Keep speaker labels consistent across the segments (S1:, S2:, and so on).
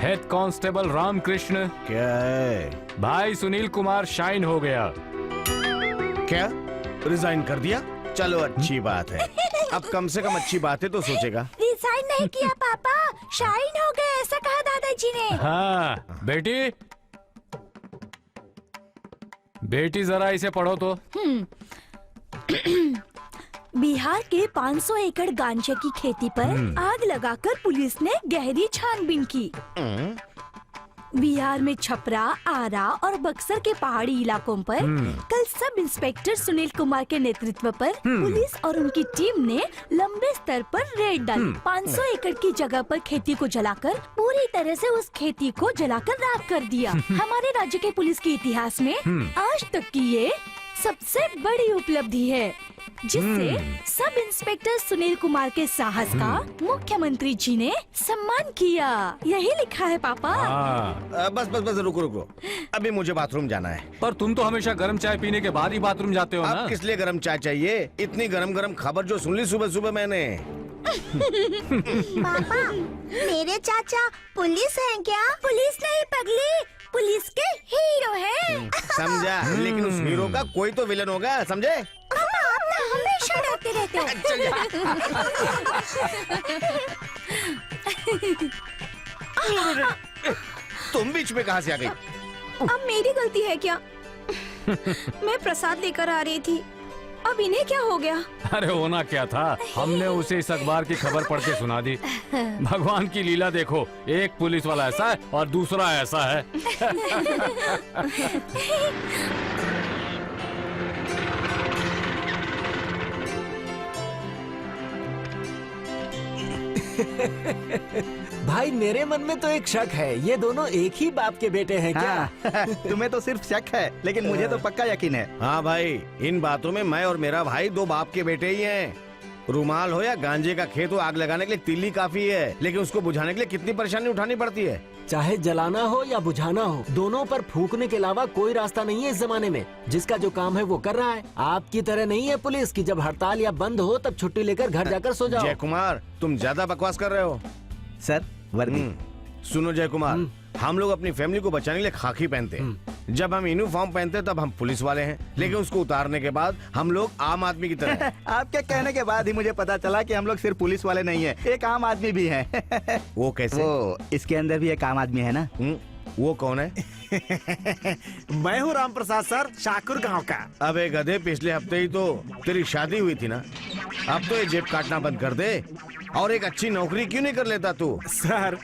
S1: Head constable Ramakrishna.
S2: क्या है?
S1: भाई सुनील कुमार शाइन हो गया।
S2: क्या रिजाइन कर दिया? चलो अच्छी बात है। अब कम से कम अच्छी बातें तो सोचेगा।
S3: रिजाइन नहीं किया पापा, शाइन हो गए ऐसा कहा दादाजी ने।
S1: हाँ बेटी, बेटी जरा इसे पढ़ो तो।
S3: बिहार के 500 एकड़ गांजे की खेती पर आग लगाकर पुलिस ने गहरी छानबीन की। बिहार में छपरा, आरा और बक्सर के पहाड़ी इलाकों पर कल सब इंस्पेक्टर सुनील कुमार के नेतृत्व पर पुलिस और उनकी टीम ने लंबे स्तर पर रेड डाली। 500 एकड़ की जगह पर खेती को जलाकर पूरी तरह से उस खेती को जलाकर राख कर दिया। हमारे राज्य के पुलिस के इतिहास में आज तक की ये सबसे बड़ी उपलब्धि है, जिससे सब इंस्पेक्टर सुनील कुमार के साहस का मुख्यमंत्री जी ने सम्मान किया। यही लिखा है पापा।
S2: बस बस बस रुको रुको, अभी मुझे बाथरूम जाना है।
S1: पर तुम तो हमेशा गर्म चाय पीने के बाद ही बाथरूम जाते हो ना।
S2: अब किस लिए गर्म चाय चाहिए? इतनी गरम गरम खबर जो सुन ली सुबह सुबह मैंने।
S3: पापा, मेरे चाचा पुलिस हैं क्या? पुलिस नहीं पगली, पुलिस के हीरो हैं।
S2: समझा, लेकिन उस हीरो का कोई तो विलन होगा, समझे?
S3: पापा, आप ना हमेशा डरते रहते हो।
S2: चल जा। तुम बीच में कहाँ से आ गई?
S3: अब मेरी गलती है क्या? मैं प्रसाद लेकर आ रही थी, अब इन्हें क्या हो गया?
S1: अरे होना क्या था, हमने उसे इस अखबार की खबर पढ़ के सुना दी। भगवान की लीला देखो, एक पुलिस वाला ऐसा है और दूसरा ऐसा है।
S4: भाई मेरे मन में तो एक शक है, ये दोनों एक ही बाप के बेटे हैं क्या?
S5: हाँ, तुम्हें तो सिर्फ शक है, लेकिन मुझे तो पक्का यकीन है।
S2: हाँ भाई, इन बातों में मैं और मेरा भाई दो बाप के बेटे ही हैं। रुमाल हो या गांजे का खेत हो, आग लगाने के लिए तीली काफी है, लेकिन उसको बुझाने के लिए कितनी परेशानी उठानी पड़ती है।
S4: चाहे जलाना हो या बुझाना हो, दोनों पर फूकने के अलावा कोई रास्ता नहीं है इस जमाने में। जिसका जो काम है वो कर रहा है। आपकी तरह नहीं है पुलिस की जब हड़ताल या बंद हो तब छुट्टी लेकर घर जाकर सो जाओ।
S2: जय कुमार, तुम ज्यादा बकवास कर रहे हो।
S5: सर वर्दी।
S2: सुनो जय कुमार, हम लोग अपनी फैमिली को बचाने के लिए खाकी पहनते हैं। जब हम यूनिफॉर्म पहनते हैं तब हम पुलिस वाले हैं, लेकिन उसको उतारने के बाद हम लोग आम आदमी की तरह हैं।
S5: आपके कहने के बाद ही मुझे पता चला कि हम लोग सिर्फ पुलिस वाले नहीं हैं, एक आम आदमी भी हैं।
S2: वो कैसे?
S5: वो इसके अंदर भी एक आम आदमी है ना।
S2: वो कौन है?
S6: मैं हूँ राम प्रसाद सर, शाकुर गांव का।
S2: अबे गधे, पिछले हफ्ते ही तो तेरी शादी हुई थी ना। अब तो ये जेब काटना बंद कर दे और एक अच्छी नौकरी क्यों नहीं कर लेता तू?
S6: सर,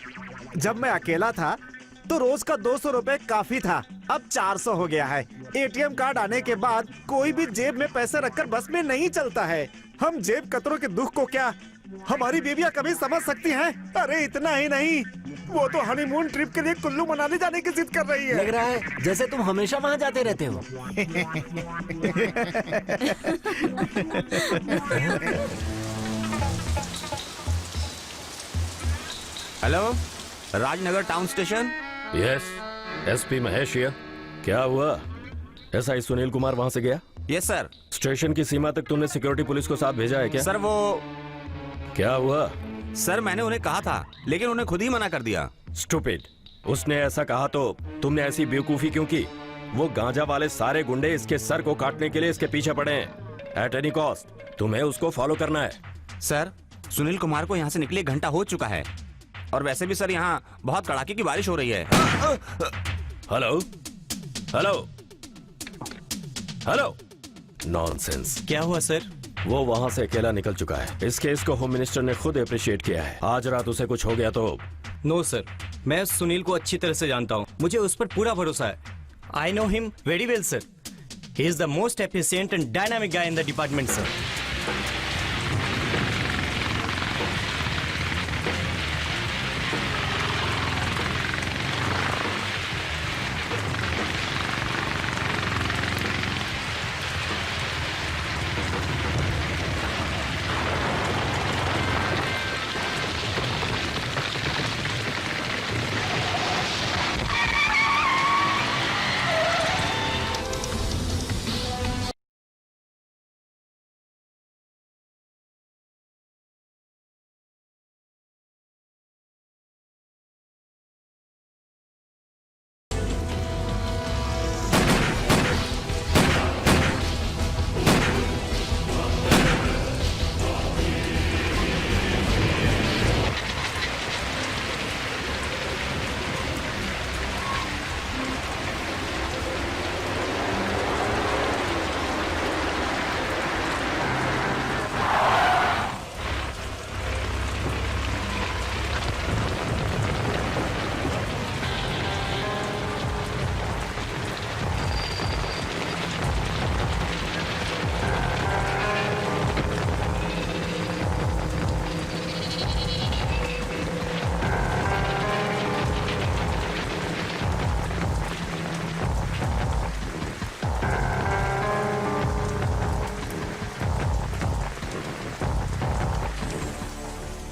S6: जब मैं अकेला था तो रोज का 200 रुपए काफी था, अब 400 हो गया है। एटीएम कार्ड आने के बाद कोई भी जेब में पैसे रखकर बस में नहीं चलता है। हम जेब कतरों के दुख को क्या हमारी बीवियां कभी समझ सकती हैं? अरे इतना ही नहीं, वो तो हनीमून ट्रिप के लिए कुल्लू मनाली जाने की जिद कर रही है।
S4: लग रहा है जैसे तुम हमेशा वहाँ जाते रहते हो।
S7: Hello, Rajnagar town station.
S8: Yes, SP Mahesh here. क्या हुआ? एसआई सुनील कुमार वहां से गया?
S7: Yes sir.
S8: स्टेशन की सीमा तक तुमने सिक्योरिटी पुलिस को साथ भेजा है क्या?
S7: सर वो
S8: क्या हुआ?
S7: सर मैंने उन्हें कहा था, लेकिन उन्हें खुद ही मना कर दिया।
S8: स्टूपिड, उसने ऐसा कहा तो तुमने ऐसी बेवकूफी क्यों की? वो गांजा वाले सारे गुंडे इसके सर को काटने के लिए इसके पीछे पड़े हैं। एट एनी कॉस्ट तुम्हें उसको फॉलो करना है।
S7: सर, सुनील कुमार को यहाँ से निकले घंटा हो चुका है, और वैसे भी सर यहाँ बहुत कड़ाके की बारिश हो रही है।
S8: Hello hello hello, nonsense.
S7: क्या हुआ सर?
S8: वो वहाँ से अकेला निकल चुका है। इस केस को होम मिनिस्टर ने खुद अप्रिशिएट किया है। आज रात उसे कुछ हो गया तो?
S9: नो सर, मैं सुनील को अच्छी तरह से जानता हूँ, मुझे उस पर पूरा भरोसा है। I know him very well sir. He is the most efficient and dynamic guy in the department sir.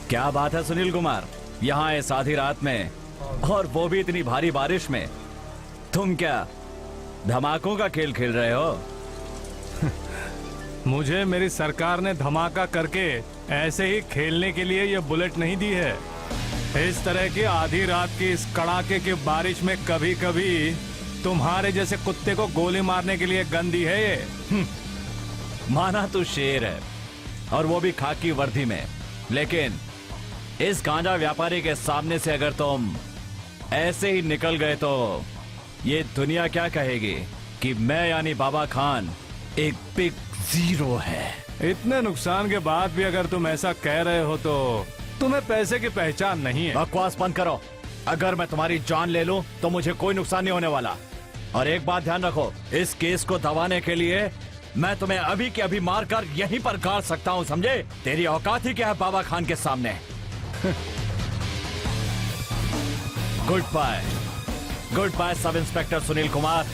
S10: क्या बात है सुनील कुमार, यहाँ इस आधी रात में, और वो भी इतनी भारी बारिश में। तुम क्या धमाकों का खेल खेल रहे हो?
S1: मुझे मेरी सरकार ने धमाका करके ऐसे ही खेलने के लिए ये बुलेट नहीं दी है। इस तरह की आधी रात की इस कड़ाके की बारिश में कभी कभी तुम्हारे जैसे कुत्ते को गोली मारने के लिए गन दी है ये।
S10: माना तू शेर है, और वो भी खाकी वर्दी में, लेकिन इस गांजा व्यापारी के सामने से अगर तुम ऐसे ही निकल गए तो ये दुनिया क्या कहेगी कि मैं यानी बाबा खान एक बिग जीरो है।
S1: इतने नुकसान के बाद भी अगर तुम ऐसा कह रहे हो तो तुम्हें पैसे की पहचान नहीं है।
S10: बकवास बंद करो। अगर मैं तुम्हारी जान ले लूं तो मुझे कोई नुकसान नहीं होने वाला। और एक बात ध्यान रखो, इस केस को दबाने के लिए मैं तुम्हें अभी के अभी मारकर यहीं पर गाड़ सकता हूं, समझे? तेरी औकात ही क्या है बाबा खान के सामने? Goodbye sub inspector Sunil Kumar.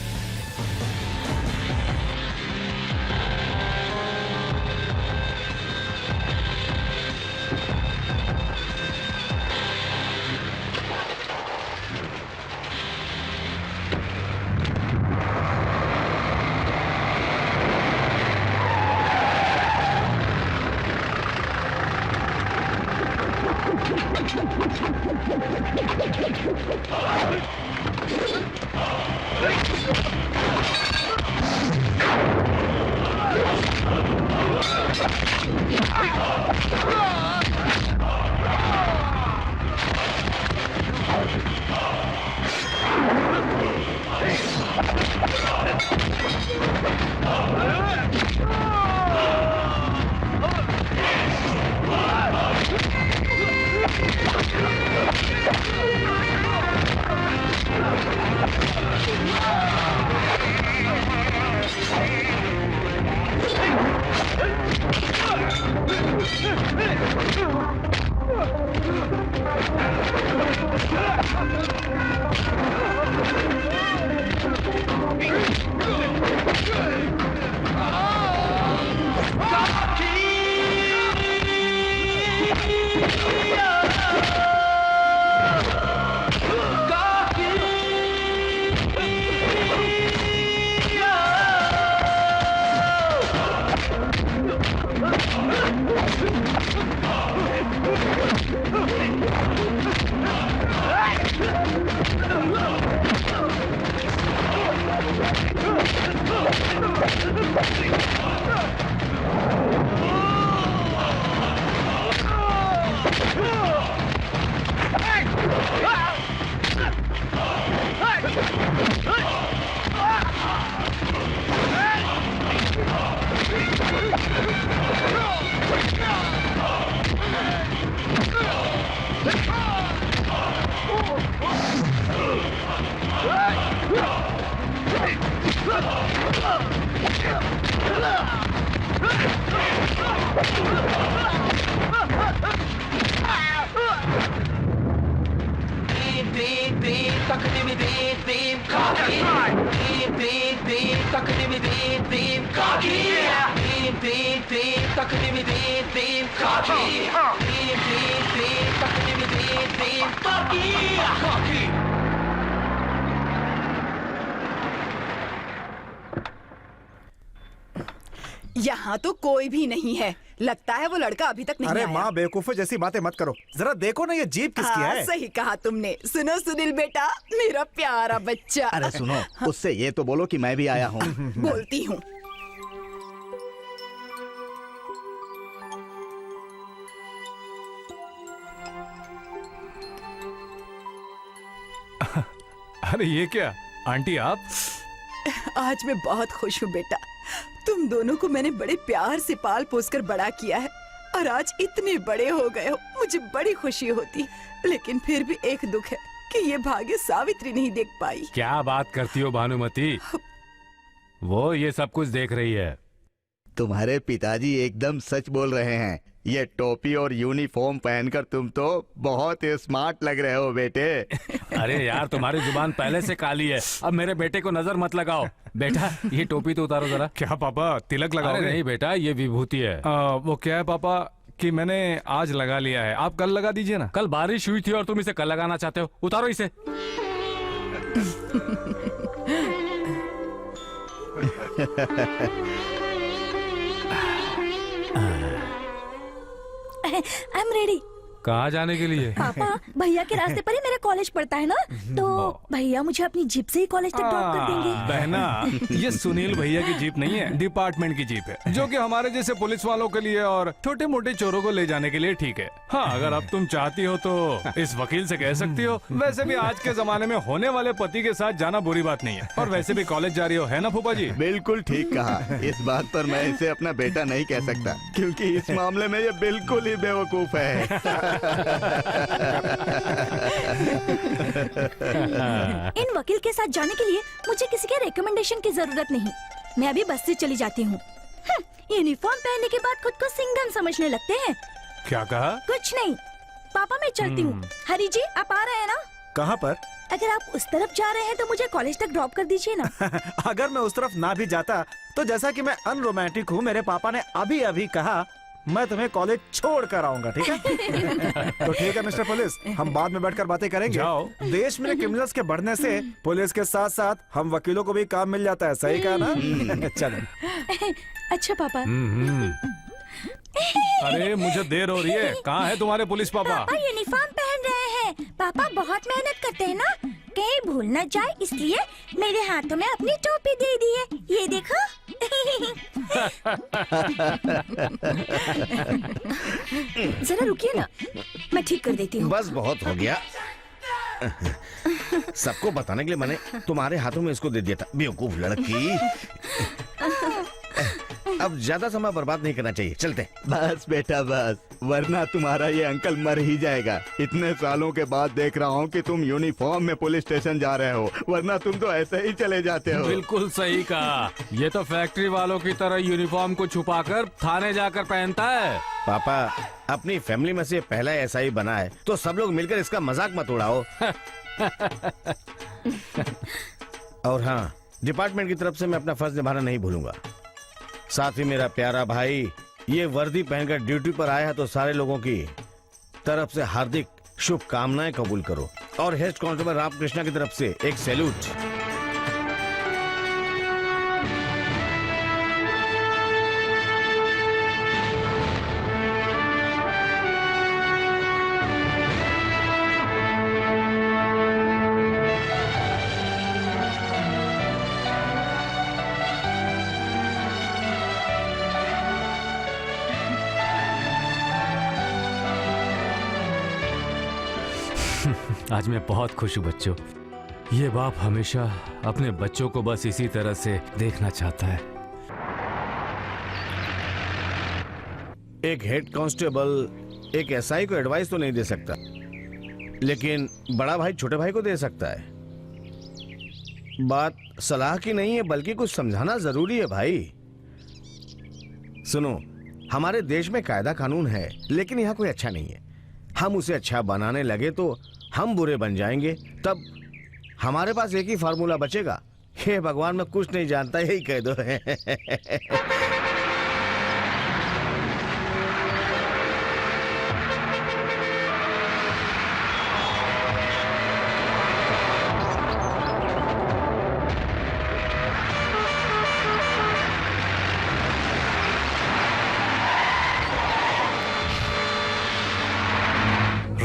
S11: यहाँ तो कोई भी नहीं है। लगता है वो लड़का अभी तक नहीं
S6: अरे
S11: आया।
S6: माँ बेवकूफो जैसी बातें मत करो, जरा देखो ना ये जीप किसकी
S11: हाँ,
S6: है।
S11: सही कहा तुमने। सुनो सुनील बेटा, मेरा प्यारा बच्चा।
S5: अरे सुनो, उससे ये तो बोलो कि मैं भी आया हूँ।
S11: बोलती हूँ।
S1: अरे ये क्या आंटी आप?
S11: आज मैं बहुत खुश हूँ बेटा। तुम दोनों को मैंने बड़े प्यार से पाल पोस कर बड़ा किया है और आज इतने बड़े हो गए हो, मुझे बड़ी खुशी होती। लेकिन फिर भी एक दुख है कि ये भाग्य सावित्री नहीं देख पाई।
S1: क्या बात करती हो भानुमति? वो ये सब कुछ देख रही है।
S5: तुम्हारे पिताजी एकदम सच बोल रहे हैं। ये टोपी और यूनिफॉर्म पहनकर तुम तो बहुत स्मार्ट लग रहे हो बेटे।
S1: अरे यार तुम्हारी जुबान पहले से काली है, अब मेरे बेटे को नजर मत लगाओ। बेटा ये टोपी तो उतारो जरा।
S6: क्या पापा तिलक
S1: अरे
S6: लगाओगे?
S1: नहीं बेटा, ये विभूति है।
S6: वो क्या है पापा,
S1: कि मैंने आज लगा लिया है, आप कल लगा दीजिए ना।
S10: कल बारिश हुई थी और तुम इसे कल लगाना चाहते हो, उतारो इसे।
S3: I am ready.
S1: कहाँ जाने के लिए?
S3: पापा, भैया के रास्ते पर ही मेरा कॉलेज पड़ता है ना, तो भैया मुझे अपनी जीप से ही कॉलेज तक ड्रॉप कर देंगे।
S1: बहना, ये सुनील भैया की जीप नहीं है, डिपार्टमेंट की जीप है, जो कि हमारे जैसे पुलिस वालों के लिए और छोटे मोटे चोरों को ले जाने के लिए ठीक है। हाँ, अगर अब तुम चाहती हो तो इस वकील से कह सकती हो। वैसे भी आज के जमाने में होने वाले पति के साथ जाना बुरी बात नहीं है, और वैसे भी कॉलेज जा रही हो, है ना फूफा जी?
S5: बिल्कुल ठीक कहा। इस बात पर मैं इसे अपना बेटा नहीं कह सकता, क्योंकि इस मामले में ये बिल्कुल ही बेवकूफ है।
S3: इन वकील के साथ जाने के लिए मुझे किसी के रिकमेंडेशन की जरूरत नहीं। मैं अभी बस से चली जाती हूँ। यूनिफॉर्म पहनने के बाद खुद को सिंघम समझने लगते हैं।
S1: क्या कहा?
S3: कुछ नहीं पापा, मैं चलती हूँ। हरी जी, आप आ रहे हैं ना?
S6: कहाँ पर?
S3: अगर आप उस तरफ जा रहे हैं तो मुझे कॉलेज तक ड्रॉप कर दीजिए ना।
S6: अगर मैं उस तरफ ना भी जाता तो जैसा कि मैं अनरोमांटिक हूँ, मेरे पापा ने अभी अभी कहा मैं तुम्हें कॉलेज छोड़ कर आऊंगा, ठीक है? तो ठीक है मिस्टर पुलिस, हम बाद में बैठकर बातें करेंगे।
S1: जाओ।
S6: देश में क्रिमिनल्स के बढ़ने से पुलिस के साथ साथ हम वकीलों को भी काम मिल जाता है, सही कहा ना? चलो।
S3: अच्छा पापा।
S1: अरे मुझे देर हो रही है, कहाँ है तुम्हारे पुलिस पापा?
S3: पापा यूनिफॉर्म पहन रहे हैं। पापा बहुत मेहनत करते हैं ना, कहीं भूल न जाए इसलिए मेरे हाथों में अपनी टोपी दे दी है, ये देखो। जरा रुकिए ना, मैं ठीक कर देती हूँ।
S2: बस बहुत हो गया। सबको बताने के लिए मैंने तुम्हारे हाथों में इसको दे दिया था, बेवकूफ लड़की। अब ज्यादा समय बर्बाद नहीं करना चाहिए, चलते।
S5: बस बेटा बस, वरना तुम्हारा ये अंकल मर ही जाएगा। इतने सालों के बाद देख रहा हूँ कि तुम यूनिफॉर्म में पुलिस स्टेशन जा रहे हो, वरना तुम तो ऐसे ही चले जाते हो।
S10: बिल्कुल सही कहा, ये तो फैक्ट्री वालों की तरह यूनिफॉर्म को छुपाकर थाने जाकर पहनता है।
S2: पापा, अपनी फैमिली में से पहला ऐसा ही बना है, तो सब लोग मिलकर इसका मजाक मत उड़ाओ। और हाँ, डिपार्टमेंट की तरफ से मैं अपना फर्ज निभाना नहीं भूलूंगा। साथ ही मेरा प्यारा भाई ये वर्दी पहनकर ड्यूटी पर आया है, तो सारे लोगों की तरफ से हार्दिक शुभकामनाएं कबूल करो। और हेड कांस्टेबल रामकृष्णा की तरफ से एक सैल्यूट।
S10: आज मैं बहुत खुश हूँ बच्चों। ये बाप हमेशा अपने बच्चों को बस इसी तरह से देखना चाहता है।
S2: एक हेड कांस्टेबल एक एसआई को एडवाइस तो नहीं दे सकता, लेकिन बड़ा भाई छोटे भाई को दे सकता है। बात सलाह की नहीं है, बल्कि कुछ समझाना जरूरी है भाई। सुनो, हमारे देश में कायदा कानून है, लेकिन यहाँ कोई अच्छा नहीं है। हम उसे अच्छा बनाने लगे तो हम बुरे बन जाएंगे, तब हमारे पास एक ही फार्मूला बचेगा। हे भगवान, मैं कुछ नहीं जानता, यही कह दो।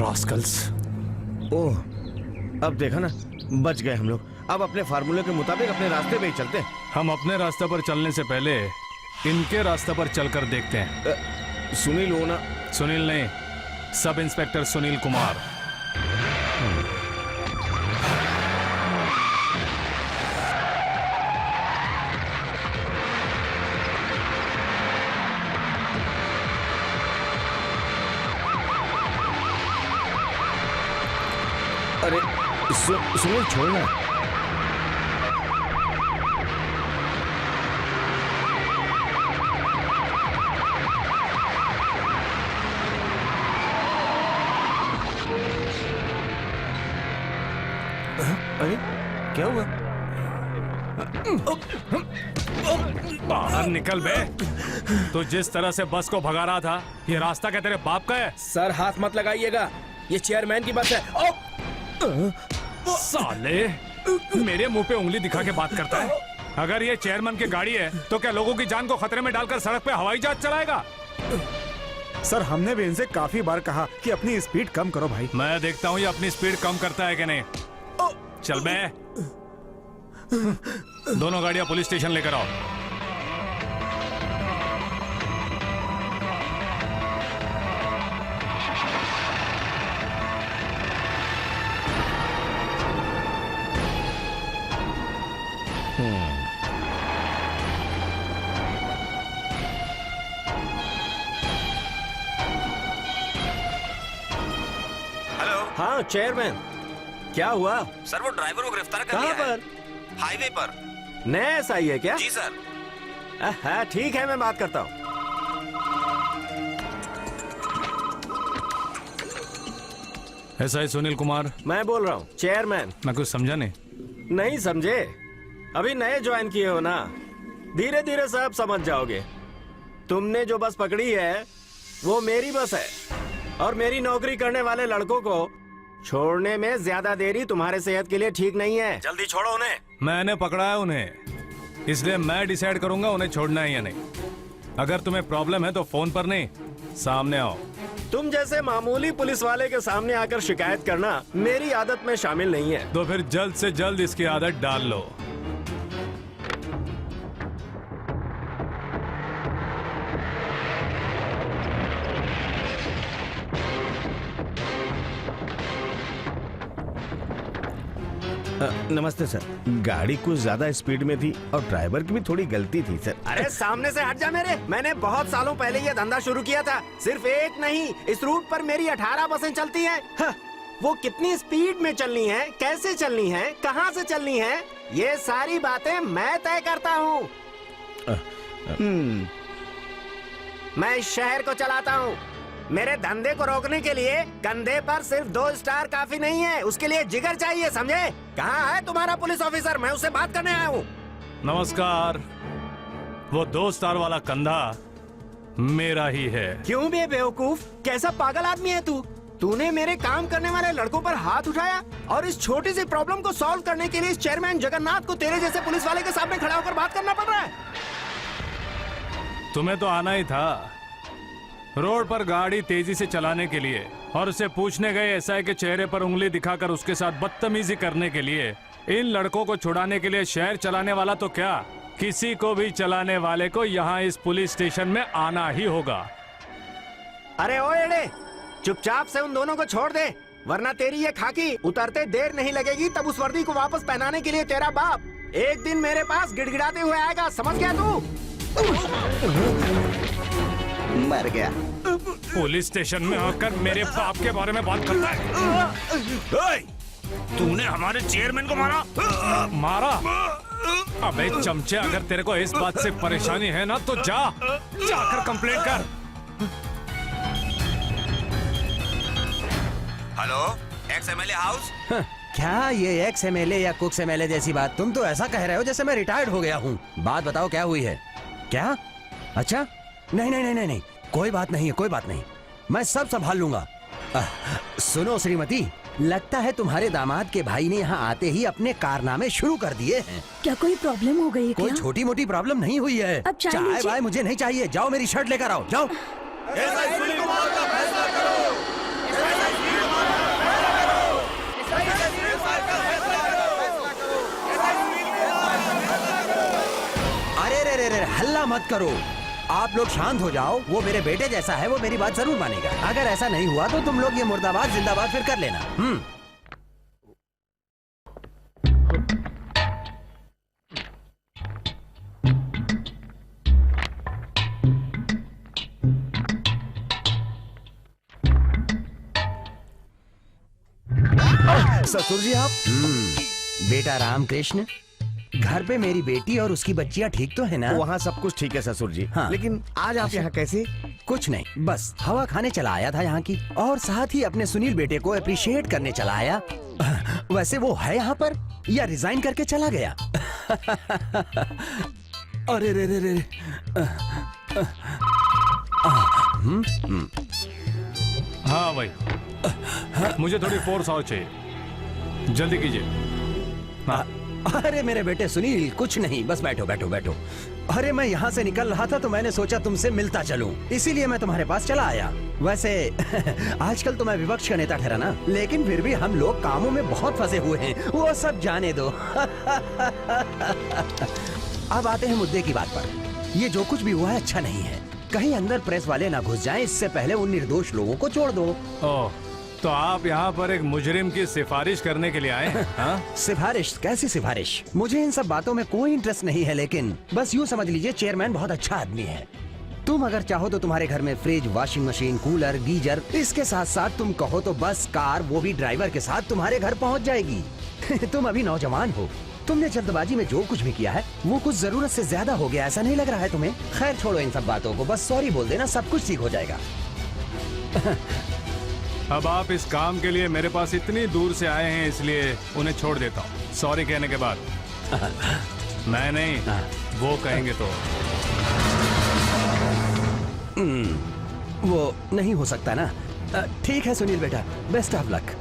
S1: रास्कल्स।
S2: ओह, अब देखा ना, बच गए हम लोग। अब अपने फार्मूले के मुताबिक अपने रास्ते पे ही चलते हैं।
S1: हम अपने रास्ते पर चलने से पहले इनके रास्ते पर चलकर देखते हैं।
S2: सुनील हो ना?
S1: सुनील नहीं, सब इंस्पेक्टर सुनील कुमार।
S2: अरे सुनील, छोड़ना।
S7: अरे क्या हुआ?
S1: बाहर निकल बे। तू जिस तरह से बस को भगा रहा था, ये रास्ता क्या तेरे बाप का है?
S8: सर हाथ मत लगाइएगा, ये चेयरमैन की बस है।
S1: साले, मेरे मुंह पे उंगली दिखा के बात करता है। अगर ये चेयरमैन की गाड़ी है तो क्या लोगों की जान को खतरे में डालकर सड़क पे हवाई जहाज चलाएगा?
S6: सर हमने भी इनसे काफी बार कहा कि अपनी स्पीड कम करो भाई।
S1: मैं देखता हूँ ये अपनी स्पीड कम करता है कि नहीं। चल बे। दोनों गाड़ियां पुलिस स्टेशन लेकर आओ।
S8: हाँ चेयरमैन, क्या हुआ?
S7: सर वो ड्राइवर को गिरफ्तार कर
S8: कहाँ
S7: लिया है।
S8: पर?
S7: हाईवे पर।
S8: नया एसआई है क्या?
S7: जी सर।
S8: हाँ ठीक है, मैं बात करता हूँ।
S1: एसआई सुनील कुमार।
S8: मैं बोल रहा हूँ चेयरमैन।
S1: मैं कुछ समझा नहीं।
S8: नहीं समझे? अभी नए ज्वाइन किए हो ना, धीरे धीरे सब समझ जाओगे। तुमने जो बस पकड़ी है वो मेरी बस है, और मेरी नौकरी करने वाले लड़कों को छोड़ने में ज्यादा देरी तुम्हारे सेहत के लिए ठीक नहीं है। जल्दी छोड़ो उन्हें।
S1: मैंने पकड़ा है उन्हें, इसलिए मैं डिसाइड करूंगा उन्हें छोड़ना है या नहीं। अगर तुम्हें प्रॉब्लम है तो फोन पर नहीं, सामने आओ।
S8: तुम जैसे मामूली पुलिस वाले के सामने आकर शिकायत करना मेरी आदत में शामिल नहीं है।
S1: तो फिर जल्द से जल्द इसकी आदत डाल लो।
S2: नमस्ते सर, गाड़ी कुछ ज्यादा स्पीड में थी और ड्राइवर की भी थोड़ी गलती थी सर।
S8: अरे सामने से हट जा मेरे। मैंने बहुत सालों पहले ये धंधा शुरू किया था। सिर्फ एक नहीं, इस रूट पर मेरी 18 बसें चलती हैं। हाँ, वो कितनी स्पीड में चलनी है, कैसे चलनी है, कहाँ से चलनी है, ये सारी बातें मैं तय करता हूँ। मैं इस शहर को चलाता हूँ। मेरे धंधे को रोकने के लिए कंधे पर सिर्फ 2 स्टार काफी नहीं है, उसके लिए जिगर चाहिए, समझे? कहाँ है तुम्हारा पुलिस ऑफिसर? मैं उससे बात करने आया हूँ।
S1: नमस्कार। वो 2 स्टार वाला कंधा मेरा ही है।
S8: क्यों बे बेवकूफ, कैसा पागल आदमी है तू? तूने मेरे काम करने वाले लड़कों पर हाथ उठाया, और इस छोटी सी प्रॉब्लम को सॉल्व करने के लिए इस चेयरमैन जगन्नाथ को तेरे जैसे पुलिस वाले के सामने खड़ा होकर बात करना पड़ रहा है।
S1: तुम्हें तो आना ही था रोड पर गाड़ी तेजी से चलाने के लिए, और उसे पूछने गए एसआई के चेहरे पर उंगली दिखाकर उसके साथ बदतमीजी करने के लिए। इन लड़कों को छुड़ाने के लिए शहर चलाने वाला तो क्या, किसी को भी चलाने वाले को यहाँ इस पुलिस स्टेशन में आना ही होगा।
S8: अरे ओ एड़े, चुपचाप से उन दोनों को छोड़ दे, वरना तेरी ये खाकी उतरते देर नहीं लगेगी। तब उस वर्दी को वापस पहनाने के लिए तेरा बाप एक दिन मेरे पास गिड़गिड़ाते हुए आएगा, समझ गया तू?
S5: मर गया।
S1: पुलिस स्टेशन में आकर मेरे बाप के बारे में बात करता है।
S7: तूने हमारे चेयरमैन को मारा?
S1: मारा? अबे चमचे, अगर तेरे को इस बात से परेशानी है ना तो जाकर कंप्लेंट कर।
S7: Hello, ex MLA house.
S12: क्या ये एक्स एमएलए या कुक्स एमएलए जैसी बात? तुम तो ऐसा कह रहे हो जैसे मैं रिटायर्ड हो गया हूँ। बात बताओ, क्या हुई है? क्या? अच्छा, नहीं नहीं नहीं नहीं नहीं, कोई बात नहीं है, कोई बात नहीं, मैं सब संभाल लूंगा। सुनो श्रीमती, लगता है तुम्हारे दामाद के भाई ने यहाँ आते ही अपने कारनामे शुरू कर दिए हैं।
S3: क्या कोई प्रॉब्लम हो गई है?
S12: कोई छोटी मोटी प्रॉब्लम नहीं हुई है।
S3: अब चाय लीजिए।
S12: चाय मुझे नहीं चाहिए, जाओ मेरी शर्ट लेकर आओ, जाओ। अरे रे रे, हल्ला मत करो, आप लोग शांत हो जाओ। वो मेरे बेटे जैसा है, वो मेरी बात जरूर मानेगा। अगर ऐसा नहीं हुआ तो तुम लोग ये मुर्दाबाद जिंदाबाद फिर कर लेना।
S2: ससुर जी आप?
S12: बेटा रामकृष्ण, घर पे मेरी बेटी और उसकी बच्चियां ठीक तो है ना?
S2: वहाँ सब कुछ ठीक है ससुर जी।
S12: हाँ।
S2: लेकिन आज आप यहाँ कैसे?
S12: कुछ नहीं, बस हवा खाने चला आया था यहाँ की, और साथ ही अपने सुनील बेटे को अप्रिशिएट करने चला आया। वैसे वो है यहाँ पर या रिजाइन करके चला गया? अरे रे रे रे
S1: हाँ भाई, मुझे थोड़ी फोर्स और चाहिए, जल्दी कीजिए। हाँ।
S12: अरे मेरे बेटे सुनील, कुछ नहीं, बस बैठो बैठो बैठो। अरे मैं यहाँ से निकल रहा था तो मैंने सोचा तुमसे मिलता चलूं, इसीलिए मैं तुम्हारे पास चला आया। वैसे आजकल तो मैं विपक्ष का नेता ठहरा ना, लेकिन फिर भी हम लोग कामों में बहुत फंसे हुए हैं, वो सब जाने दो। अब आते हैं मुद्दे की बात पर। ये जो कुछ भी हुआ है अच्छा नहीं है, कहीं अंदर प्रेस वाले ना घुस जाएं, इससे पहले उन निर्दोष लोगों को छोड़ दो।
S1: ओह, तो आप यहाँ पर एक मुजरिम की सिफारिश करने के लिए आए हैं? हाँ?
S12: सिफारिश? कैसी सिफारिश? मुझे इन सब बातों में कोई इंटरेस्ट नहीं है, लेकिन बस यूँ समझ लीजिए चेयरमैन बहुत अच्छा आदमी है। तुम अगर चाहो तो तुम्हारे घर में fridge, washing machine, cooler, geyser, इसके साथ साथ तुम कहो तो बस, कार, वो भी ड्राइवर के साथ तुम्हारे घर पहुँच जाएगी। तुम अभी नौजवान हो, तुमने जल्दबाजी में जो कुछ भी किया है वो कुछ जरूरत से ज्यादा हो गया, ऐसा नहीं लग रहा है तुम्हें? खैर छोड़ो इन सब बातों को, बस सॉरी बोल देना, सब कुछ ठीक हो जाएगा।
S1: अब आप इस काम के लिए मेरे पास इतनी दूर से आए हैं, इसलिए उन्हें छोड़ देता हूँ। सॉरी कहने के बाद। मैं नहीं, वो कहेंगे तो।
S12: वो नहीं हो सकता ना। ठीक है सुनील बेटा, बेस्ट ऑफ लक।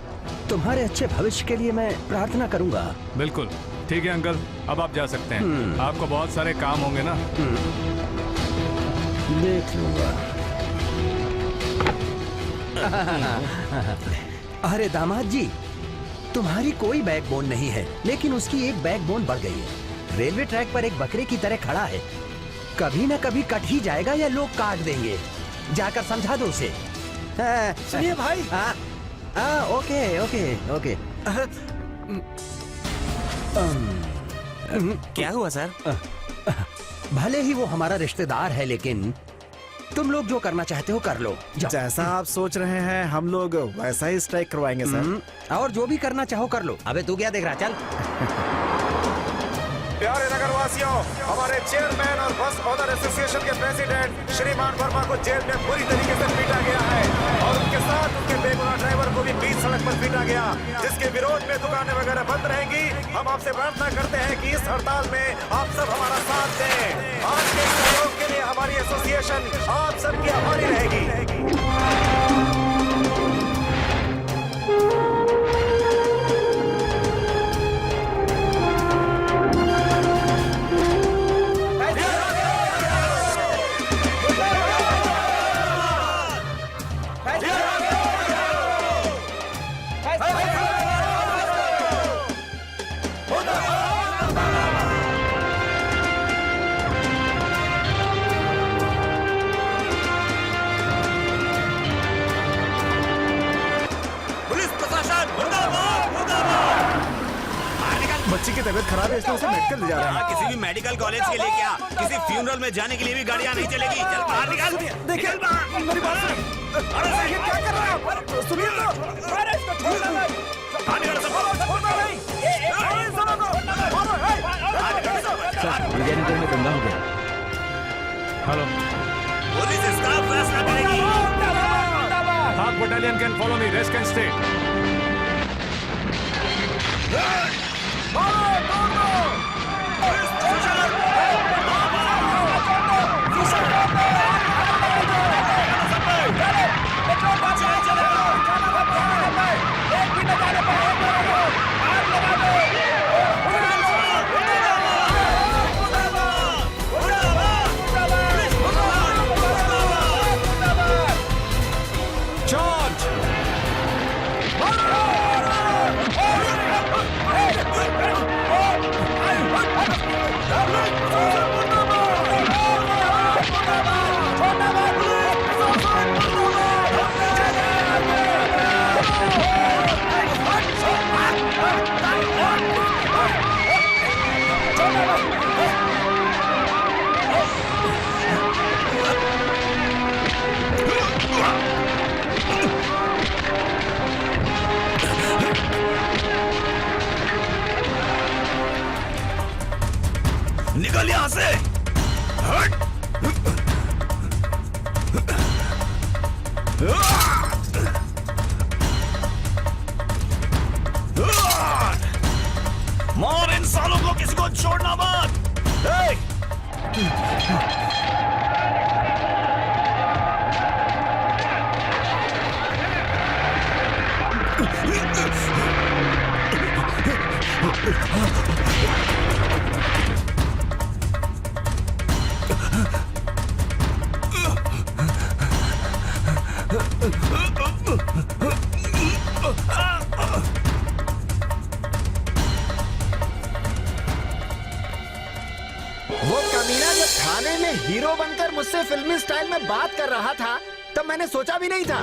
S12: तुम्हारे अच्छे भविष्य के लिए मैं प्रार्थना करूंगा।
S1: बिल्कुल ठीक है अंकल, अब आप जा सकते हैं। आपको बहुत सारे काम होंगे ना।
S12: देख लूंगा। अरे दामाद जी, तुम्हारी कोई बैकबोन नहीं है, लेकिन उसकी एक बैकबोन बढ़ गई है। रेलवे ट्रैक पर एक बकरे की तरह खड़ा है, कभी न कभी कट ही जाएगा या लोग काट देंगे। जाकर समझा दो उसे।
S6: सुनिए भाई।
S12: Okay okay okay.
S7: क्या हुआ सर?
S12: भले ही वो हमारा रिश्तेदार है, लेकिन तुम लोग जो करना चाहते हो कर लो।
S6: जैसा आप सोच रहे हैं हम लोग वैसा ही स्ट्राइक करवाएंगे सर।
S12: और जो भी करना चाहो कर लो। अबे तू क्या देख रहा, चल।
S6: प्यारे नगरवासियों, हमारे चेयरमैन और बस ओनर एसोसिएशन के प्रेसिडेंट श्रीमान वर्मा को जेल में बुरी तरीके से पीटा गया है और उनके साथ उनके बेगुनाह ड्राइवर को भी बीच सड़क पर पीटा गया, जिसके विरोध में दुकानें वगैरह बंद रहेंगी। हम आपसे प्रार्थना करते हैं कि इस हड़ताल में आप सब हमारा साथ दें। आज के सहयोग के लिए हमारी एसोसिएशन आप सबकी आभारी रहेगी। बच्ची की तबीयत खराब है, इसलिए उसे मेडिकल ले जा रहे हैं।
S7: किसी भी मेडिकल कॉलेज के लिए क्या, किसी फ्यूनरल में जाने के लिए भी गाड़ियां नहीं चलेगी। चल बाहर निकल।
S6: देखिए मेरी बात सुनिए। अरे देखिए क्या कर रहे हैं आप? सुनिए तो। अरे इसको छोड़ दो भाई।
S7: बाहर निकल सब।
S6: छोड़ दो भाई। ये सुनो तो।
S2: विजयनगर में दंगा हो गया।
S1: हेलो,
S7: पुलिस स्टाफ फैसला करेगी।
S1: Half battalion can follow me, rest can stay.
S7: निकल यहाँ से। हट। मार इन सालों को, किसी को छोड़ना मत।
S4: वो कमीना जब थाने में हीरो बनकर मुझसे फिल्मी स्टाइल में बात कर रहा था तब मैंने सोचा भी नहीं था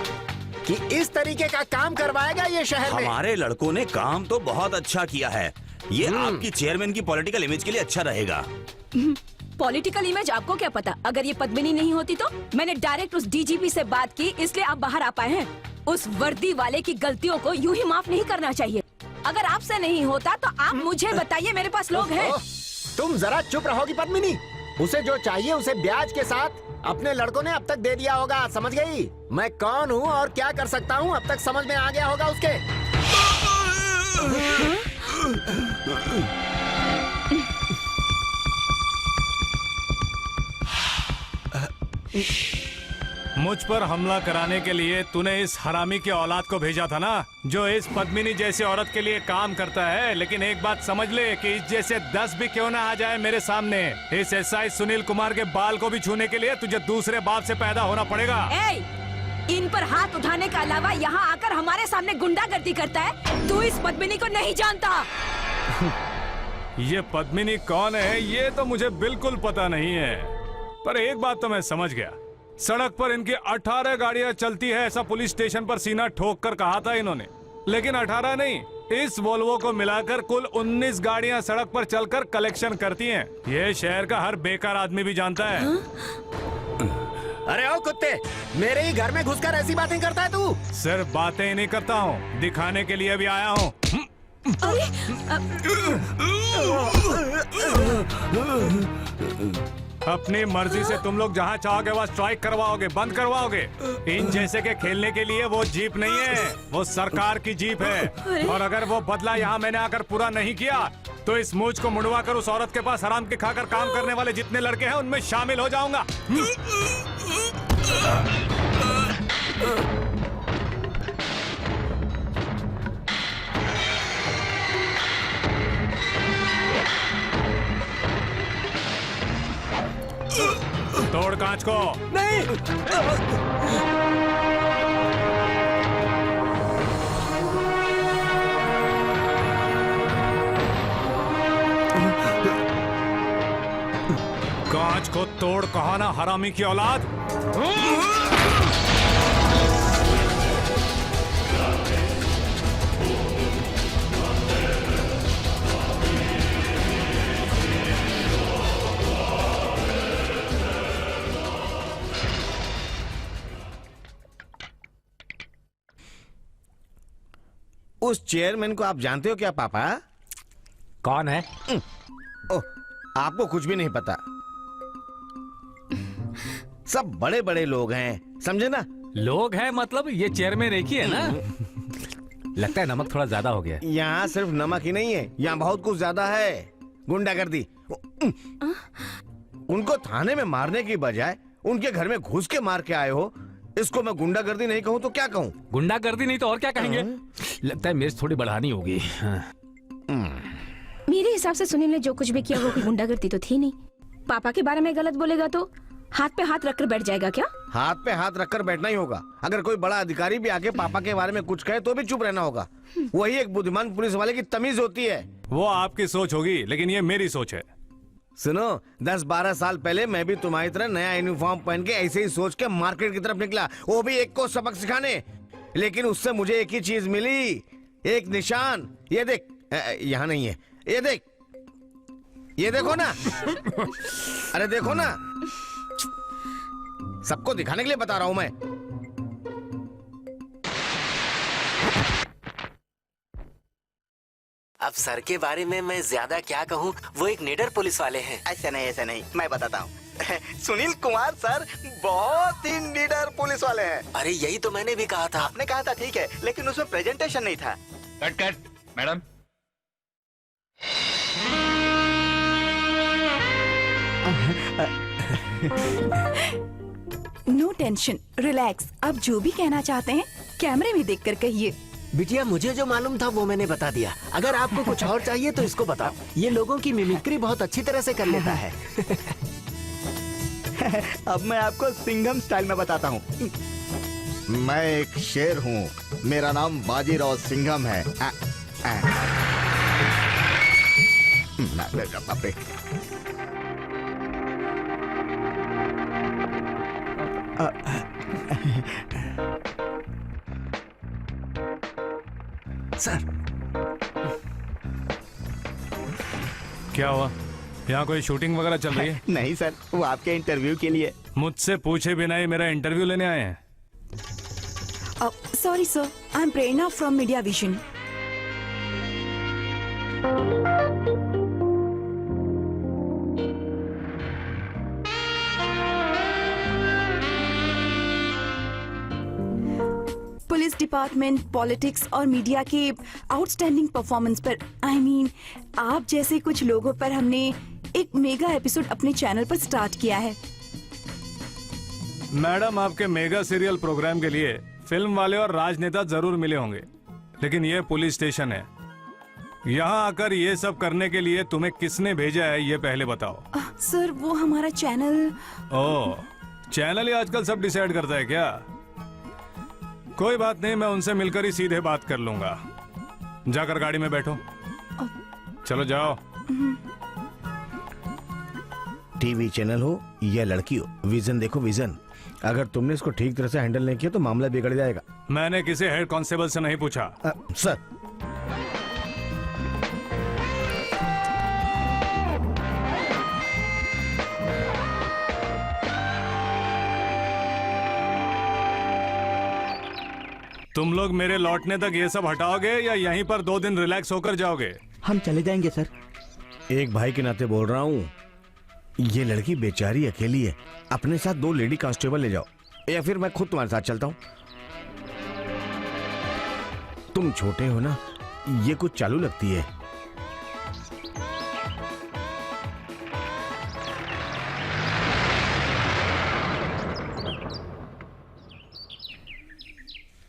S4: कि इस तरीके का काम करवाएगा ये शहर में।
S7: हमारे लड़कों ने काम तो बहुत अच्छा किया है। ये आपकी चेयरमैन की पॉलिटिकल इमेज के लिए अच्छा रहेगा।
S3: पॉलिटिकल इमेज आपको क्या पता? अगर ये पद्मिनी नहीं होती तो मैंने डायरेक्ट उस डीजीपी से बात की, इसलिए आप बाहर आ पाए हैं। उस वर्दी वाले की गलतियों को यूं ही माफ नहीं करना चाहिए। अगर आपसे नहीं होता तो आप मुझे बताइए, मेरे पास लोग हैं।
S4: तुम जरा चुप रहोगी पद्मिनी? उसे जो चाहिए उसे ब्याज के साथ अपने लड़कों ने अब तक दे दिया होगा, समझ गई? मैं कौन हूँ और क्या कर सकता हूँ अब तक समझ में आ गया होगा उसके।
S1: मुझ पर हमला कराने के लिए तूने इस हरामी की औलाद को भेजा था ना, जो इस पद्मिनी जैसी औरत के लिए काम करता है। लेकिन एक बात समझ ले कि इस जैसे 10 भी क्यों ना आ जाए मेरे सामने, इस एसआई सुनील कुमार के बाल को भी छूने के लिए तुझे दूसरे बाप से पैदा होना पड़ेगा।
S3: इन पर हाथ उठाने के अलावा यहाँ आकर हमारे सामने गुंडागर्दी करता है। तू इस पद्मिनी को नहीं जानता।
S1: ये पद्मिनी कौन है ये तो मुझे बिल्कुल पता नहीं है, पर एक बात तो मैं समझ गया। सड़क पर इनकी 18 गाड़ियां चलती है, ऐसा पुलिस स्टेशन पर सीना ठोक कर कहा था इन्होंने। लेकिन 18 नहीं, इस वोल्वो को मिलाकर कुल 19 गाड़ियां सड़क पर चलकर कलेक्शन करती हैं। ये शहर का हर बेकार आदमी भी जानता है।
S4: अरे ओ कुत्ते, मेरे ही घर में घुसकर ऐसी बातें करता है तू?
S1: सिर्फ बातें ही नहीं करता हूँ, दिखाने के लिए भी आया हूँ। अपनी मर्जी से तुम लोग जहाँ चाहोगे वहाँ स्ट्राइक करवाओगे, बंद करवाओगे। इन जैसे के खेलने के लिए वो जीप नहीं है, वो सरकार की जीप है। और अगर वो बदला यहाँ मैंने आकर पूरा नहीं किया तो इस मूंछ को मुड़वा कर उस औरत के पास हराम के खाकर काम करने वाले जितने लड़के हैं उनमें शामिल हो जाऊंगा। तोड़ कांच को।
S4: नहीं।
S1: कांच को तोड़, कहा ना हरामी की औलाद।
S2: उस चेयरमैन को आप जानते हो क्या पापा?
S6: कौन है?
S2: ओह, आपको कुछ भी नहीं पता। सब बड़े बड़े लोग हैं, समझे ना?
S6: लोग हैं मतलब ये चेयरमैन एक ही है ना? लगता है नमक थोड़ा ज्यादा हो गया।
S2: यहाँ सिर्फ नमक ही नहीं है, यहाँ बहुत कुछ ज्यादा है। गुंडागर्दी। उनको थाने में मारने की बजाय उनके घर में घुस के मार के आए हो। इसको मैं गुंडागर्दी नहीं कहूँ तो क्या कहूँ?
S6: गुंडागर्दी नहीं तो और क्या कहेंगे? लगता है मिर्च थोड़ी बढ़ानी होगी।
S3: मेरे हिसाब से सुनील ने जो कुछ भी किया वो कोई गुंडागर्दी तो थी नहीं। पापा के बारे में गलत बोलेगा तो हाथ पे हाथ रखकर बैठ जाएगा क्या?
S2: हाथ पे हाथ रखकर बैठना ही होगा। अगर कोई बड़ा अधिकारी भी आके पापा के बारे में कुछ कहे तो भी चुप रहना होगा। वही एक बुद्धिमान पुलिस वाले की तमीज होती है।
S1: वो आपकी सोच होगी, लेकिन ये मेरी सोच है।
S2: सुनो, 10-12 साल पहले मैं भी तुम्हारी तरह नया यूनिफॉर्म पहन के ऐसे ही सोच के मार्केट की तरफ निकला, वो भी एक को सबक सिखाने। लेकिन उससे मुझे एक ही चीज मिली, एक निशान। ये देख, यहाँ नहीं है, ये देख, ये देखो ना। अरे देखो ना, सबको दिखाने के लिए बता रहा हूं मैं।
S4: अब सर के बारे में मैं ज्यादा क्या कहूँ, वो एक निडर पुलिस वाले हैं।
S13: ऐसा नहीं, मैं बताता हूँ। सुनील कुमार सर बहुत ही निडर पुलिस वाले हैं।
S4: अरे यही तो मैंने भी कहा था।
S13: आपने कहा था ठीक है, लेकिन उसमें प्रेजेंटेशन नहीं था।
S10: Cut madam.
S11: No tension, relax. अब जो भी कहना चाहते हैं कैमरे में देखकर कहिए।
S4: बिटिया, मुझे जो मालूम था वो मैंने बता दिया। अगर आपको कुछ और चाहिए तो इसको बताओ। ये लोगों की मिमिक्री बहुत अच्छी तरह से कर लेता है।
S5: अब मैं आपको सिंघम स्टाइल में बताता हूँ। मैं एक शेर हूँ, मेरा नाम बाजीराव सिंघम है। बाप रे।
S4: सर,
S1: क्या हुआ? यहाँ कोई शूटिंग वगैरह चल रही है?
S5: नहीं सर, वो आपके इंटरव्यू के लिए।
S1: मुझसे पूछे बिना ही मेरा इंटरव्यू लेने आए हैं?
S11: Sorry sir, I am Prerna from media vision. Police department, politics और मीडिया के आउटस्टैंडिंग परफॉर्मेंस पर, आई मीन आप जैसे कुछ लोगों पर हमने एक मेगा एपिसोड अपने चैनल पर स्टार्ट किया है।
S1: मैडम, आपके मेगा सीरियल प्रोग्राम के लिए फिल्म वाले और राजनेता जरूर मिले होंगे, लेकिन ये पुलिस स्टेशन है। यहाँ आकर ये सब करने के लिए तुम्हें किसने भेजा है, ये पहले बताओ।
S11: सर, वो हमारा चैनल।
S1: ओह, चैनल ही आजकल सब डिसाइड करता है क्या? कोई बात नहीं, मैं उनसे मिलकर ही सीधे बात कर लूंगा। जाकर गाड़ी में बैठो। चलो जाओ।
S2: टीवी चैनल हो या लड़की हो, विजन देखो विजन। अगर तुमने इसको ठीक तरह से हैंडल नहीं किया तो मामला बिगड़ जाएगा।
S1: मैंने किसी हेड कांस्टेबल से नहीं पूछा।
S2: सर,
S1: तुम लोग मेरे लौटने तक ये सब हटाओगे या यहीं पर 2 दिन रिलैक्स होकर जाओगे?
S13: हम चले जाएंगे सर।
S2: एक भाई के नाते बोल रहा हूँ, ये लड़की बेचारी अकेली है, अपने साथ 2 लेडी कांस्टेबल ले जाओ, या फिर मैं खुद तुम्हारे साथ चलता हूँ। तुम छोटे हो ना, ये कुछ चालू लगती है।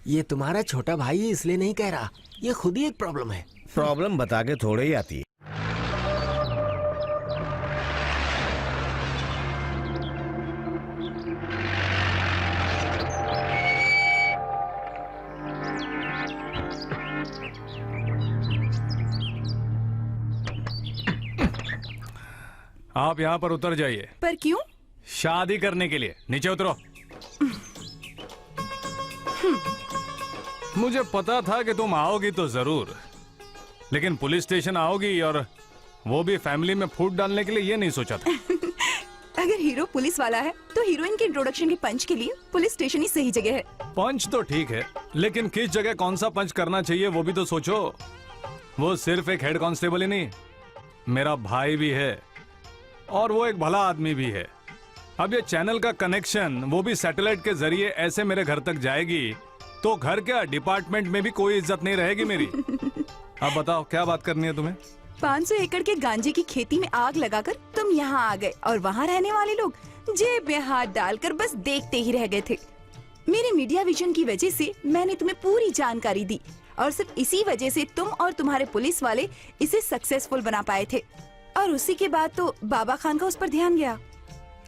S4: ये तुम्हारा छोटा भाई है इसलिए नहीं कह रहा, ये खुद ही एक प्रॉब्लम है।
S2: प्रॉब्लम बता के थोड़े ही आती है।
S1: आप यहाँ पर उतर जाइए।
S11: पर क्यों?
S1: शादी करने के लिए। नीचे उतरो। मुझे पता था कि तुम आओगी तो जरूर, लेकिन पुलिस स्टेशन आओगी और वो भी फैमिली में फूट डालने के लिए, ये नहीं सोचा था।
S11: अगर हीरो पुलिस वाला है तो हीरोइन के इंट्रोडक्शन के पंच के लिए पुलिस स्टेशन ही सही जगह है।
S1: पंच तो ठीक है, लेकिन किस जगह कौन सा पंच करना चाहिए वो भी तो सोचो। वो सिर्फ एक हेड कांस्टेबल ही नहीं, मेरा भाई भी है और वो एक भला आदमी भी है। अब ये चैनल का कनेक्शन वो भी सैटेलाइट के जरिए ऐसे मेरे घर तक जाएगी तो घर क्या, डिपार्टमेंट में भी कोई इज्जत नहीं रहेगी मेरी। अब बताओ क्या बात करनी है तुम्हें?
S11: 500 एकड़ के गांजे की खेती में आग लगाकर तुम यहाँ आ गए और वहाँ रहने वाले लोग जेब में हाथ डालकर बस देखते ही रह गए थे। मेरे मीडिया विजन की वजह से मैंने तुम्हें पूरी जानकारी दी और सिर्फ इसी वजह से तुम और तुम्हारे पुलिस वाले इसे सक्सेसफुल बना पाए थे। और उसी के बाद तो बाबा खान का उस पर ध्यान गया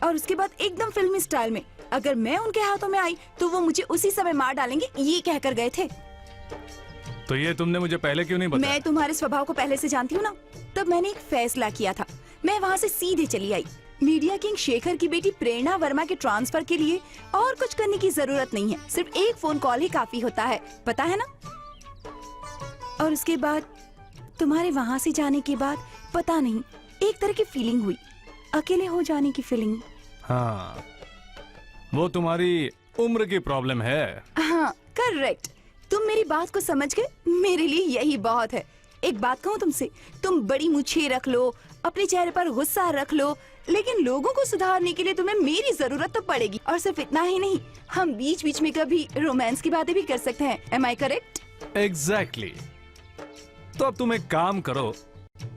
S11: और उसके बाद एकदम फिल्मी स्टाइल में अगर मैं उनके हाथों में आई तो वो मुझे उसी समय मार डालेंगे, ये कहकर गए थे।
S1: तो ये तुमने मुझे पहले क्यों नहीं बताया?
S11: मैं तुम्हारे स्वभाव को पहले से जानती हूँ ना, तब मैंने एक फैसला किया था। मैं वहाँ से सीधे चली आई। मीडिया किंग शेखर की बेटी प्रेरणा वर्मा के ट्रांसफर के लिए और कुछ करने की जरूरत नहीं है, सिर्फ एक फोन कॉल ही काफी होता है, पता है ना? और उसके बाद तुम्हारे वहाँ से जाने के बाद पता नहीं एक तरह की फीलिंग हुई, अकेले हो जाने की फीलिंग।
S1: हाँ, वो तुम्हारी उम्र की प्रॉब्लम है।
S11: हाँ, करेक्ट। तुम मेरी बात को समझ गए, मेरे लिए यही बहुत है। एक बात कहूँ तुमसे, तुम बड़ी मूछें रख लो, अपने चेहरे पर गुस्सा रख लो, लेकिन लोगों को सुधारने के लिए तुम्हें मेरी जरूरत तो पड़ेगी। और सिर्फ इतना ही नहीं, हम बीच बीच में कभी रोमांस की बातें भी कर सकते हैं। Am I correct?
S1: एग्जैक्टली। तो अब तुम एक काम करो,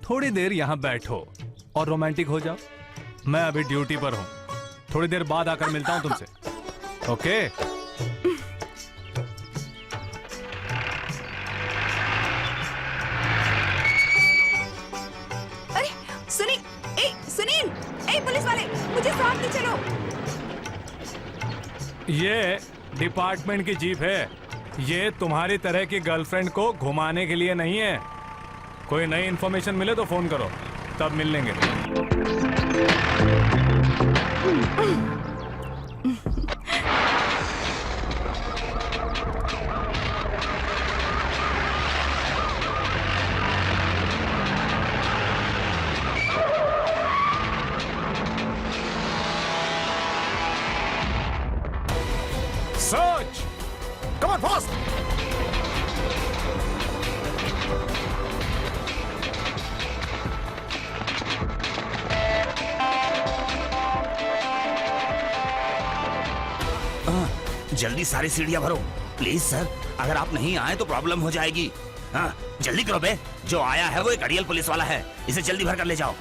S1: थोड़ी देर यहाँ बैठो और रोमांटिक हो जाओ। मैं अभी ड्यूटी पर हूँ, थोड़ी देर बाद आकर मिलता हूँ तुमसे। ओके?
S11: अरे सुनील, पुलिस वाले, मुझे साथ ले चलो।
S1: ये डिपार्टमेंट की जीप है। ये तुम्हारी तरह की गर्लफ्रेंड को घुमाने के लिए नहीं है। कोई नई इन्फॉर्मेशन मिले तो फोन करो, तब मिल लेंगे।
S6: Search, come on fast.
S7: जल्दी सारी सीढ़ियां भरो प्लीज सर, अगर आप नहीं आए तो प्रॉब्लम हो जाएगी। हाँ जल्दी करो बे, जो आया है वो एक अड़ियल पुलिस वाला है, इसे जल्दी भर कर ले जाओ।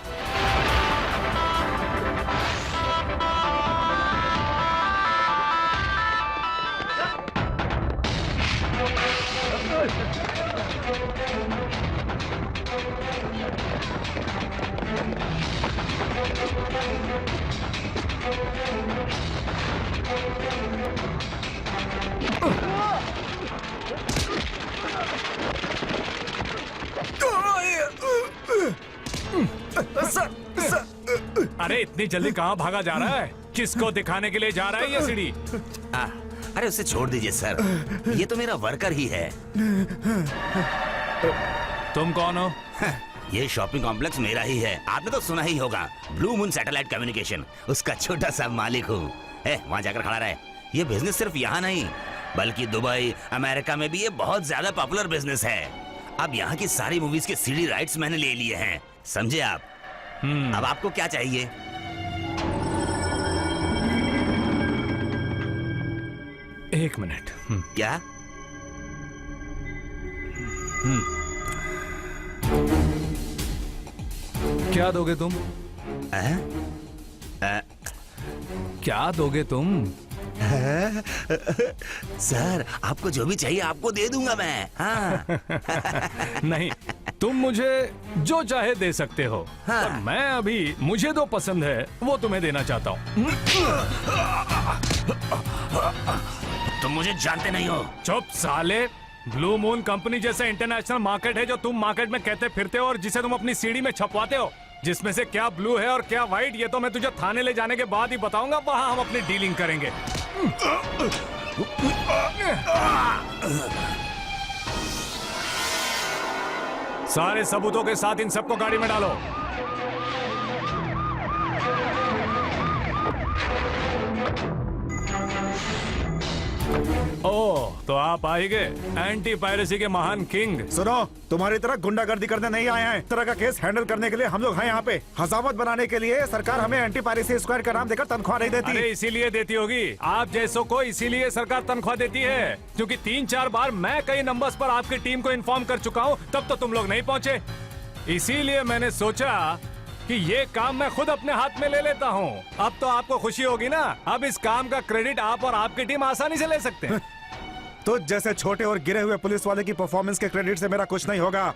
S1: अरे इतनी जल्दी कहाँ भागा जा रहा है? किसको दिखाने के लिए जा रहा है ये सीढ़ी?
S7: अरे उसे छोड़ दीजिए सर, ये तो मेरा वर्कर ही है।
S1: तुम कौन हो?
S7: ये शॉपिंग कॉम्प्लेक्स मेरा ही है, आपने तो सुना ही होगा, ब्लू मून सैटेलाइट कम्युनिकेशन, उसका छोटा सा मालिक हूँ। वहाँ जाकर खड़ा रहे। ये बिजनेस सिर्फ यहाँ नहीं बल्कि दुबई, अमेरिका में भी ये बहुत ज्यादा पॉपुलर बिजनेस है। अब यहाँ की सारी मूवीज के सीडी राइट्स मैंने ले लिए हैं, समझे आप? अब आपको क्या चाहिए?
S1: एक मिनट।
S7: क्या?
S1: क्या दोगे तुम? क्या दोगे तुम?
S7: सर आपको जो भी चाहिए आपको दे दूंगा मैं। हाँ।
S1: नहीं, तुम मुझे जो चाहे दे सकते हो।
S7: हाँ।
S1: पर मैं अभी मुझे जो पसंद है वो तुम्हें देना चाहता हूँ।
S7: तुम मुझे जानते नहीं हो।
S1: चुप साले। ब्लू मून कंपनी जैसा इंटरनेशनल मार्केट है जो तुम मार्केट में कहते फिरते हो और जिसे तुम अपनी सीढ़ी में छपवाते हो, जिसमें से क्या ब्लू है और क्या व्हाइट ये तो मैं तुझे थाने ले जाने के बाद ही बताऊंगा। वहां हम अपनी डीलिंग करेंगे। सारे सबूतों के साथ इन सबको गाड़ी में डालो। ओह, तो आप आ ही गए, एंटी पायरेसी के महान किंग।
S6: सुनो, तुम्हारी तरह गुंडागर्दी करने नहीं आए हैं। इस तरह का केस हैंडल करने के लिए हम लोग हैं यहाँ पे। हजामत बनाने के लिए सरकार हमें एंटी पायरेसी स्क्वाड का नाम देकर तनख्वाह नहीं देती।
S1: अरे इसीलिए देती होगी, आप जैसों को इसीलिए सरकार तनख्वाह देती है, क्योंकि 3-4 बार मैं कई नंबर्स पर आपकी टीम को इन्फॉर्म कर चुका हूँ, तब तो तुम लोग नहीं पहुँचे। इसीलिए मैंने सोचा कि ये काम मैं खुद अपने हाथ में ले लेता हूँ। अब तो आपको खुशी होगी ना, अब इस काम का क्रेडिट आप और आपकी टीम आसानी से ले सकते हैं।
S6: तो जैसे छोटे और गिरे हुए पुलिस वाले की परफॉर्मेंस के क्रेडिट से मेरा कुछ नहीं होगा।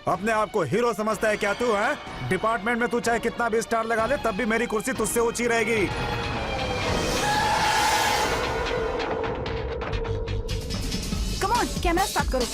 S6: अपने आप को हीरो समझता है क्या तू? है डिपार्टमेंट में तू चाहे कितना भी स्टार लगा ले, तब भी मेरी कुर्सी तुझसे ऊंची रहेगी।
S11: कम ऑन, कैमरा स्टार्ट करो।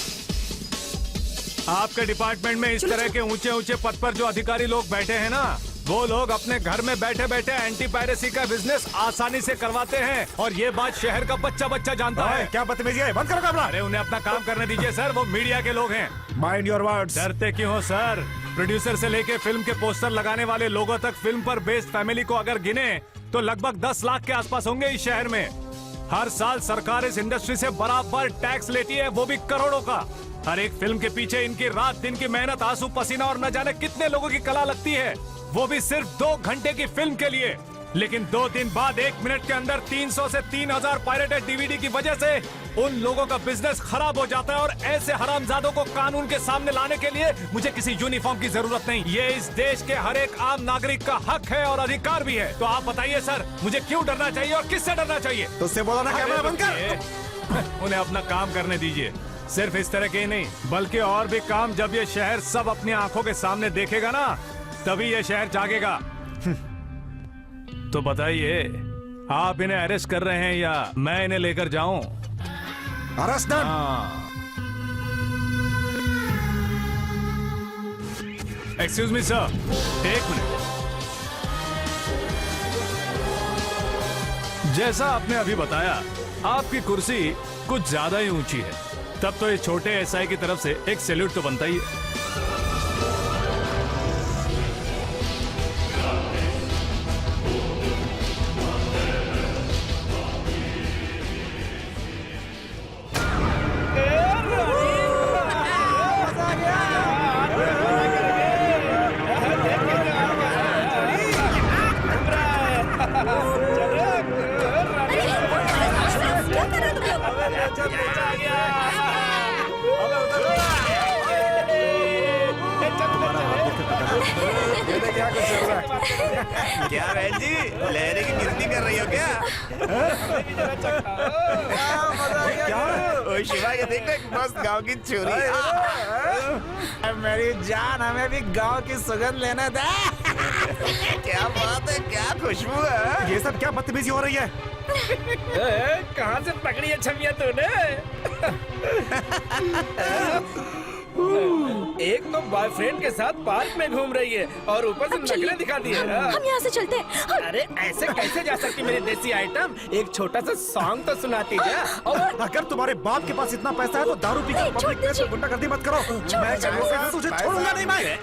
S1: आपके डिपार्टमेंट में इस तरह के ऊंचे ऊंचे पद पर जो अधिकारी लोग बैठे हैं ना, वो लोग अपने घर में बैठे बैठे एंटी पायरेसी का बिजनेस आसानी से करवाते हैं, और ये बात शहर का बच्चा बच्चा जानता है।
S6: क्या बदतमीजी है? बंद करो कैमरा।
S1: अरे उन्हें अपना काम करने दीजिए सर, वो मीडिया के लोग हैं।
S6: Mind your words.
S1: डरते क्यों हो सर? प्रोड्यूसर से लेके फिल्म के पोस्टर लगाने वाले लोगों तक फिल्म पर बेस्ड फैमिली को अगर गिने तो लगभग 10 लाख के आसपास होंगे इस शहर में। हर साल सरकार इस इंडस्ट्री से बराबर टैक्स लेती है, वो भी करोड़ों का। हर एक फिल्म के पीछे इनकी रात दिन की मेहनत, आंसू पसीना और न जाने कितने लोगों की कला लगती है, वो भी सिर्फ 2 घंटे की फिल्म के लिए। लेकिन 2 दिन बाद 1 मिनट के अंदर 300 से 3000 पायरेटेड डीवीडी की वजह से उन लोगों का बिजनेस खराब हो जाता है। और ऐसे हरामजादों को कानून के सामने लाने के लिए मुझे किसी यूनिफॉर्म की जरूरत नहीं। ये इस देश के हर एक आम नागरिक का हक है और अधिकार भी है। तो आप बताइए सर, मुझे क्यों डरना चाहिए और किससे डरना चाहिए?
S6: तो उससे बोला ना कैमरा बंद कर।
S1: उन्हें अपना काम करने दीजिए। सिर्फ इस तरह के ही नहीं, बल्कि और भी काम जब ये शहर सब अपनी आंखों के सामने देखेगा ना, तभी ये शहर जागेगा। तो बताइए, आप इन्हें अरेस्ट कर रहे हैं या मैं इन्हें लेकर जाऊं?
S6: Arrest done.
S1: Excuse me sir, 1 minute. जैसा आपने अभी बताया, आपकी कुर्सी कुछ ज्यादा ही ऊंची है। तब तो इस छोटे एसआई की तरफ से एक सैल्यूट तो बनता ही है।
S7: क्या बहन जी, लहरें की गिनती कर रही हो क्या? ओ शिवा, ये देख एक मस्त गांव की छोरी।
S6: मेरी जान, हमें भी गांव की सुगंध लेने दे।
S7: क्या बात है, क्या खुशबू है।
S6: ये सब क्या बदतमीजी हो रही है?
S14: कहाँ से पकड़ी है छमिया तूने? एक तो बॉयफ्रेंड के साथ पार्क में घूम रही है और ऊपर से नखरे दिखाती है।
S3: हम यहाँ से चलते हैं।
S14: अरे ऐसे कैसे जा सकती मेरी देसी आइटम? एक छोटा सा सॉन्ग तो सुनाती जा।
S6: और अगर तुम्हारे बाप के पास इतना पैसा है तो दारू पीकर पब्लिक प्लेस में गुंडागर्दी मत करो। मैं तुझे छोड़ूंगा नहीं मैं।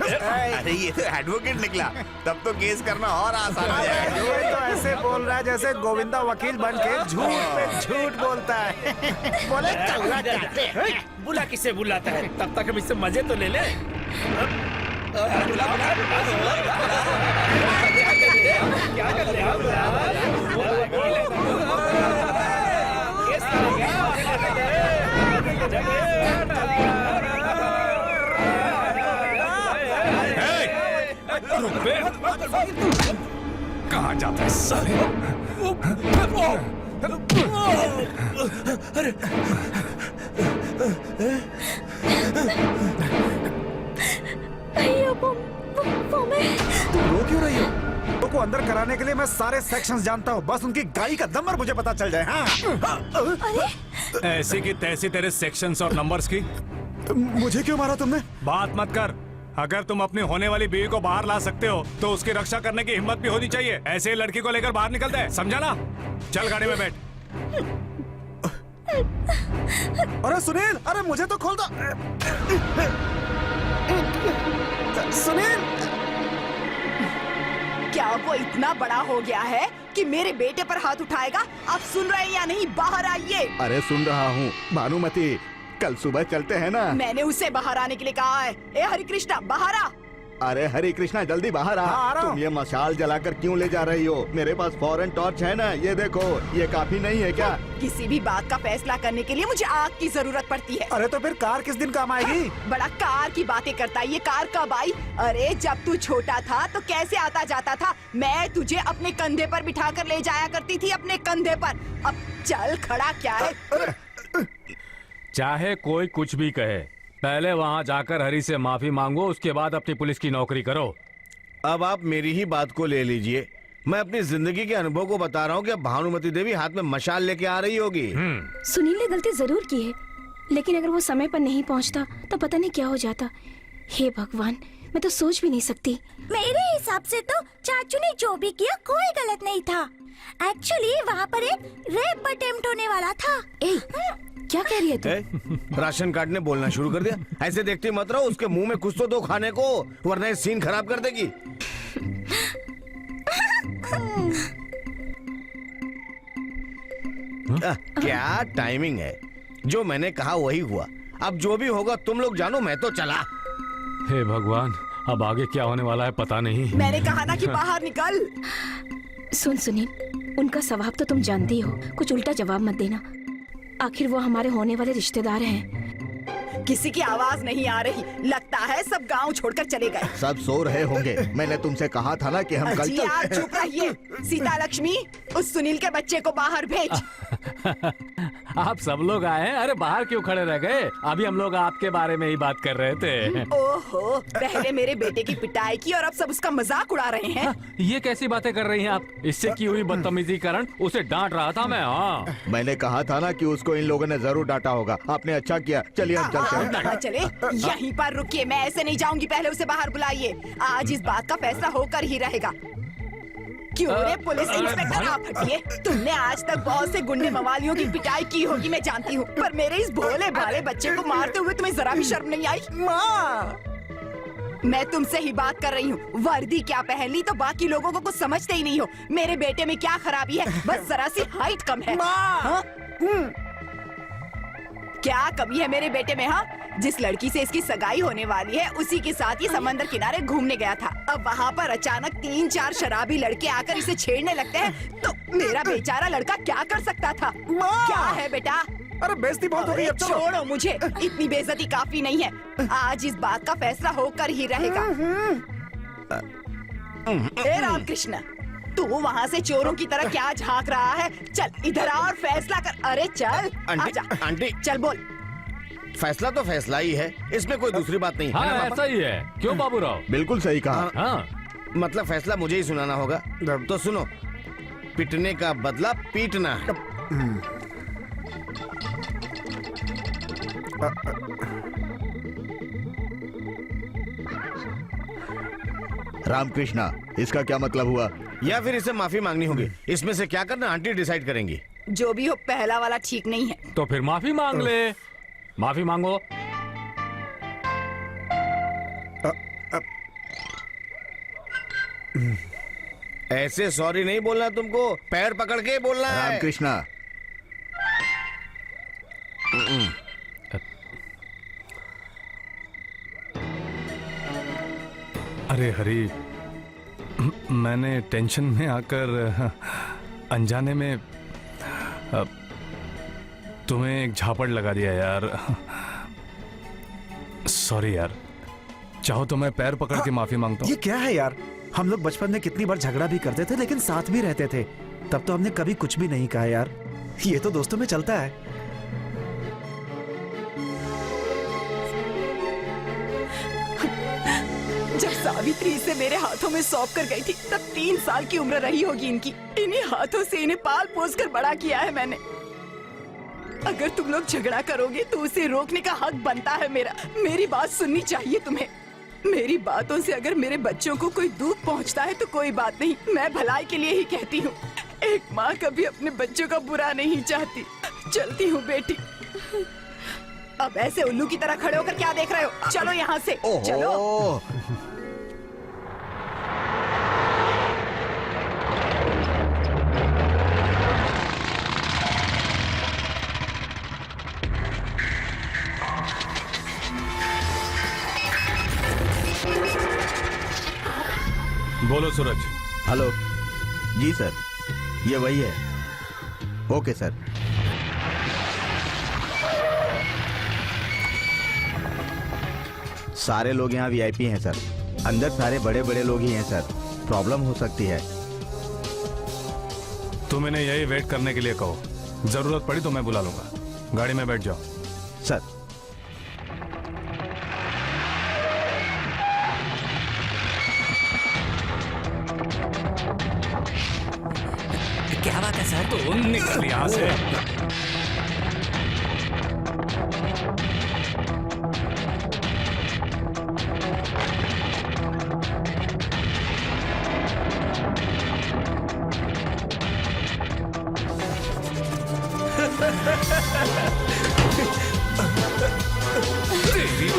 S7: अरे ये तो एडवोकेट निकला, तब तो केस करना और आसान हो जाएगा।
S6: ये तो ऐसे बोल रहा है जैसे गोविंदा वकील बन के झूठ पे झूठ बोलता है। बोले कौवा काटे।
S14: बुला किसे बुलाता है? तब तक हम इससे मजे तो ले ले। क्या कर रहे
S1: कहाँ जाता है साले?
S14: अरे
S6: तुम रो क्यों रही हो? तो को अंदर कराने के लिए मैं सारे सेक्शंस जानता हूँ। बस उनकी गाड़ी का नंबर मुझे पता चल जाए। हाँ।
S1: ऐसी की तैसी तेरे सेक्शंस और नंबर्स की।
S6: मुझे क्यों मारा तुमने?
S1: बात मत कर। अगर तुम अपनी होने वाली बीवी को बाहर ला सकते हो तो उसकी रक्षा करने की हिम्मत भी होनी चाहिए। ऐसे लड़की को लेकर बाहर निकलते हैं, समझा ना? चल गाड़ी में बैठ।
S6: अरे सुनील, अरे मुझे तो खोल दो। सुनील,
S11: क्या वो इतना बड़ा हो गया है कि मेरे बेटे पर हाथ उठाएगा? आप सुन रहे हैं या नहीं? बाहर आइए।
S5: अरे सुन रहा हूँ भानुमति, कल सुबह चलते हैं ना।
S11: मैंने उसे बाहर आने के लिए कहा है। ए हरि कृष्णा, बाहर आ।
S5: अरे हरे कृष्णा, जल्दी बाहर आ रहा तुम ये मशाल जलाकर क्यों ले जा रही हो? मेरे पास फॉरेन टॉर्च है ना, ये देखो। ये काफी नहीं है क्या?
S11: किसी भी बात का फैसला करने के लिए मुझे आग की जरूरत पड़ती है।
S6: अरे तो फिर कार किस दिन काम आएगी?
S11: बड़ा कार की बातें करता है। ये कार कब आई? अरे जब तू छोटा था तो कैसे आता जाता था? मैं तुझे अपने कंधे पर बिठा कर ले जाया करती थी, अपने कंधे पर। अब चल खड़ा क्या है?
S1: चाहे कोई कुछ भी कहे, पहले वहाँ जाकर हरी से माफी मांगो, उसके बाद अपनी पुलिस की नौकरी करो।
S2: अब आप मेरी ही बात को ले लीजिए। मैं अपनी जिंदगी के अनुभव को बता रहा हूँ कि भानुमति देवी हाथ में मशाल लेके आ रही होगी।
S3: सुनील ने गलती जरूर की है, लेकिन अगर वो समय पर नहीं पहुँचता तो पता नहीं क्या हो जाता। हे भगवान, मैं तो सोच भी नहीं सकती।
S15: मेरे हिसाब से तो चाचू ने जो भी किया कोई गलत नहीं था। एक्चुअली वहाँ पर एक रेप अटेम्प्ट होने वाला था।
S3: क्या कह रही है तू?
S2: राशन कार्ड ने बोलना शुरू कर दिया। ऐसे देखते मत रहो, उसके मुंह में कुछ तो दो खाने को, वरना ये सीन खराब कर देगी। क्या टाइमिंग है। जो मैंने कहा वही हुआ। अब जो भी होगा तुम लोग जानो, मैं तो चला।
S1: हे भगवान, अब आगे क्या होने वाला है पता नहीं।
S11: मैंने कहा ना कि बाहर निकल।
S16: सुन सुनील, उनका स्वभाव तो तुम जानती हो, कुछ उल्टा जवाब मत देना। आखिर वो हमारे होने वाले रिश्तेदार हैं।
S11: किसी की आवाज नहीं आ रही, लगता है सब गांव छोड़कर चले गए।
S5: सब सो रहे होंगे। मैंने तुमसे कहा था ना कि हम कल
S11: जी आप चुप रहिए। सीता लक्ष्मी, उस सुनील के बच्चे को बाहर भेज।
S1: आप सब लोग आए हैं? अरे बाहर क्यों खड़े रह गए? अभी हम लोग आपके बारे में ही बात कर रहे थे।
S11: ओहो, पहले मेरे बेटे की पिटाई की और अब सब उसका मजाक उड़ा रहे हैं।
S1: ये कैसी बातें कर रही हैं आप? इससे की हुई बदतमीजी कारण उसे डांट रहा था मैं। हाँ,
S5: मैंने कहा था ना कि उसको इन लोगों ने जरूर डांटा होगा। आपने अच्छा किया। चलिए हम चलते हैं।
S11: कहाँ चले? यहीं पर रुकिए, मैं ऐसे नहीं जाऊंगी। पहले उसे बाहर बुलाइए। आज इस बात का फैसला होकर ही रहेगा। क्यों रे पुलिस इंस्पेक्टर, आप हटिए। तुमने आज तक बहुत से गुंडे मवालियों की पिटाई की होगी, मैं जानती हूँ, पर मेरे इस भोले भाले बच्चे को मारते हुए तुम्हें जरा भी शर्म नहीं आई? माँ, मैं तुमसे ही बात कर रही हूँ। वर्दी क्या पहन ली तो बाकी लोगों को कुछ समझते ही नहीं हो। मेरे बेटे में क्या खराबी है? बस जरा सी हाइट कम है। हाँ? क्या कमी है मेरे बेटे में? हाँ, जिस लड़की से इसकी सगाई होने वाली है उसी के साथ ये समंदर किनारे घूमने गया था। अब वहाँ पर अचानक 3-4 शराबी लड़के आकर इसे छेड़ने लगते हैं तो मेरा बेचारा लड़का क्या कर सकता था? क्या है बेटा?
S6: अरे बेइज्जती बहुत हो रही है। अब चलो।
S11: छोड़ो मुझे, इतनी बेइज्जती काफी नहीं है। आज इस बात का फैसला होकर ही रहेगा। हे रामकृष्ण, तू वहाँ से चोरों की तरह क्या झांक रहा है? चल इधर आ और फैसला कर। अरे चल आजा।
S2: आंटी,
S11: चल बोल।
S2: फैसला तो फैसला ही है, इसमें कोई दूसरी बात नहीं।
S1: हाँ,
S2: है ना
S1: ऐसा ही है। क्यों बाबूराव?
S5: बिल्कुल सही कहा।
S1: हाँ,
S2: मतलब फैसला मुझे ही सुनाना होगा। तो सुनो, पिटने का बदला पीटना है।
S5: रामकृष्णा, इसका क्या मतलब हुआ?
S2: या फिर इसे माफी मांगनी होगी। इसमें से क्या करना आंटी डिसाइड करेंगी।
S11: जो भी हो, पहला वाला ठीक नहीं है।
S1: तो फिर माफी मांग ले। माफी मांगो।
S2: ऐसे सॉरी नहीं बोलना तुमको, पैर पकड़ के बोलना है।
S5: रामकृष्णा,
S1: अरे हरी, मैंने टेंशन में आकर अनजाने में तुम्हें एक झापड़ लगा दिया यार। सॉरी यार, चाहो तो मैं पैर पकड़ के माफी मांगता हूँ।
S6: ये क्या है यार? हम लोग बचपन में कितनी बार झगड़ा भी करते थे लेकिन साथ भी रहते थे। तब तो हमने कभी कुछ भी नहीं कहा यार। ये तो दोस्तों में चलता है।
S11: जब सावित्री इसे मेरे हाथों में सौंप कर गई थी तब 3 साल की उम्र रही होगी इनकी। इन्हीं हाथों से इन्हें पाल पोस कर बड़ा किया है मैंने। अगर तुम लोग झगड़ा करोगे तो उसे रोकने का हक बनता है मेरा। मेरी बात सुननी चाहिए तुम्हें। मेरी बातों से अगर मेरे बच्चों को कोई दुख पहुंचता है तो कोई बात नहीं, मैं भलाई के लिए ही कहती हूँ। एक माँ कभी अपने बच्चों का बुरा नहीं चाहती। चलती हूँ बेटी। अब ऐसे उल्लू की तरह खड़े होकर क्या देख रहे हो? चलो यहाँ से। चलो।
S1: बोलो सूरज।
S5: हेलो जी सर, ये वही है। Okay sir. सारे लोग यहाँ वीआईपी हैं सर। अंदर सारे बड़े बड़े लोग ही हैं सर। प्रॉब्लम हो सकती है।
S1: तुम इन्हें यही वेट करने के लिए कहो, जरूरत पड़ी तो मैं बुला लूंगा। गाड़ी में बैठ जाओ।
S5: सर।
S9: क्या बात है सर?
S1: तो निकल यहाँ से।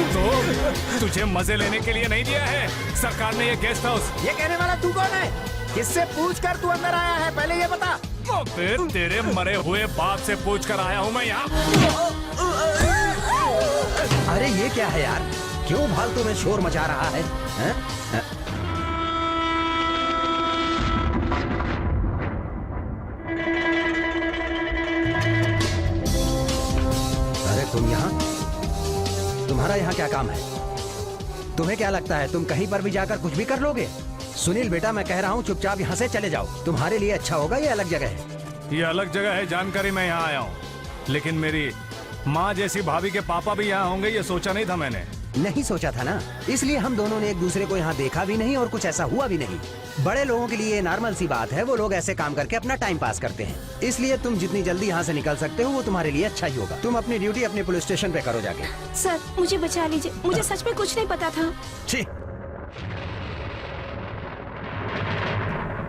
S1: तो तुझे मजे लेने के लिए नहीं दिया है सरकार ने ये गेस्ट हाउस।
S6: ये कहने वाला तू कौन है? किससे पूछकर तू अंदर आया है, पहले ये बता।
S1: तेरे मरे हुए बाप से पूछकर आया हूँ मैं यहाँ।
S12: अरे ये क्या है यार? क्यों फालतू में शोर मचा रहा है? तुम यहाँ? तुम्हारा यहाँ क्या काम है? तुम्हें क्या लगता है तुम कहीं पर भी जाकर कुछ भी कर लोगे? सुनील बेटा, मैं कह रहा हूँ चुपचाप यहाँ से चले जाओ। तुम्हारे लिए अच्छा होगा, ये अलग जगह है।
S1: ये अलग जगह है जानकारी, मैं यहाँ आया हूँ, लेकिन मेरी माँ जैसी भाभी के पापा भी यहाँ होंगे ये सोचा नहीं था मैंने।
S12: नहीं सोचा था ना, इसलिए हम दोनों ने एक दूसरे को यहाँ देखा भी नहीं और कुछ ऐसा हुआ भी नहीं। बड़े लोगों के लिए ये नॉर्मल सी बात है, वो लोग ऐसे काम करके अपना टाइम पास करते हैं। इसलिए तुम जितनी जल्दी यहाँ से निकल सकते हो वो तुम्हारे लिए अच्छा ही होगा। तुम अपनी ड्यूटी अपने पुलिस स्टेशन पे करो जाके।
S16: सर मुझे बचा लीजिए, मुझे सच में कुछ नहीं पता था।
S12: छी,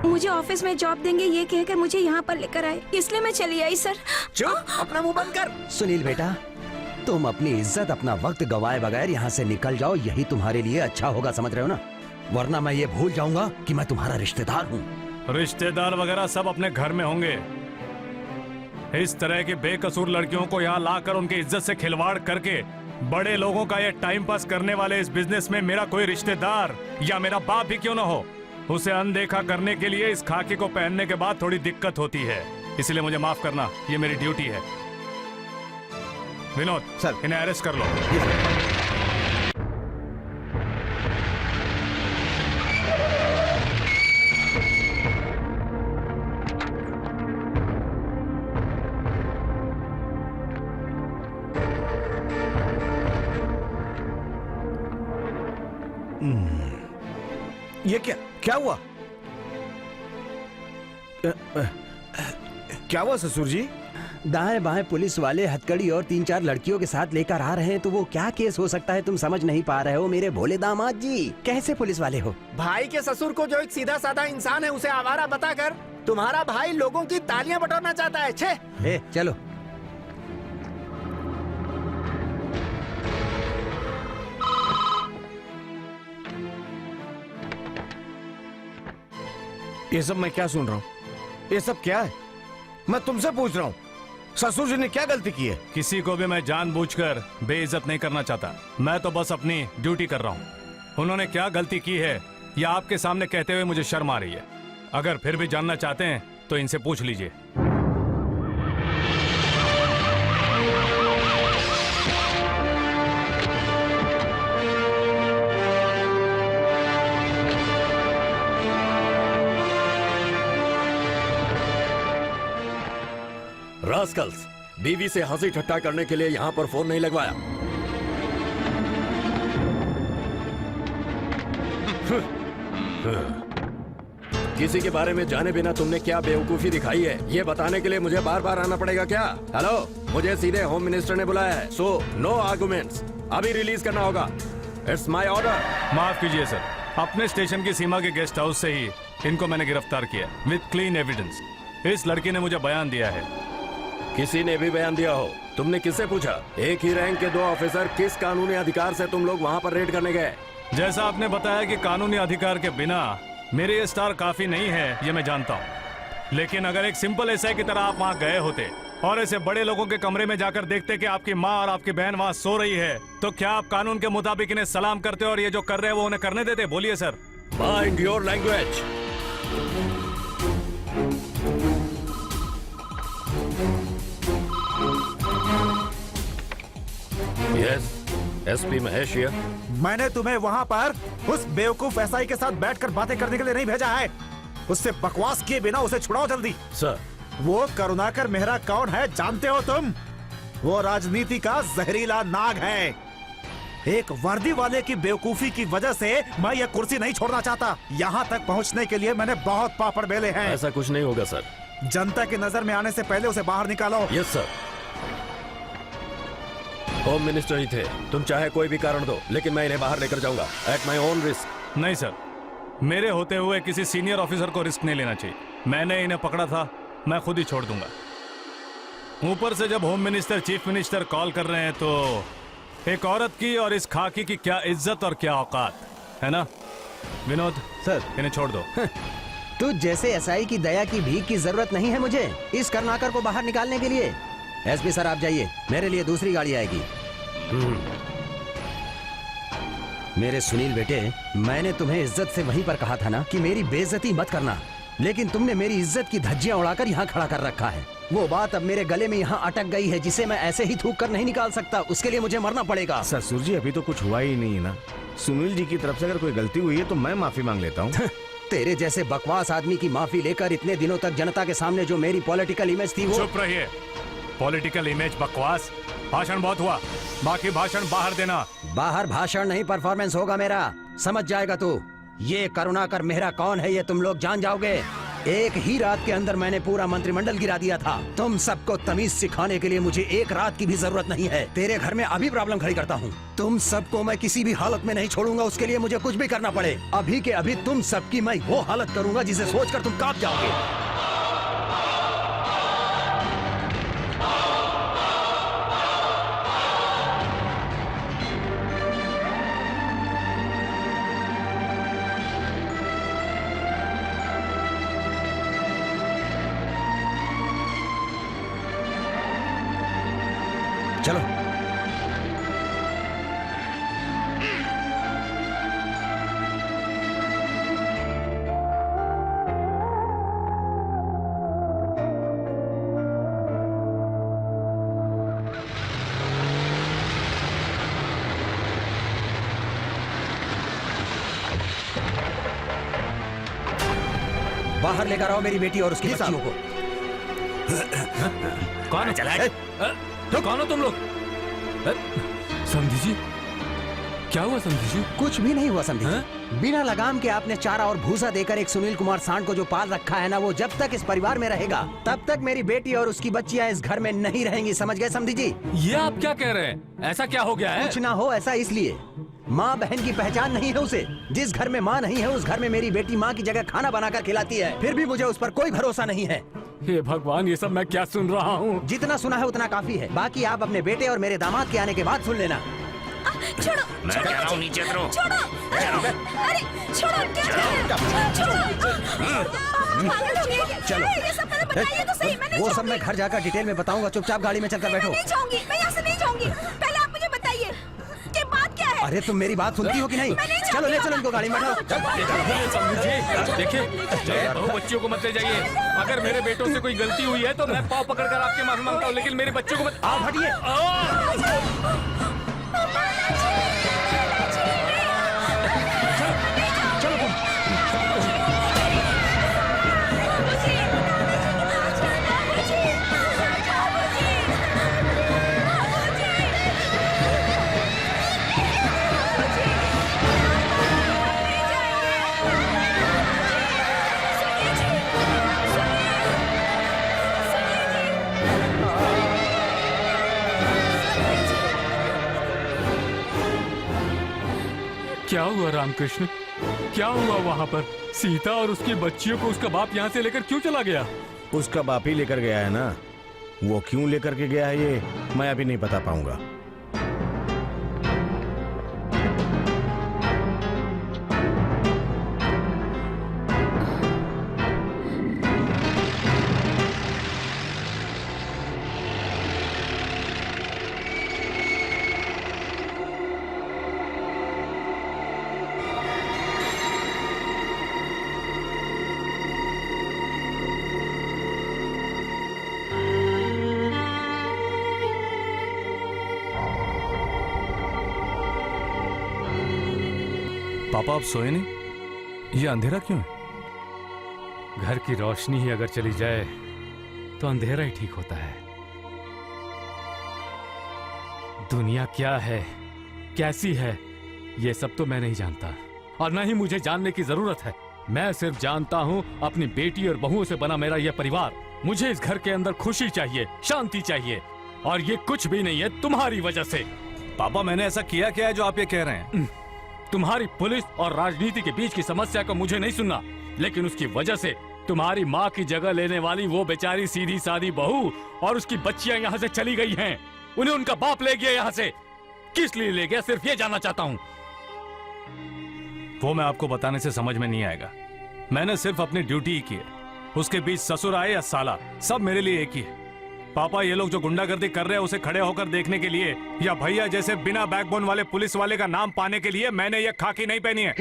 S16: मुझे ऑफिस में जॉब देंगे ये कहकर मुझे यहाँ पर लेकर आए, इसलिए मैं चली आई सर।
S12: चुप, अपना मुंह बंद कर। सुनील बेटा, तुम अपनी इज्जत अपना वक्त गवाए बगैर यहाँ से निकल जाओ, यही तुम्हारे लिए अच्छा होगा, समझ रहे हो ना? वरना मैं ये भूल जाऊंगा कि मैं तुम्हारा रिश्तेदार हूँ।
S1: रिश्तेदार वगैरह सब अपने घर में होंगे। इस तरह की बेकसूर लड़कियों को यहाँ लाकर उनकी इज्जत से खिलवाड़ करके बड़े लोगों का ये टाइम पास करने वाले इस बिजनेस में मेरा कोई रिश्तेदार या मेरा बाप भी क्यों ना हो, उसे अनदेखा करने के लिए इस खाकी को पहनने के बाद थोड़ी दिक्कत होती है। इसलिए मुझे माफ करना, ये मेरी ड्यूटी है। विनोद
S2: सर,
S1: इन्हें अरेस्ट कर लो।
S2: ये क्या हुआ? क्या हुआ ससुर जी?
S12: दाएं बाएं पुलिस वाले हथकड़ी और 3-4 लड़कियों के साथ लेकर आ रहे हैं, तो वो क्या केस हो सकता है तुम समझ नहीं पा रहे हो मेरे भोले दामाद जी? कैसे पुलिस वाले हो?
S14: भाई के ससुर को जो एक सीधा साधा इंसान है उसे आवारा बताकर तुम्हारा भाई लोगों की तालियां बटोरना चाहता है। छे
S12: चलो।
S2: ये सब मैं क्या सुन रहा हूँ? ये सब क्या है? मैं तुमसे पूछ रहा हूँ, ससुर जी ने क्या गलती की है?
S1: किसी को भी मैं जानबूझकर बेइज्जत नहीं करना चाहता, मैं तो बस अपनी ड्यूटी कर रहा हूँ। उन्होंने क्या गलती की है ये आपके सामने कहते हुए मुझे शर्म आ रही है। अगर फिर भी जानना चाहते हैं तो इनसे पूछ लीजिए।
S8: रास्कल्स, बीवी से हंसी ठट्टा करने के लिए यहाँ पर फोन नहीं लगवाया। किसी के बारे में जाने बिना तुमने क्या बेवकूफी दिखाई है, ये बताने के लिए मुझे बार बार आना पड़ेगा क्या? हेलो, मुझे सीधे होम मिनिस्टर ने बुलाया है, सो नो आर्गुमेंट्स। अभी रिलीज करना होगा। It's my order.
S1: माफ कीजिए सर, अपने स्टेशन की सीमा के गेस्ट हाउस से ही इनको मैंने गिरफ्तार किया विद क्लीन एविडेंस। इस लड़की ने मुझे बयान दिया है।
S8: किसी ने भी बयान दिया हो? तुमने किससे पूछा? एक ही रैंक के 2 ऑफिसर किस कानूनी अधिकार से तुम लोग वहाँ पर रेड करने गए?
S1: जैसा आपने बताया कि कानूनी अधिकार के बिना मेरे ये स्टार काफी नहीं है, ये मैं जानता हूँ, लेकिन अगर एक सिंपल एसआई की तरह आप वहाँ गए होते और ऐसे बड़े लोगों के कमरे में जाकर देखते कि आपकी माँ और आपकी बहन वहाँ सो रही है, तो क्या आप कानून के मुताबिक इन्हें सलाम करते और ये जो कर रहे हैं वो उन्हें करने देते? बोलिए sir.
S8: Mind your language. Yes, SP Mahesh here.
S6: मैंने तुम्हें वहाँ पर उस बेवकूफ एसआई के साथ बैठकर बातें करने के लिए नहीं भेजा है। उससे बकवास किए बिना उसे छुड़ाओ जल्दी।
S8: सर,
S6: वो करुणाकर मेहरा कौन है जानते हो तुम? वो राजनीति का जहरीला नाग है। एक वर्दी वाले की बेवकूफी की वजह से मैं ये कुर्सी नहीं छोड़ना चाहता। यहाँ तक पहुँचने के लिए मैंने बहुत पापड़ बेले हैं।
S8: ऐसा कुछ नहीं होगा सर।
S6: जनता की नजर में आने से पहले उसे बाहर निकालो।
S8: Yes sir. होम मिनिस्टर ही थे, तुम चाहे कोई भी कारण दो, लेकिन मैं इन्हें बाहर लेकर जाऊंगा एट माई ओन रिस्क।
S1: नहीं सर, मेरे होते हुए किसी सीनियर ऑफिसर को रिस्क नहीं लेना चाहिए। मैंने इन्हें पकड़ा था, मैं खुद ही छोड़ दूंगा। ऊपर से जब home minister chief minister call कर रहे हैं तो एक औरत की और इस खाकी की क्या इज्जत और क्या औकात है ना? विनोद
S12: सर,
S1: इन्हें छोड़ दो।
S12: तू जैसे एसआई की दया की भीख की जरूरत नहीं है मुझे इस करुणाकर को बाहर निकालने के लिए। एसपी सर आप जाइए, मेरे लिए दूसरी गाड़ी आएगी। मेरे सुनील बेटे, मैंने तुम्हें इज्जत से वहीं पर कहा था ना कि मेरी बेइज्जती मत करना, लेकिन तुमने मेरी इज्जत की धज्जियां उड़ाकर यहाँ खड़ा कर रखा है। वो बात अब मेरे गले में यहाँ अटक गई है जिसे मैं ऐसे ही थूक कर नहीं निकाल सकता। उसके लिए मुझे मरना पड़ेगा।
S2: ससुर जी अभी तो कुछ हुआ ही नहीं है ना। सुनील जी की तरफ से अगर कोई गलती हुई है तो मैं माफी मांग लेता हूँ।
S12: तेरे जैसे बकवास आदमी की माफी लेकर इतने दिनों तक जनता के सामने जो मेरी पॉलिटिकल इमेज थी वो।
S1: चुप रहिए। पॉलिटिकल इमेज बकवास, भाषण बहुत हुआ, बाकी भाषण बाहर देना।
S12: बाहर भाषण नहीं, परफॉर्मेंस होगा मेरा, समझ जाएगा तू। ये करुणाकर मेहरा कौन है ये तुम लोग जान जाओगे। एक ही रात के अंदर मैंने पूरा मंत्रिमंडल गिरा दिया था। तुम सबको तमीज सिखाने के लिए मुझे एक रात की भी जरूरत नहीं है। तेरे घर में अभी प्रॉब्लम खड़ी करता हूँ। तुम सबको मैं किसी भी हालत में नहीं छोड़ूंगा, उसके लिए मुझे कुछ भी करना पड़े। अभी के अभी तुम सबकी मैं वो हालत करूंगा जिसे सोचकर तुम कांप जाओगे। चलो बाहर लेकर आओ मेरी बेटी और उसकी बच्चियों को।
S1: कौन चला है? तो कौन हो तुम लोग? समझी जी, क्या हुआ समझी जी?
S12: कुछ भी नहीं हुआ समझी जी। बिना लगाम के आपने चारा और भूसा देकर एक सुनील कुमार सांड को जो पाल रखा है ना, वो जब तक इस परिवार में रहेगा तब तक मेरी बेटी और उसकी बच्चियां इस घर में नहीं रहेंगी, समझ गए समझी जी?
S1: ये आप क्या कह रहे हैं? ऐसा क्या हो गया है?
S12: कुछ ना हो ऐसा इसलिए, माँ बहन की पहचान नहीं है उसे। जिस घर में माँ नहीं है उस घर में मेरी बेटी माँ की जगह खाना बनाकर खिलाती है, फिर भी मुझे उस पर कोई भरोसा नहीं है।
S1: हे भगवान, ये सब मैं क्या सुन रहा हूँ?
S12: जितना सुना है उतना काफी है, बाकी आप अपने बेटे और मेरे दामाद के आने के बाद सुन लेना।
S15: छोड़ो,
S7: मैं कह रहा हूँ नीचे उतरो।
S15: छोड़ो, अरे छोड़ो, क्या
S12: चलो
S15: ये सब पहले बताइए तो सही। मैं नहीं
S12: वो सब मैं घर जाकर डिटेल में बताऊंगा, चुपचाप गाड़ी में चलकर बैठो।
S15: नहीं जाऊंगी, मैं यहाँ से नहीं जाऊंगी। पहले आप मुझे बताइए कि बात क्या है।
S12: अरे तुम मेरी बात सुनती हो कि नहीं? चलो ले चलो इनको गाड़ी में बैठाओ।
S1: देखिए, बहू बच्चियों को मत ले जाइए। अगर मेरे बेटों से कोई गलती हुई है तो मैं पाँव पकड़कर आपके माफी मांगता हूँ, लेकिन मेरे बच्चों को मत।
S12: आप हटिए।
S1: क्या हुआ रामकृष्ण? क्या हुआ वहाँ पर? सीता और उसकी बच्चियों को उसका बाप यहाँ से लेकर क्यों चला गया?
S2: उसका बाप ही लेकर गया है ना। वो क्यों लेकर के गया है ये मैं अभी नहीं बता पाऊंगा।
S1: पापा आप सोए नहीं? ये अंधेरा क्यों है? घर की रोशनी ही अगर चली जाए तो अंधेरा ही ठीक होता है। दुनिया क्या है, कैसी है, ये सब तो मैं नहीं जानता और न ही मुझे जानने की जरूरत है। मैं सिर्फ जानता हूँ अपनी बेटी और बहुओं से बना मेरा यह परिवार। मुझे इस घर के अंदर खुशी चाहिए, शांति चाहिए, और ये कुछ भी नहीं है तुम्हारी वजह से। पापा मैंने ऐसा किया क्या है जो आप ये कह रहे हैं? तुम्हारी पुलिस और राजनीति के बीच की समस्या को मुझे नहीं सुनना, लेकिन उसकी वजह से तुम्हारी माँ की जगह लेने वाली वो बेचारी सीधी सादी बहू और उसकी बच्चियां यहाँ से चली गई हैं। उन्हें उनका बाप ले गया यहाँ से। किस लिए ले गया, सिर्फ ये जानना चाहता हूँ। वो मैं आपको बताने से समझ में नहीं आएगा। मैंने सिर्फ अपनी ड्यूटी ही की है। उसके बीच ससुर आए या साला, सब मेरे लिए एक ही है। पापा ये लोग जो गुंडागर्दी कर रहे हैं उसे खड़े होकर देखने के लिए, या भैया जैसे बिना बैकबोन वाले पुलिस वाले का नाम पाने के लिए मैंने ये खाकी नहीं पहनी है।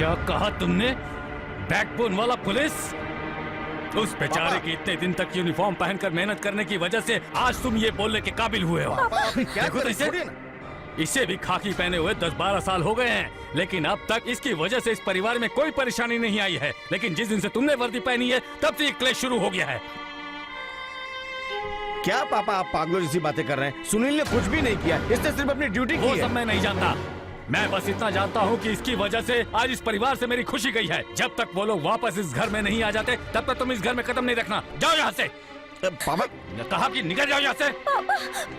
S1: क्या कहा तुमने? बैकबोन वाला पुलिस? उस बेचारे की इतने दिन तक यूनिफॉर्म पहनकर मेहनत करने की वजह से आज तुम ये बोलने के काबिल हुए हो। देखो तो इसे भी खाकी पहने हुए 10-12 साल हो गए हैं, लेकिन अब तक इसकी वजह से इस परिवार में कोई परेशानी नहीं आई है। लेकिन जिस दिन से तुमने वर्दी पहनी है तब से ये क्लेश शुरू हो गया है।
S2: क्या पापा आप पागलों जैसी बातें कर रहे हैं? सुनील ने कुछ भी नहीं किया, इसने सिर्फ अपनी ड्यूटी की
S1: वो
S2: है।
S1: सब मैं नहीं जानता। मैं बस इतना जानता हूँ कि इसकी वजह से आज इस परिवार से मेरी खुशी गई है। जब तक वो लोग वापस इस घर में नहीं आ जाते तब तक तुम इस घर में कदम नहीं रखना। जाओ यहाँ से।
S2: पापा
S1: कहा कि निकल जाओ यहाँ से।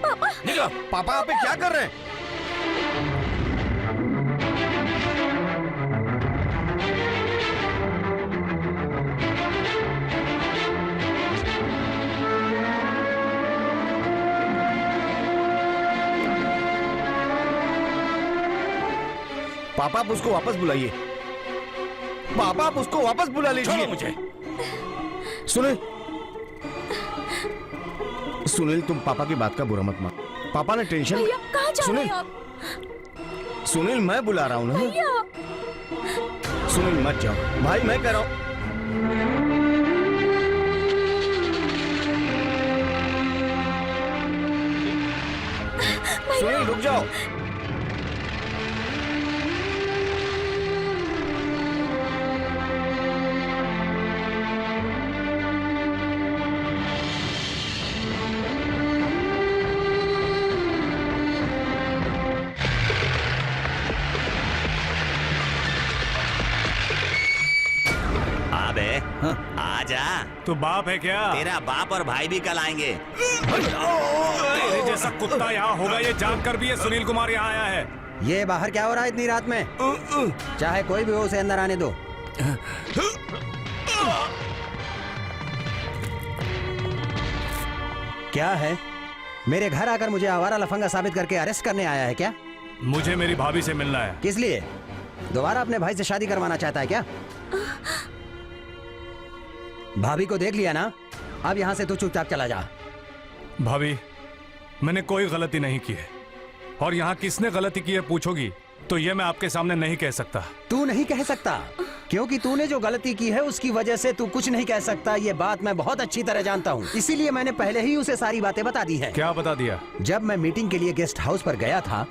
S15: पापा
S1: निकलो।
S2: पापा आप क्या कर रहे हैं? पापा आप उसको वापस बुलाइए। पापा आप उसको वापस बुला लीजिए।
S1: मुझे
S2: सुनील तुम पापा की बात का बुरा मत मान। पापा ने टेंशन।
S15: भैया कहाँ जा रहे
S2: सुनील
S15: हो आप?
S2: सुनील मैं बुला रहा हूँ ना।
S15: भैया
S2: सुनील मत जाओ भाई, मैं कह रहा हूँ। सुनील रुक जाओ।
S7: आजा।
S1: तू बाप है क्या?
S7: तेरा बाप और भाई भी कल आएंगे।
S1: तेरे जैसा कुत्ता यहाँ होगा ये जानकर भी ये सुनील कुमार यहाँ आया है।
S12: ये बाहर क्या हो रहा है इतनी रात में? चाहे कोई भी हो उसे अंदर आने दो। क्या है? मेरे घर आकर मुझे आवारा लफंगा साबित करके अरेस्ट करने आया है क्या?
S1: मुझे मेरी भाभी से मिलना है।
S12: किस लिए? दोबारा अपने भाई से शादी करवाना चाहता है क्या? भाभी को देख लिया ना, अब यहाँ से तू चुपचाप चला जा।
S1: भाभी मैंने कोई गलती नहीं की है, और यहाँ किसने गलती की है पूछोगी तो ये मैं आपके सामने नहीं कह सकता।
S12: तू नहीं कह सकता क्योंकि तूने जो गलती की है उसकी वजह से तू कुछ नहीं कह सकता। ये बात मैं बहुत अच्छी तरह जानता हूँ, इसीलिए मैंने पहले ही उसे सारी बातें बता दी हैं।
S1: क्या बता दिया?
S12: जब मैं मीटिंग के लिए गेस्ट हाउस पर गया था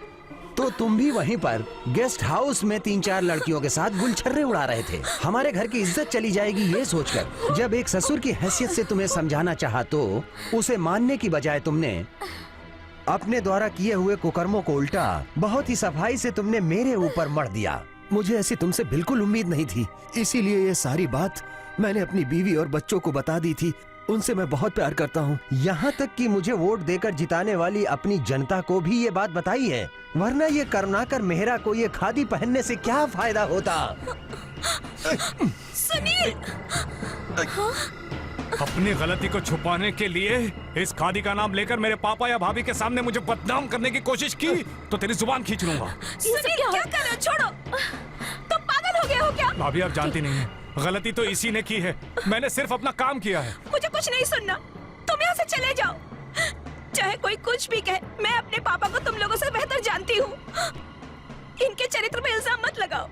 S12: तो तुम भी वहीं पर गेस्ट हाउस में 3-4 लड़कियों के साथ गुलछर्रे उड़ा रहे थे। हमारे घर की इज्जत चली जाएगी ये सोचकर। जब एक ससुर की हैसियत से तुम्हें समझाना चाहा तो उसे मानने की बजाय तुमने अपने द्वारा किए हुए कुकर्मों को उल्टा बहुत ही सफाई से तुमने मेरे ऊपर मढ़ दिया। मुझे ऐसी तुमसे बिल्कुल उम्मीद नहीं थी, इसीलिए ये सारी बात मैंने अपनी बीवी और बच्चों को बता दी थी। उनसे मैं बहुत प्यार करता हूँ, यहाँ तक कि मुझे वोट देकर जिताने वाली अपनी जनता को भी ये बात बताई है, वरना ये करुणाकर मेहरा को ये खादी पहनने से क्या फायदा होता।
S15: सुनील!
S1: अपनी गलती को छुपाने के लिए इस खादी का नाम लेकर मेरे पापा या भाभी के सामने मुझे बदनाम करने की कोशिश की तो तेरी जुबान खींच लूंगा।
S15: सुनील क्या कर रहे हो? छोड़ो, तुम पागल हो गए हो क्या?
S1: भाभी आप जानती नहीं है, गलती तो इसी ने की है, मैंने सिर्फ अपना काम किया है।
S11: मुझे कुछ नहीं सुनना, तुम यहाँ से चले जाओ। चाहे कोई कुछ भी कहे, मैं अपने पापा को तुम लोगों से बेहतर जानती हूँ। इनके चरित्र में इल्जाम मत लगाओ।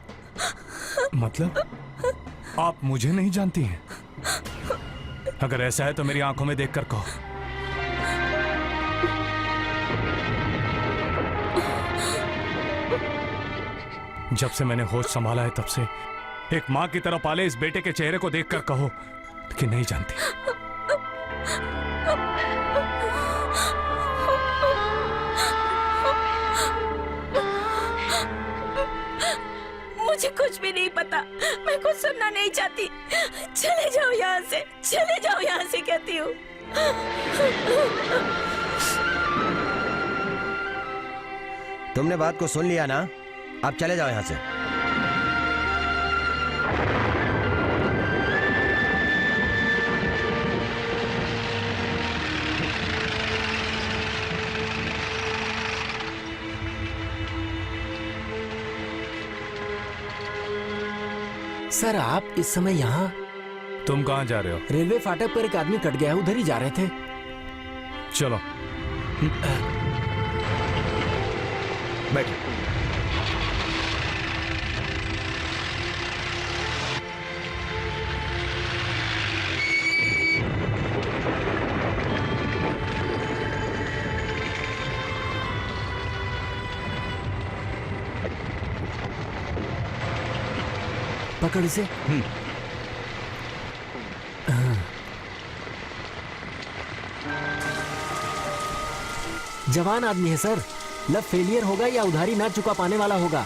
S1: मतलब आप मुझे नहीं जानती हैं? अगर ऐसा है तो मेरी आंखों में देखकर कहो। जब से मैंने होश संभाला है तब से एक माँ की तरह पाले इस बेटे के चेहरे को देखकर कहो कि नहीं जानती।
S11: मुझे कुछ भी नहीं पता, मैं कुछ सुनना नहीं चाहती। चले जाओ यहाँ से, चले जाओ यहाँ से कहती हूँ।
S12: तुमने बात को सुन लिया ना, अब चले जाओ यहाँ से।
S4: सर आप इस समय यहाँ?
S1: तुम कहाँ जा रहे हो?
S4: रेलवे फाटक पर एक आदमी कट गया है, उधर ही जा रहे थे।
S1: चलो
S2: बैठो।
S4: पकड़ इसे। जवान आदमी है सर, लब फेलियर होगा या उधारी ना चुका पाने वाला होगा।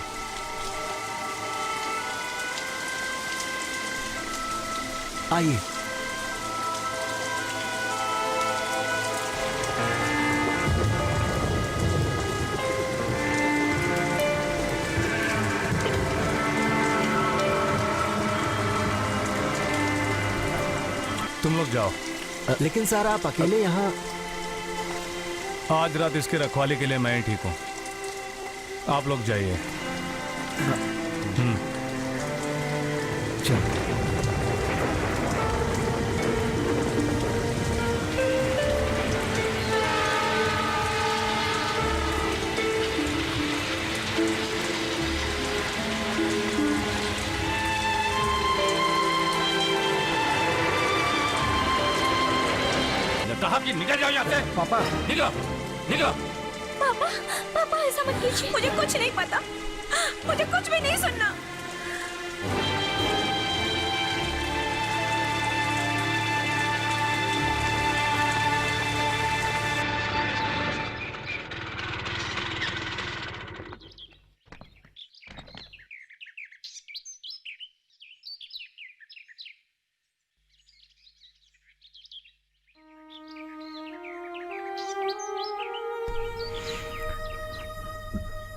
S4: आइए।
S1: तुम लोग जाओ।
S4: लेकिन सर आप अकेले यहाँ?
S1: आज रात इसकी रखवाली के लिए मैं ही ठीक हूँ, आप लोग जाइए।
S4: चलो।
S10: कहा कि निकल जाओ यहाँ से।
S6: पापा
S10: निकलो निकलो।
S16: पापा पापा ऐसा मत कीजिए, मुझे कुछ नहीं पता, मुझे कुछ भी नहीं सुनना।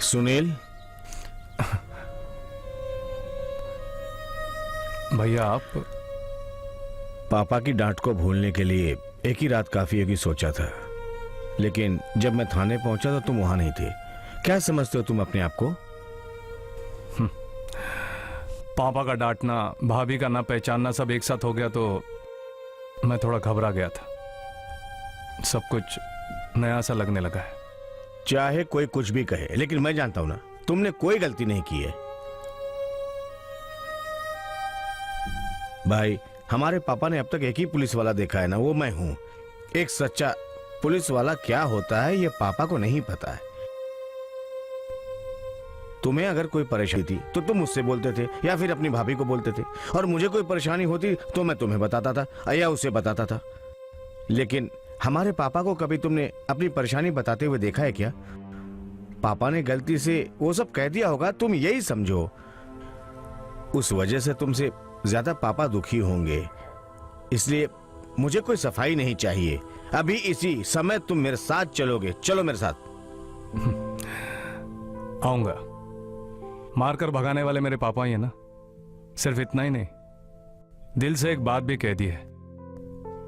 S2: सुनील,
S1: भैया आप
S2: पापा की डांट को भूलने के लिए एक ही रात काफी होगी सोचा था, लेकिन जब मैं थाने पहुंचा तो तुम वहां नहीं थे। क्या समझते हो तुम अपने आप को?
S1: पापा का डांटना, भाभी का ना पहचानना सब एक साथ हो गया तो मैं थोड़ा घबरा गया था। सब कुछ नया सा लगने लगा है।
S2: चाहे कोई कुछ भी कहे, लेकिन मैं जानता हूं ना, तुमने कोई गलती नहीं की है। भाई, हमारे पापा ने अब तक एक ही पुलिस वाला देखा है ना, वो मैं हूं। एक सच्चा पुलिस वाला क्या होता है ये पापा को नहीं पता है। तुम्हें अगर कोई परेशानी थी तो तुम मुझसे बोलते थे या फिर अपनी भाभी को बोलते थे, और मुझे कोई परेशानी होती तो मैं तुम्हें बताता था या उसे बताता था। लेकिन हमारे पापा को कभी तुमने अपनी परेशानी बताते हुए देखा है क्या? पापा ने गलती से वो सब कह दिया होगा, तुम यही समझो। उस वजह से तुमसे ज्यादा पापा दुखी होंगे, इसलिए मुझे कोई सफाई नहीं चाहिए। अभी इसी समय तुम मेरे साथ चलोगे? चलो मेरे साथ।
S1: आऊंगा। मारकर भगाने वाले मेरे पापा ही है ना। सिर्फ इतना ही नहीं, दिल से एक बात भी कह दी है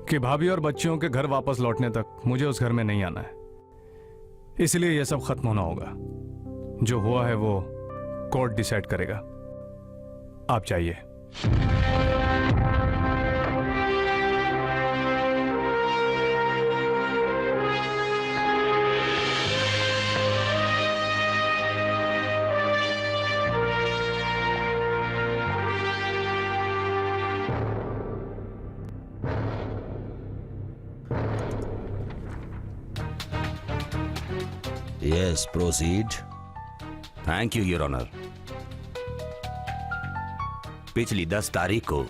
S1: कि भाभी और बच्चियों के घर वापस लौटने तक मुझे उस घर में नहीं आना है। इसलिए यह सब खत्म होना होगा। जो हुआ है वो कोर्ट डिसाइड करेगा। आप जाइए।
S7: Yes, proceed. Thank you, Your Honor. पिछली 10 तारीख को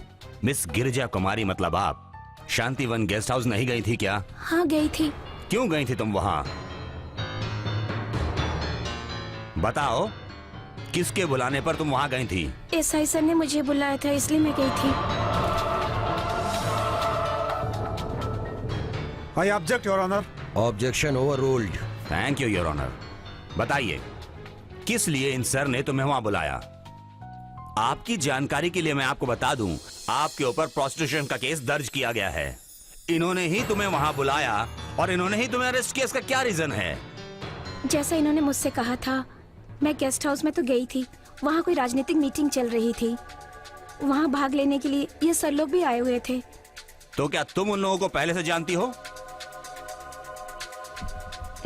S7: मिस गिरिजा कुमारी मतलब आप शांतिवन गेस्ट हाउस नहीं गई थी क्या?
S16: हाँ गई थी।
S7: क्यों गई थी तुम वहां? बताओ, किसके बुलाने पर तुम वहां गई थी?
S16: एसआई सर ने मुझे बुलाया था, इसलिए मैं गई थी।
S6: I object your honour.
S12: Objection overruled.
S7: Thank you your honour. बताइए, किस लिए इन सर ने तुम्हें वहां बुलाया? आपकी जानकारी के लिए मैं आपको बता दूं, आपके ऊपर प्रोस्टिट्यूशन का केस दर्ज किया गया है। इन्होंने ही तुम्हें वहां बुलाया और इन्होंने ही तुम्हें अरेस्ट किया। इसका क्या रीजन है?
S16: जैसा इन्होंने मुझसे कहा था, मैं गेस्ट हाउस में तो गई थी, वहाँ कोई राजनीतिक मीटिंग चल रही थी। वहाँ भाग लेने के लिए ये सर लोग भी आए हुए थे।
S7: तो क्या तुम उन लोगों को पहले से जानती हो?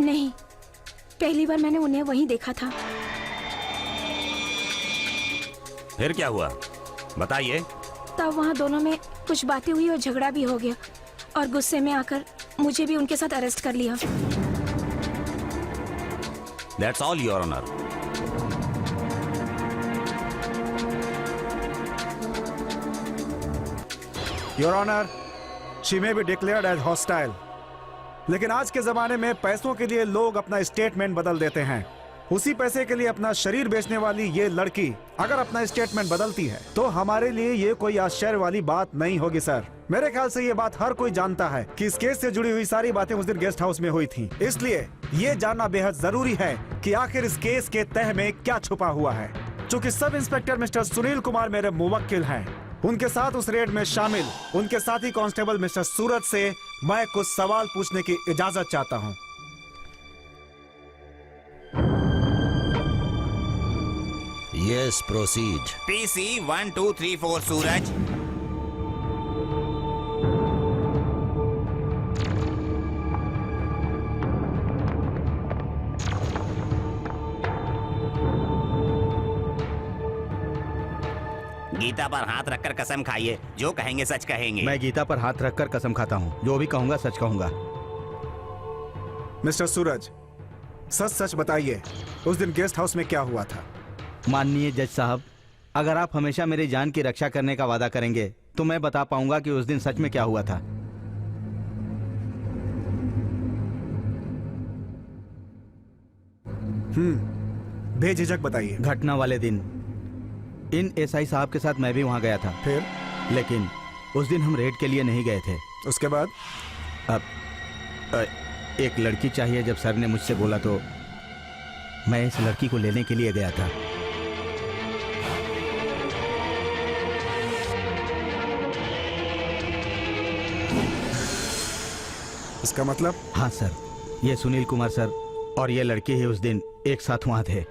S16: नहीं, पहली बार मैंने उन्हें वहीं देखा था।
S7: फिर क्या हुआ, बताइए।
S16: तब वहाँ दोनों में कुछ बातें हुई और झगड़ा भी हो गया, और गुस्से में आकर मुझे भी उनके साथ अरेस्ट कर लिया।
S7: That's all, Your Honor.
S6: Your honour, she may be declared as hostile, लेकिन आज के जमाने में पैसों के लिए लोग अपना स्टेटमेंट बदल देते हैं। उसी पैसे के लिए अपना शरीर बेचने वाली ये लड़की अगर अपना स्टेटमेंट बदलती है तो हमारे लिए ये कोई आश्चर्य वाली बात नहीं होगी सर। मेरे ख्याल से ये बात हर कोई जानता है कि इस केस से जुड़ी हुई सारी बातें उस दिन गेस्ट हाउस में हुई थी, इसलिए ये जानना बेहद जरूरी है कि आखिर इस केस के तह में क्या छुपा हुआ है। चूँकि sub inspector mister Sunil Kumar मेरे मुवक्किल हैं, उनके साथ उस रेड में शामिल उनके साथी कांस्टेबल मिस्टर सूरज से मैं कुछ सवाल पूछने की इजाजत चाहता हूं।
S12: Yes, proceed.
S7: PC 1 2 3 4 सूरज। गीता पर हाथ रखकर कसम खाइए, जो कहेंगे सच कहेंगे।
S5: मैं गीता पर हाथ रखकर कसम खाता हूँ, जो भी कहूँगा सच कहूँगा।
S6: मिस्टर सूरज, सच सच बताइए, उस दिन गेस्ट हाउस में क्या हुआ था?
S5: माननीय जज साहब, अगर आप हमेशा मेरी जान की रक्षा करने का वादा करेंगे तो मैं बता पाऊंगा कि उस दिन सच में क्या हुआ था।
S6: बेझिझक बताइए।
S5: घटना वाले दिन इन एसआई साहब के साथ मैं भी वहां गया था।
S6: फिर?
S5: लेकिन उस दिन हम रेड के लिए नहीं गए थे।
S6: उसके बाद?
S5: अब एक लड़की चाहिए जब सर ने मुझसे बोला तो मैं इस लड़की को लेने के लिए गया था।
S6: इसका मतलब?
S5: हाँ सर, ये सुनील कुमार सर और ये लड़की ही उस दिन एक साथ वहां थे।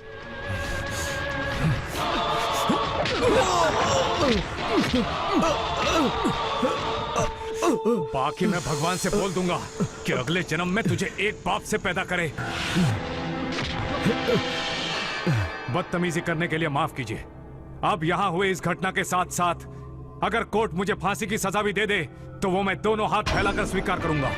S1: बाकी मैं भगवान से बोल दूंगा कि अगले जन्म में तुझे एक बाप से पैदा करे। बदतमीजी करने के लिए माफ कीजिए। अब यहां हुए इस घटना के साथ साथ अगर कोर्ट मुझे फांसी की सजा भी दे दे तो वो मैं दोनों हाथ फैलाकर स्वीकार करूंगा।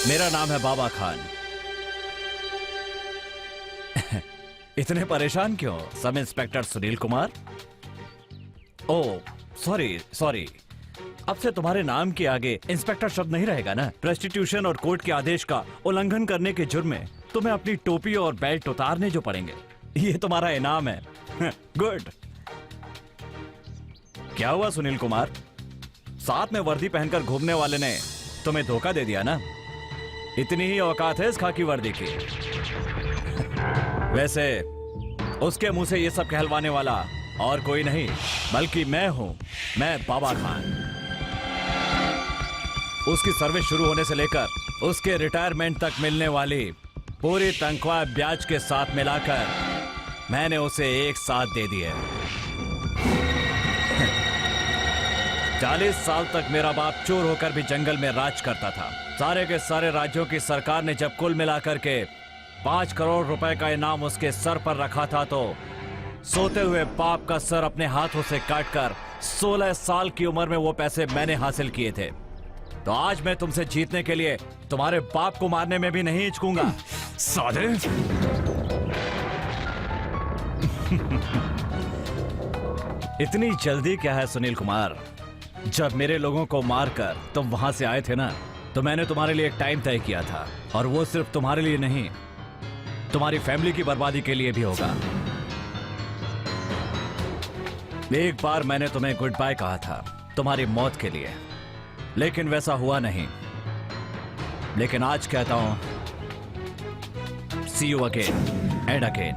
S10: मेरा नाम है बाबा खान। इतने परेशान क्यों, सब inspector Sunil Kumar? Oh sorry, अब से तुम्हारे नाम के आगे इंस्पेक्टर शब्द नहीं रहेगा ना। प्रेस्टिट्यूशन और कोर्ट के आदेश का उल्लंघन करने के जुर्म में तुम्हें अपनी टोपी और बेल्ट उतारने जो पड़ेंगे। ये तुम्हारा इनाम है। गुड। क्या हुआ सुनील कुमार, साथ में वर्दी पहनकर घूमने वाले ने तुम्हें धोखा दे दिया ना? इतनी ही औकात है इस खाकी वर्दी की। वैसे उसके मुंह से ये सब कहलवाने वाला और कोई नहीं बल्कि मैं हूं, मैं बाबा खान। उसकी सर्विस शुरू होने से लेकर उसके रिटायरमेंट तक मिलने वाली पूरी तनख्वाह ब्याज के साथ मिलाकर मैंने उसे एक साथ दे दी है। 40 साल तक मेरा बाप चोर होकर भी जंगल में राज करता था। सारे के सारे राज्यों की सरकार ने जब कुल मिलाकर के 5 करोड़ रुपए का इनाम उसके सर पर रखा था तो सोते हुए बाप का सर अपने हाथों से काटकर 16 साल की उम्र में वो पैसे मैंने हासिल किए थे। तो आज मैं तुमसे जीतने के लिए तुम्हारे बाप को मारने में भी नहीं हिचकूंगा।
S1: साले!
S10: इतनी जल्दी क्या है सुनील कुमार? जब मेरे लोगों को मारकर तुम वहां से आए थे ना, तो मैंने तुम्हारे लिए एक टाइम तय किया था, और वो सिर्फ तुम्हारे लिए नहीं, तुम्हारी फैमिली की बर्बादी के लिए भी होगा। एक बार मैंने तुम्हें गुड बाय कहा था तुम्हारी मौत के लिए, लेकिन वैसा हुआ नहीं। लेकिन आज कहता हूं, see you again and again.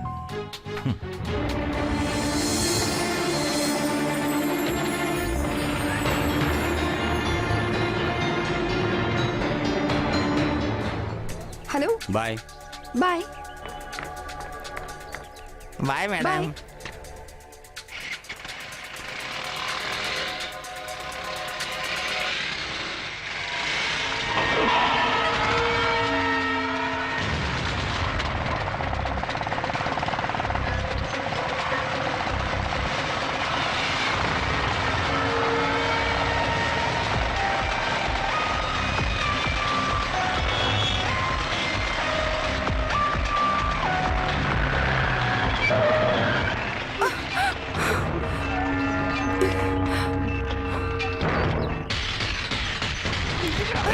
S16: Hello,
S7: bye
S16: bye
S7: bye madam.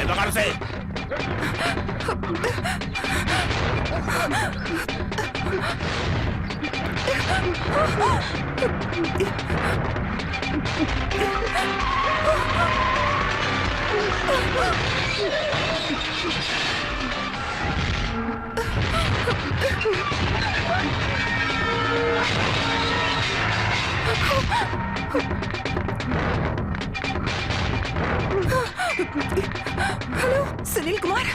S7: पकड़ से।
S11: हेलो सुनील कुमार।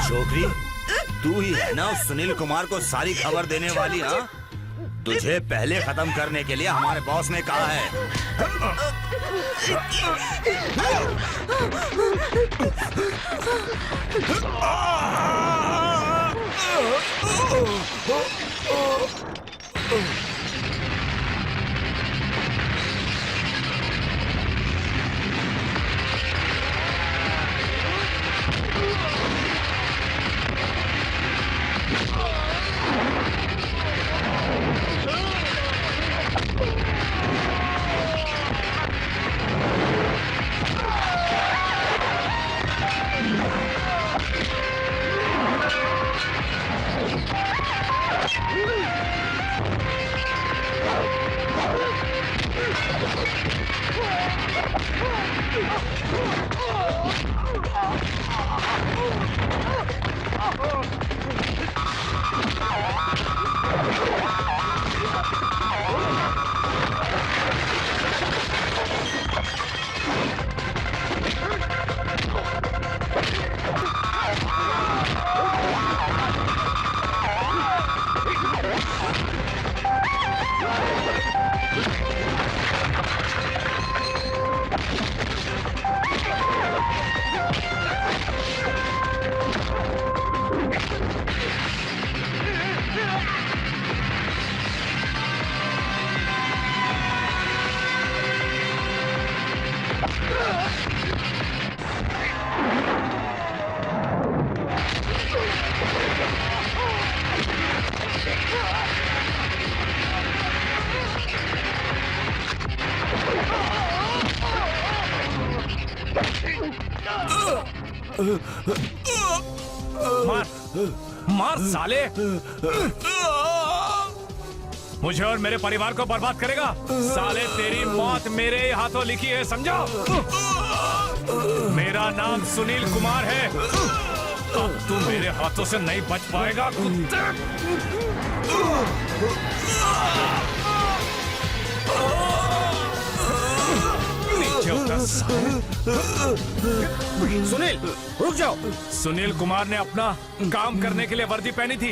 S7: छोकरी, तू ही है ना उस सुनील कुमार को सारी खबर देने वाली? हाँ, तुझे पहले खत्म करने के लिए हमारे बॉस ने कहा है।
S1: मार मार साले, मुझे और मेरे परिवार को बर्बाद करेगा साले। तेरी मौत मेरे ही हाथों लिखी है, समझो। मेरा नाम सुनील कुमार है। अब तू मेरे हाथों से नहीं बच पाएगा कुत्ते। नीचे उतर साले।
S2: सुनील रुक जाओ।
S1: सुनील कुमार ने अपना काम करने के लिए वर्दी पहनी थी।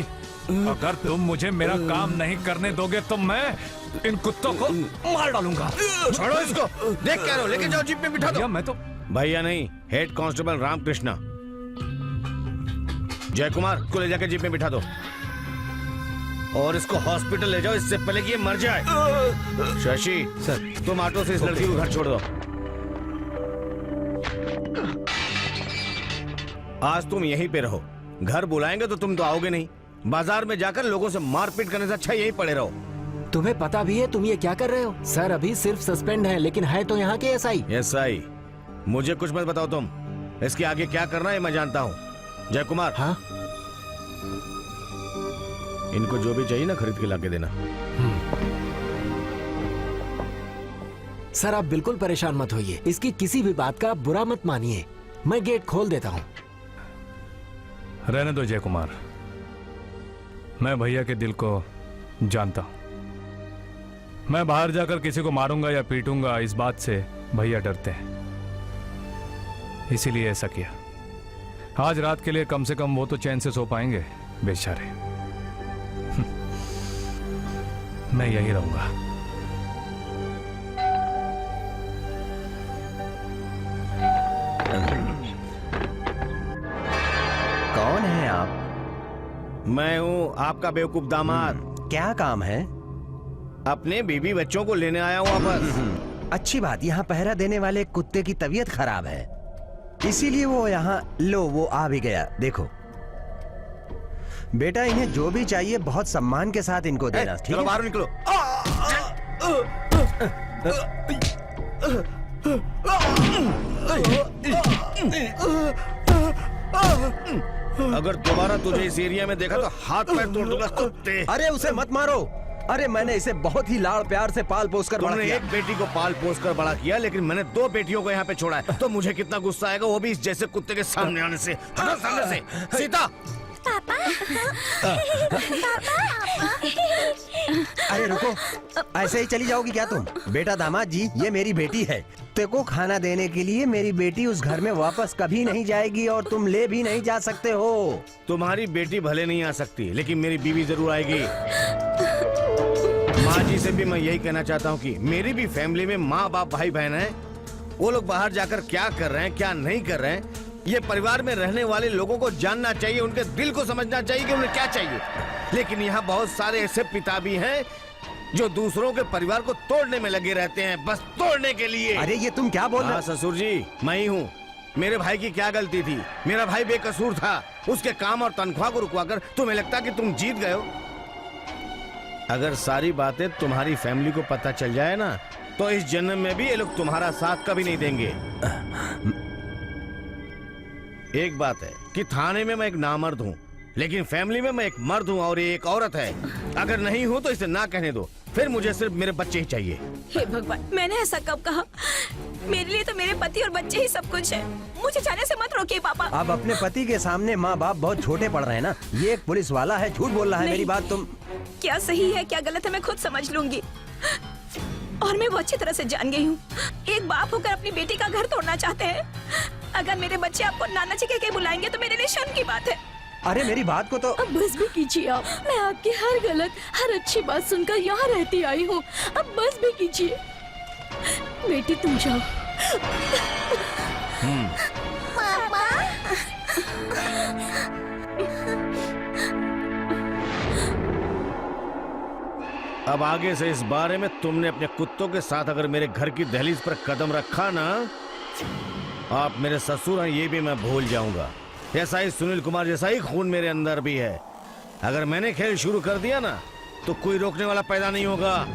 S1: अगर तुम मुझे मेरा काम नहीं करने दोगे तो मैं इन कुत्तों को मार डालूंगा।
S2: छोड़ो इसको। देख क्या रहो, लेके जाओ जीप में बिठा दो।
S1: मैं तो
S2: भैया नहीं, हेड कांस्टेबल रामकृष्णा। जय कुमार को ले जाकर जीप में बिठा दो और इसको हॉस्पिटल ले जाओ, इससे पहले कि ये मर जाए। शशि सर, तुम ऑटो से इस लड़की को घर छोड़ दो। आज तुम यहीं पे रहो, घर बुलाएंगे तो तुम तो आओगे नहीं। बाजार में जाकर लोगों से मारपीट करने से अच्छा यहीं पड़े रहो।
S4: तुम्हें पता भी है तुम ये क्या कर रहे हो? सर अभी सिर्फ सस्पेंड है, लेकिन है तो यहाँ के एसआई।
S2: एसआई? मुझे कुछ मत बताओ तुम, इसके आगे क्या करना है मैं जानता हूँ। जय कुमार,
S4: हाँ
S2: इनको जो भी चाहिए ना खरीद के लाके देना।
S4: सर आप बिल्कुल परेशान मत होइए, इसकी किसी भी बात का बुरा मत मानिए। मैं गेट खोल देता हूँ।
S1: रहने दो जय कुमार, मैं भैया के दिल को जानता हूं। मैं बाहर जाकर किसी को मारूंगा या पीटूंगा इस बात से भैया डरते हैं, इसीलिए ऐसा किया। आज रात के लिए कम से कम वो तो चैन से सो पाएंगे बेचारे। मैं यहीं रहूंगा।
S12: कौन है आप?
S2: मैं हूँ आपका बेवकूफ दामाद।
S12: क्या काम है?
S2: अपने बीबी बच्चों को लेने आया हूँ वापस।
S12: अच्छी बात, यहाँ पहरा देने वाले कुत्ते की तबीयत खराब है, इसीलिए वो यहाँ। लो वो आ भी गया, देखो। बेटा इन्हें जो भी चाहिए बहुत सम्मान के साथ इनको देना, ठीक है?
S2: बाहर निकलो। अगर दोबारा तुझे इस एरिया में देखा तो हाथ पैर तोड़ दूंगा कुत्ते।
S12: अरे उसे मत मारो। अरे मैंने इसे बहुत ही लाड़ प्यार से पाल पोस कर बड़ा
S2: तुमने
S12: किया।
S2: एक बेटी को पाल पोस कर बड़ा किया, लेकिन मैंने 2 बेटियों को यहाँ पे छोड़ा है, तो मुझे कितना गुस्सा आएगा, वो भी इस जैसे कुत्ते के सामने आने से। हटो सामने से। सीता,
S15: पापा
S12: अरे रुको, ऐसे ही चली जाओगी क्या तुम? बेटा दामाद जी, ये मेरी बेटी है। तेको खाना देने के लिए मेरी बेटी उस घर में वापस कभी नहीं जाएगी और तुम ले भी नहीं जा सकते हो।
S2: तुम्हारी बेटी भले नहीं आ सकती, लेकिन मेरी बीवी जरूर आएगी। माँ जी से भी मैं यही कहना चाहता हूँ कि मेरी भी फैमिली में माँ बाप भाई बहन है। वो लोग बाहर जाकर क्या कर रहे हैं क्या नहीं कर रहे हैं, ये परिवार में रहने वाले लोगों को जानना चाहिए, उनके दिल को समझना चाहिए कि उन्हें क्या चाहिए। लेकिन यहाँ बहुत सारे ऐसे पिता भी हैं जो दूसरों के परिवार को तोड़ने में लगे रहते हैं, बस तोड़ने के लिए।
S12: अरे ये तुम क्या बोल रहे हो?
S2: ससुर जी, मैं ही हूँ। मेरे भाई की क्या गलती थी? मेरा भाई बेकसूर था। उसके काम और तनख्वाह को रुकवाकर तुम्हें लगता कि तुम जीत गए हो? अगर सारी बातें तुम्हारी फैमिली को पता चल जाए ना, तो इस जन्म में भी ये लोग तुम्हारा साथ कभी नहीं देंगे। एक बात है कि थाने में मैं एक नामर्द हूँ, लेकिन फैमिली में मैं एक मर्द हूँ और ये एक औरत है। अगर नहीं हूँ तो इसे ना कहने दो, फिर मुझे सिर्फ मेरे बच्चे ही चाहिए।
S16: हे भगवान, मैंने ऐसा कब कहा? मेरे लिए तो मेरे पति और बच्चे ही सब कुछ है। मुझे जाने से मत रोकिए पापा।
S12: अब अपने पति के सामने माँ बाप बहुत छोटे पड़ रहे हैं ना। ये एक पुलिस वाला है, झूठ बोल रहा है। मेरी बात तुम
S16: क्या सही है क्या गलत है मैं खुद समझ लूंगी, और मैं वो अच्छी तरह से जान गई हूँ। एक बाप होकर अपनी बेटी का घर तोड़ना चाहते हैं। अगर मेरे बच्चे आपको नाना जी कह के बुलाएंगे तो मेरे लिए शर्म की बात है।
S12: अरे मेरी बात को तो
S3: अब बस भी कीजिए आप। मैं आपकी हर गलत हर अच्छी बात सुनकर यहाँ रहती आई हूँ। अब बस भी कीजिए। बेटी तुम जाओ।
S15: पापा
S2: अब आगे से इस बारे में तुमने अपने कुत्तों के साथ अगर मेरे घर की दहलीज पर कदम रखा ना, आप मेरे ससुर हैं ये भी मैं भूल जाऊंगा। ऐसा ही सुनील कुमार जैसा ही खून मेरे अंदर भी है। अगर मैंने खेल शुरू कर दिया ना, तो कोई रोकने वाला पैदा नहीं होगा।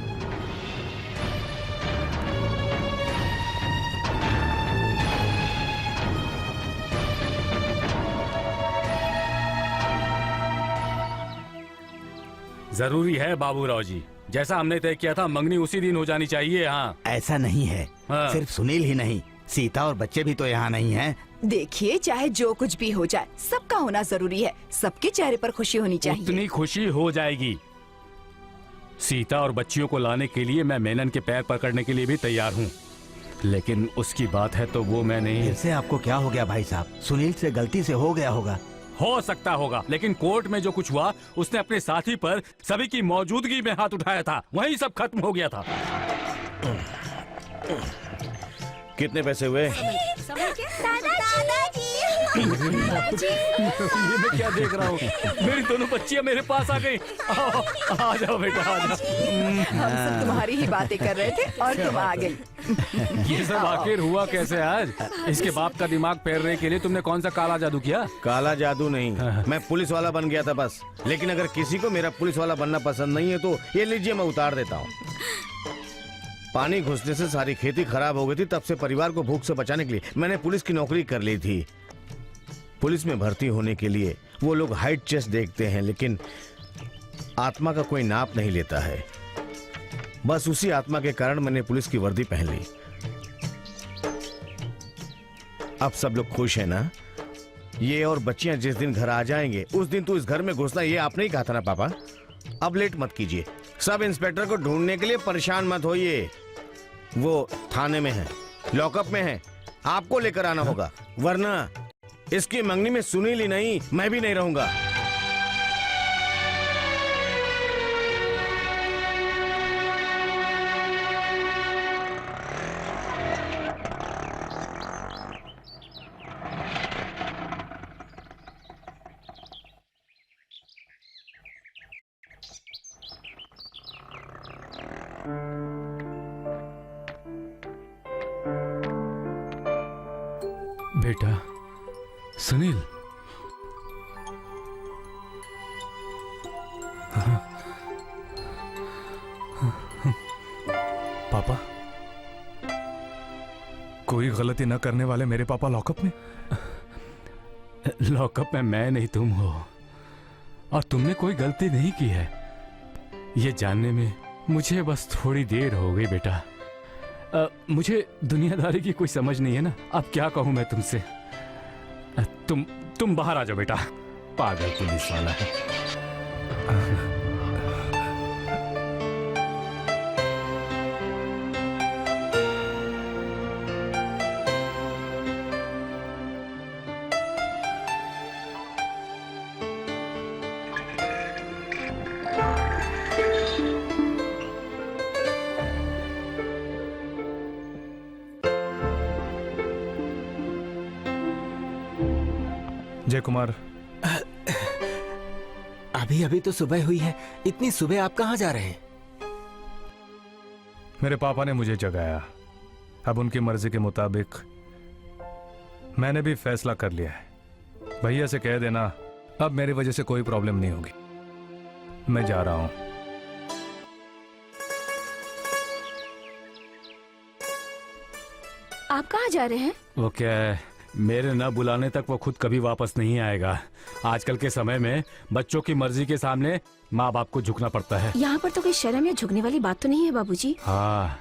S17: जरूरी है बाबूराव जी, जैसा हमने तय किया था मंगनी उसी दिन हो जानी चाहिए। हाँ
S5: ऐसा नहीं है, सिर्फ सुनील ही नहीं, सीता और बच्चे भी तो यहाँ नहीं हैं।
S11: देखिए चाहे जो कुछ भी हो जाए, सबका होना जरूरी है। सबके चेहरे पर खुशी होनी चाहिए।
S17: उतनी खुशी हो जाएगी। सीता और बच्चियों को लाने के लिए मैं मेनन के पैर पकड़ने के लिए भी तैयार हूँ, लेकिन उसकी बात है तो वो मैं नहीं।
S5: फिर से आपको क्या हो गया भाई साहब? सुनील से गलती से हो गया होगा।
S17: हो सकता होगा, लेकिन कोर्ट में जो कुछ हुआ उसने अपने साथी पर सभी की मौजूदगी में हाथ उठाया था, वहीं सब खत्म हो गया था।
S2: कितने पैसे हुए?
S15: दादाजी
S17: ये मैं क्या देख रहा हूँ? मेरी दोनों बच्चियां मेरे पास आ गई। आ जाओ बेटा, आ जाओ।
S11: हम सब तुम्हारी ही बातें कर रहे थे और तुम आ गई।
S17: ये सब आखिर हुआ कैसे आज? इसके बाप का दिमाग फेरने के लिए तुमने कौन सा काला जादू किया?
S2: काला जादू नहीं, मैं पुलिस वाला बन गया था बस। लेकिन अगर किसी को मेरा पुलिस वाला बनना पसंद नहीं है तो ये लीजिए, मैं उतार देता हूँ। पानी घुसने से सारी खेती खराब हो गई थी, तब से परिवार को भूख से बचाने के लिए मैंने पुलिस की नौकरी कर ली थी। पुलिस में भर्ती होने के लिए वो लोग हाइट चेस्ट देखते हैं, लेकिन आत्मा का कोई नाप नहीं लेता है। बस उसी आत्मा के कारण मैंने पुलिस की वर्दी पहन ली। अब सब लोग खुश हैं ना? ये और बच्चियां जिस दिन घर आ जाएंगे उस दिन तो इस घर में घुसना, ये आपने ही कहा था ना पापा। अब लेट मत कीजिए, सब इंस्पेक्टर को ढूंढने के लिए परेशान मत होइए। वो थाने में है, लॉकअप में है, आपको लेकर आना होगा, वरना इसकी मंगनी में सुनील ही नहीं, मैं भी नहीं रहूंगा।
S17: बेटा सुनील, पापा, कोई गलती न करने वाले मेरे पापा लॉकअप में? लॉकअप में मैं नहीं, तुम हो। और तुमने कोई गलती नहीं की है, ये जानने में मुझे बस थोड़ी देर हो गई बेटा। मुझे दुनियादारी की कोई समझ नहीं है ना, अब क्या कहूं मैं तुमसे। तुम बाहर आ जाओ बेटा, पागल पुलिस वाला है। जय कुमार,
S4: अभी अभी तो सुबह हुई है, इतनी सुबह आप कहाँ जा रहे हैं?
S1: मेरे पापा ने मुझे जगाया। अब उनकी मर्जी के मुताबिक मैंने भी फैसला कर लिया है। भैया से कह देना अब मेरी वजह से कोई प्रॉब्लम नहीं होगी। मैं जा रहा हूं।
S16: आप कहाँ जा रहे हैं?
S17: वो क्या है, मेरे न बुलाने तक वो खुद कभी वापस नहीं आएगा। आजकल के समय में बच्चों की मर्जी के सामने माँ बाप को झुकना पड़ता है।
S16: यहाँ पर तो कोई शर्म या झुकने वाली बात तो नहीं है बाबूजी।
S17: हाँ,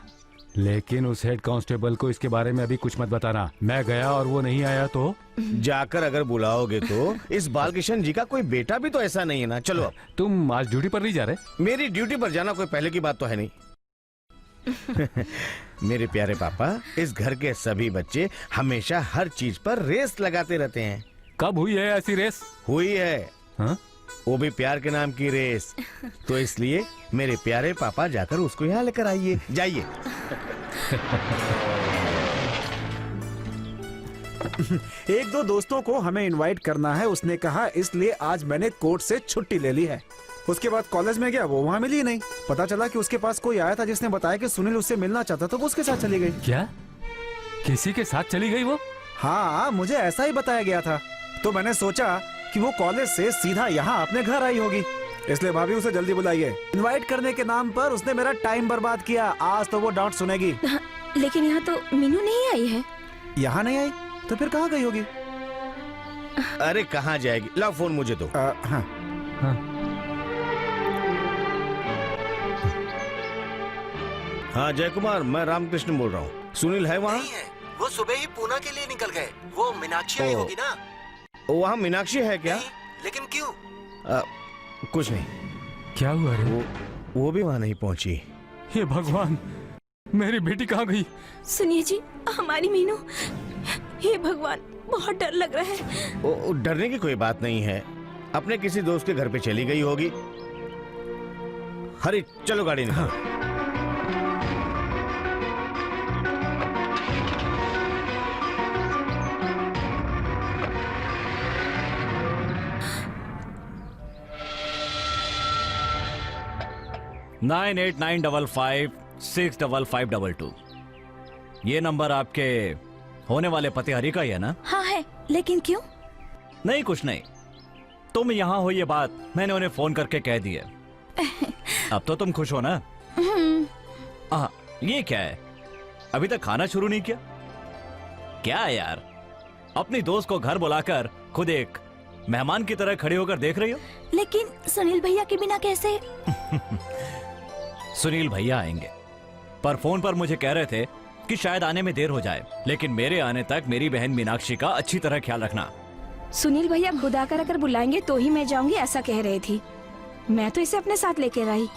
S17: लेकिन उस हेड कांस्टेबल को इसके बारे में अभी कुछ मत बताना। मैं गया और वो नहीं आया तो
S2: जाकर अगर बुलाओगे तो इस बालकिशन जी का कोई बेटा भी तो ऐसा नहीं है ना। चलो,
S17: तुम आज ड्यूटी पर नहीं जा रहे?
S2: मेरी ड्यूटी पर जाना कोई पहले की बात तो है नहीं। मेरे प्यारे पापा, इस घर के सभी बच्चे हमेशा हर चीज पर रेस लगाते रहते हैं।
S17: कब हुई है ऐसी रेस?
S2: हुई है।
S17: हा?
S2: वो भी प्यार के नाम की रेस। तो इसलिए मेरे प्यारे पापा जाकर उसको यहाँ लेकर आइए, जाइए।
S6: एक दो दोस्तों को हमें इनवाइट करना है, उसने कहा, इसलिए आज मैंने कोर्ट से छुट्टी ले ली है। उसके बाद कॉलेज में गया, वो वहाँ मिली नहीं। पता चला कि उसके पास कोई आया था जिसने बताया कि सुनील उससे मिलना चाहता, तो वो उसके साथ चली गई।
S17: क्या? किसी के साथ चली गई वो?
S6: हाँ, मुझे ऐसा ही बताया गया था। तो मैंने सोचा कि वो कॉलेज से सीधा यहाँ अपने घर आई होगी, इसलिए भाभी उसे जल्दी बुलाइए। इनवाइट करने के नाम पर उसने मेरा टाइम बर्बाद किया। आज तो वो डांट सुनेगी।
S16: लेकिन यहाँ तो मीनू नहीं आई है।
S6: यहाँ नहीं आई तो फिर कहाँ गई होगी?
S2: अरे कहाँ जाएगी, लाओ फोन मुझे दो।
S6: हाँ।
S2: हाँ जय कुमार, मैं रामकृष्ण बोल रहा हूँ। सुनील है वहाँ?
S4: नहीं है, वो सुबह ही पूना के लिए निकल गए। वो मीनाक्षी आई होगी ना?
S2: वहाँ मीनाक्षी है क्या?
S4: लेकिन क्यों?
S2: कुछ नहीं।
S17: क्या हुआ रे?
S2: वो भी वहाँ नहीं पहुँची।
S17: हे भगवान, मेरी बेटी कहाँ गई?
S16: सुनिए जी, हमारी मीनू। हे भगवान, बहुत डर लग रहा है।
S2: डरने की कोई बात नहीं है, अपने किसी दोस्त के घर पे चली गई होगी। हरी, चलो गाड़ी निकालो।
S10: 9895565522। ये नंबर आपके होने वाले पति हरि का ही है ना?
S3: हाँ है, लेकिन क्यों?
S10: नहीं कुछ नहीं, तुम यहाँ हो ये बात मैंने उन्हें फोन करके कह दी है। अब तो तुम खुश हो ना? ये क्या है, अभी तक खाना शुरू नहीं किया? क्या है यार, अपनी दोस्त को घर बुलाकर खुद एक मेहमान की तरह खड़े होकर देख रही हो?
S3: लेकिन सुनील भैया के बिना कैसे?
S10: सुनील भैया आएंगे, पर फोन पर मुझे कह रहे थे कि शायद आने में देर हो जाए, लेकिन मेरे आने तक मेरी बहन मीनाक्षी का अच्छी तरह ख्याल रखना।
S16: सुनील भैया खुद आकर अगर बुलाएंगे तो ही मैं जाऊंगी, ऐसा कह रही थी। मैं तो इसे अपने साथ लेकर आई,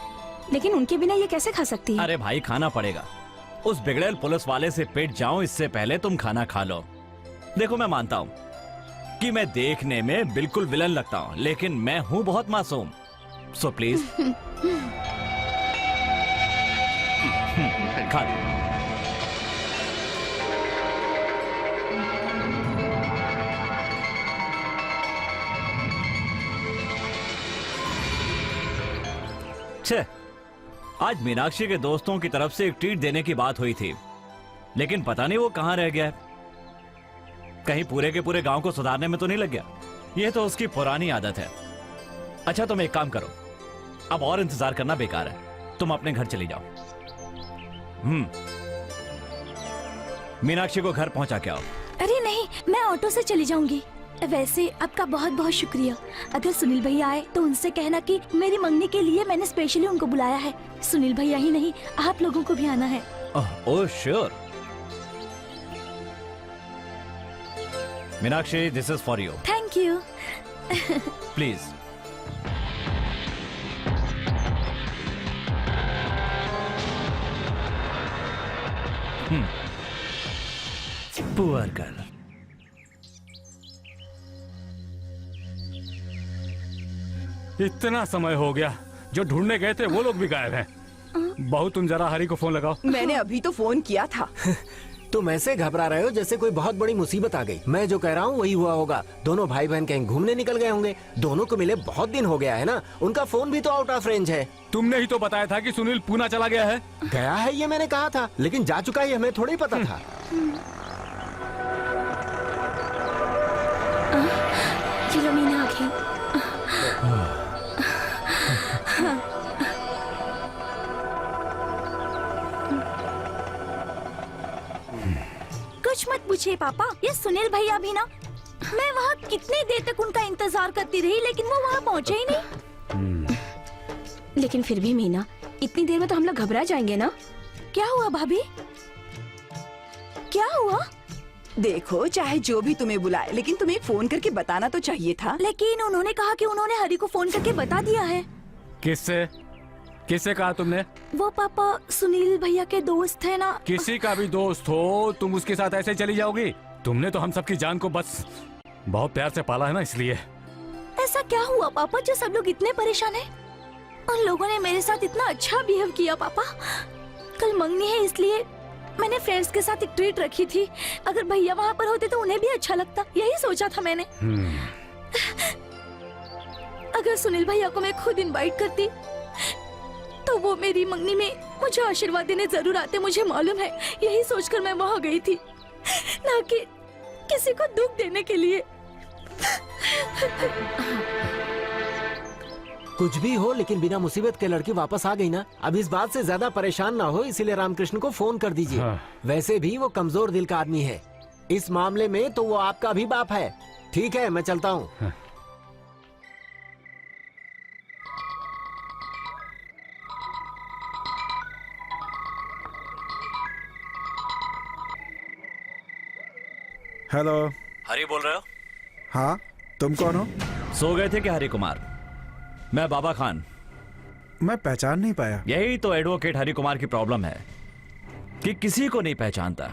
S16: लेकिन उनके बिना ये कैसे खा सकती है?
S10: अरे भाई खाना पड़ेगा, उस बिगड़ेल पुलिस वाले से पेट जाऊं इससे पहले तुम खाना खा लो। देखो मैं मानता हूं कि मैं देखने में बिल्कुल विलन लगता हूं, लेकिन मैं हूं बहुत मासूम, सो प्लीज खा लो। छे, आज मीनाक्षी के दोस्तों की तरफ से एक ट्रीट देने की बात हुई थी, लेकिन पता नहीं वो कहां रह गया। कहीं पूरे के पूरे गांव को सुधारने में तो नहीं लग गया? ये तो उसकी पुरानी आदत है। अच्छा तुम एक काम करो, अब और इंतजार करना बेकार है, तुम अपने घर चली जाओ। मीनाक्षी को घर पहुंचा के आओ।
S3: अरे नहीं, मैं ऑटो से चली जाऊंगी। वैसे आपका बहुत बहुत शुक्रिया। अगर सुनील भैया आए तो उनसे कहना कि मेरी मंगनी के लिए मैंने स्पेशली उनको बुलाया है। सुनील भैया ही नहीं, आप लोगों को भी आना है।
S10: Oh sure. Meenakshi, this is for you.
S3: Thank you.
S10: Please. Poor girl.
S1: इतना समय हो गया, जो ढूंढने गए थे वो लोग भी गायब हैं। बहू तुम जरा हरी को फोन लगाओ।
S11: मैंने अभी तो फोन किया था।
S4: तुम ऐसे घबरा रहे हो जैसे कोई बहुत बड़ी मुसीबत आ गई। मैं जो कह रहा हूँ वही हुआ होगा। दोनों भाई बहन कहीं घूमने निकल गए होंगे। दोनों को मिले बहुत दिन हो गया है ना। उनका फोन भी तो आउट ऑफ रेंज है।
S1: तुमने ही तो बताया था कि सुनील पूना चला गया है।
S4: गया है ये मैंने कहा था, लेकिन जा चुका है हमें थोड़ी पता था।
S3: चलो मीना आंखें। कुछ मत पूछिए पापा, ये सुनील भैया भी ना, मैं वहाँ कितनी देर तक उनका इंतजार करती रही, लेकिन वो वहाँ पहुँचे ही नहीं।
S16: लेकिन फिर भी मीना, इतनी देर में तो हम लोग घबरा जाएंगे ना।
S3: क्या हुआ भाभी? क्या हुआ?
S11: देखो, चाहे जो भी तुम्हें बुलाए, लेकिन तुम्हें फोन करके बताना तो चाहिए था।
S3: लेकिन उन्होंने कहा कि उन्होंने हरी को फोन करके बता दिया है।
S1: किससे? किससे कहा तुमने?
S3: वो पापा सुनील भैया के दोस्त है ना।
S1: किसी का भी दोस्त हो, तुम उसके साथ ऐसे चली जाओगी? तुमने तो हम सबकी जान को बस बहुत प्यार से पाला है ना, इसलिए।
S3: ऐसा क्या हुआ पापा जो सब लोग इतने परेशान हैं? उन लोगों ने मेरे साथ इतना अच्छा बिहेव किया पापा। कल मंगनी है इसलिए मैंने फ्रेंड्स के साथ एक ट्रीट रखी थी। अगर भैया वहाँ पर होते तो उन्हें भी अच्छा लगता, यही सोचा था मैंने। अगर सुनील भैया को मैं खुद इनवाइट करती तो वो मेरी मंगनी में मुझे आशीर्वाद देने जरूर आते, मुझे मालूम है। यही सोचकर मैं वहाँ गई थी, ना कि किसी को दुख देने के लिए।
S4: कुछ भी हो, लेकिन बिना मुसीबत के लड़की वापस आ गई ना। अब इस बात से ज्यादा परेशान ना हो, इसीलिए रामकृष्ण को फोन कर दीजिए।
S1: हाँ।
S4: वैसे भी वो कमजोर दिल का आदमी है। इस मामले में तो वो आपका भी बाप है। ठीक है, मैं चलता हूँ।
S1: हाँ।
S6: हेलो।
S10: हरी बोल रहे हो?
S6: हाँ, तुम कौन हो?
S10: सो गए थे क्या हरी कुमार? मैं बाबा खान।
S6: मैं पहचान नहीं पाया।
S10: यही तो एडवोकेट हरी कुमार की प्रॉब्लम है कि किसी को नहीं पहचानता।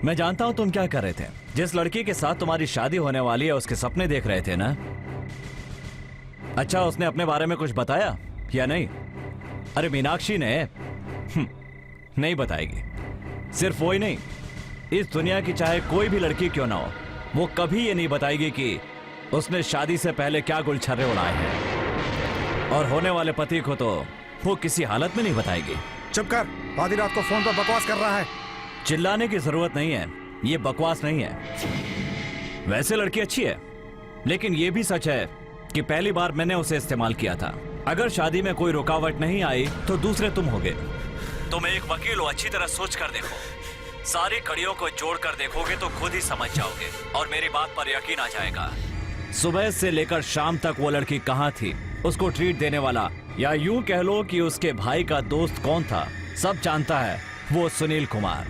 S10: मैं जानता हूं तुम क्या कर रहे थे। जिस लड़की के साथ तुम्हारी शादी होने वाली है उसके सपने देख रहे थे ना। अच्छा, उसने अपने बारे में कुछ बताया या नहीं? अरे मीनाक्षी ने नहीं बताएगी। सिर्फ वो ही नहीं, इस दुनिया की चाहे कोई भी लड़की क्यों ना हो, वो कभी ये नहीं बताएगी कि उसने शादी से पहले क्या गुलछर्रे उड़ाए हैं। और होने वाले पति को तो वो किसी हालत में नहीं बताएगी।
S6: चुप कर, आधी रात को फोन पर बकवास कर रहा है।
S10: चिल्लाने की जरूरत नहीं है, ये बकवास नहीं है। वैसे लड़की अच्छी है, लेकिन ये भी सच है कि पहली बार मैंने उसे इस्तेमाल किया था। अगर शादी में कोई रुकावट नहीं आई तो दूसरे तुम होगे। तुम एक वकील हो, अच्छी तरह सोच कर देखो। सारी कड़ियों को जोड़कर देखोगे तो खुद ही समझ जाओगे और मेरी बात पर यकीन आ जाएगा। सुबह से लेकर शाम तक वो लड़की कहाँ थी, उसको ट्रीट देने वाला या यूं कह लो कि उसके भाई का दोस्त कौन था, सब जानता है। वो सुनील कुमार।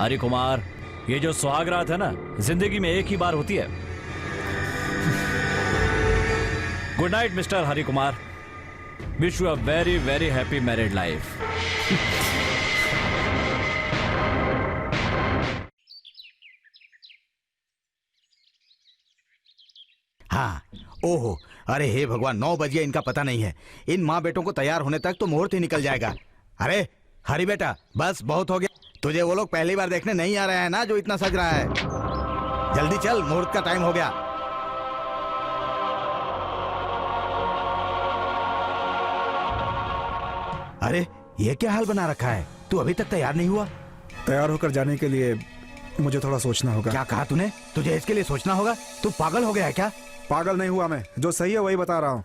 S10: हरि कुमार, ये जो सुहागरात है ना, जिंदगी में एक ही बार होती है। Good night mister Hari Kumar. Wish you a very very happy married life.
S5: हाँ, ओहो, अरे हे भगवान, 9 बज गया, इनका पता नहीं है। इन माँ बेटों को तैयार होने तक तो मुहूर्त ही निकल जाएगा। अरे हरी बेटा, बस बहुत हो गया। तुझे वो लोग पहली बार देखने नहीं आ रहे हैं ना जो इतना सज रहा है। जल्दी चल, मुहूर्त का टाइम हो गया। अरे ये क्या हाल बना रखा है? तू अभी तक तैयार नहीं हुआ?
S6: तैयार होकर जाने के लिए मुझे थोड़ा सोचना होगा।
S5: क्या कहा तूने? तुझे इसके लिए सोचना होगा? तू पागल हो गया है क्या?
S6: पागल नहीं हुआ मैं, जो सही है वही बता रहा हूँ।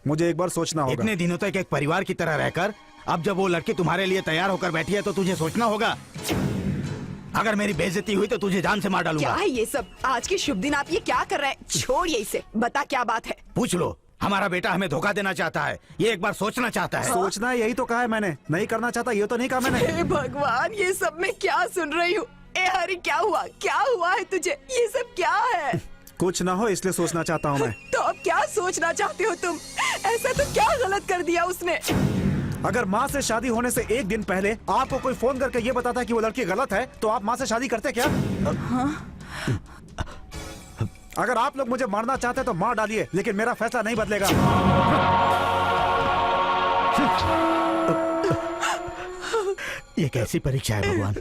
S6: मुझे एक बार सोचना होगा।
S5: इतने दिनों तक एक परिवार की तरह रहकर अब जब वो लड़की तुम्हारे लिए तैयार होकर बैठी है तो तुझे सोचना होगा। अगर मेरी बेइज्जती हुई तो तुझे जान से मार डालूंगा।
S11: क्या है ये सब? आज के शुभ दिन आप ये क्या कर रहे हैं? छोड़िए इसे, बता क्या बात है?
S5: पूछ लो। हमारा बेटा हमें धोखा देना चाहता है, ये एक बार सोचना चाहता है।
S6: सोचना है, यही तो कहा है मैंने। नहीं करना चाहता ये तो नहीं कहा मैंने।
S11: हे भगवान, ये सब मैं क्या सुन रही हूँ? ए हरी, क्या हुआ? क्या हुआ है तुझे? ये सब क्या है?
S6: कुछ ना हो इसलिए सोचना चाहता हूँ मैं।
S11: तो अब क्या सोचना चाहते हो तुम? ऐसा तो क्या गलत कर दिया उसने?
S6: अगर माँ से शादी होने से एक दिन पहले आपको कोई फोन करके ये बताता कि वो लड़की गलत है तो आप माँ से शादी करते क्या?
S11: हाँ?
S6: अगर आप लोग मुझे मारना चाहते तो मार डालिए, लेकिन मेरा फैसला नहीं बदलेगा।
S5: ये कैसी परीक्षा है भगवान?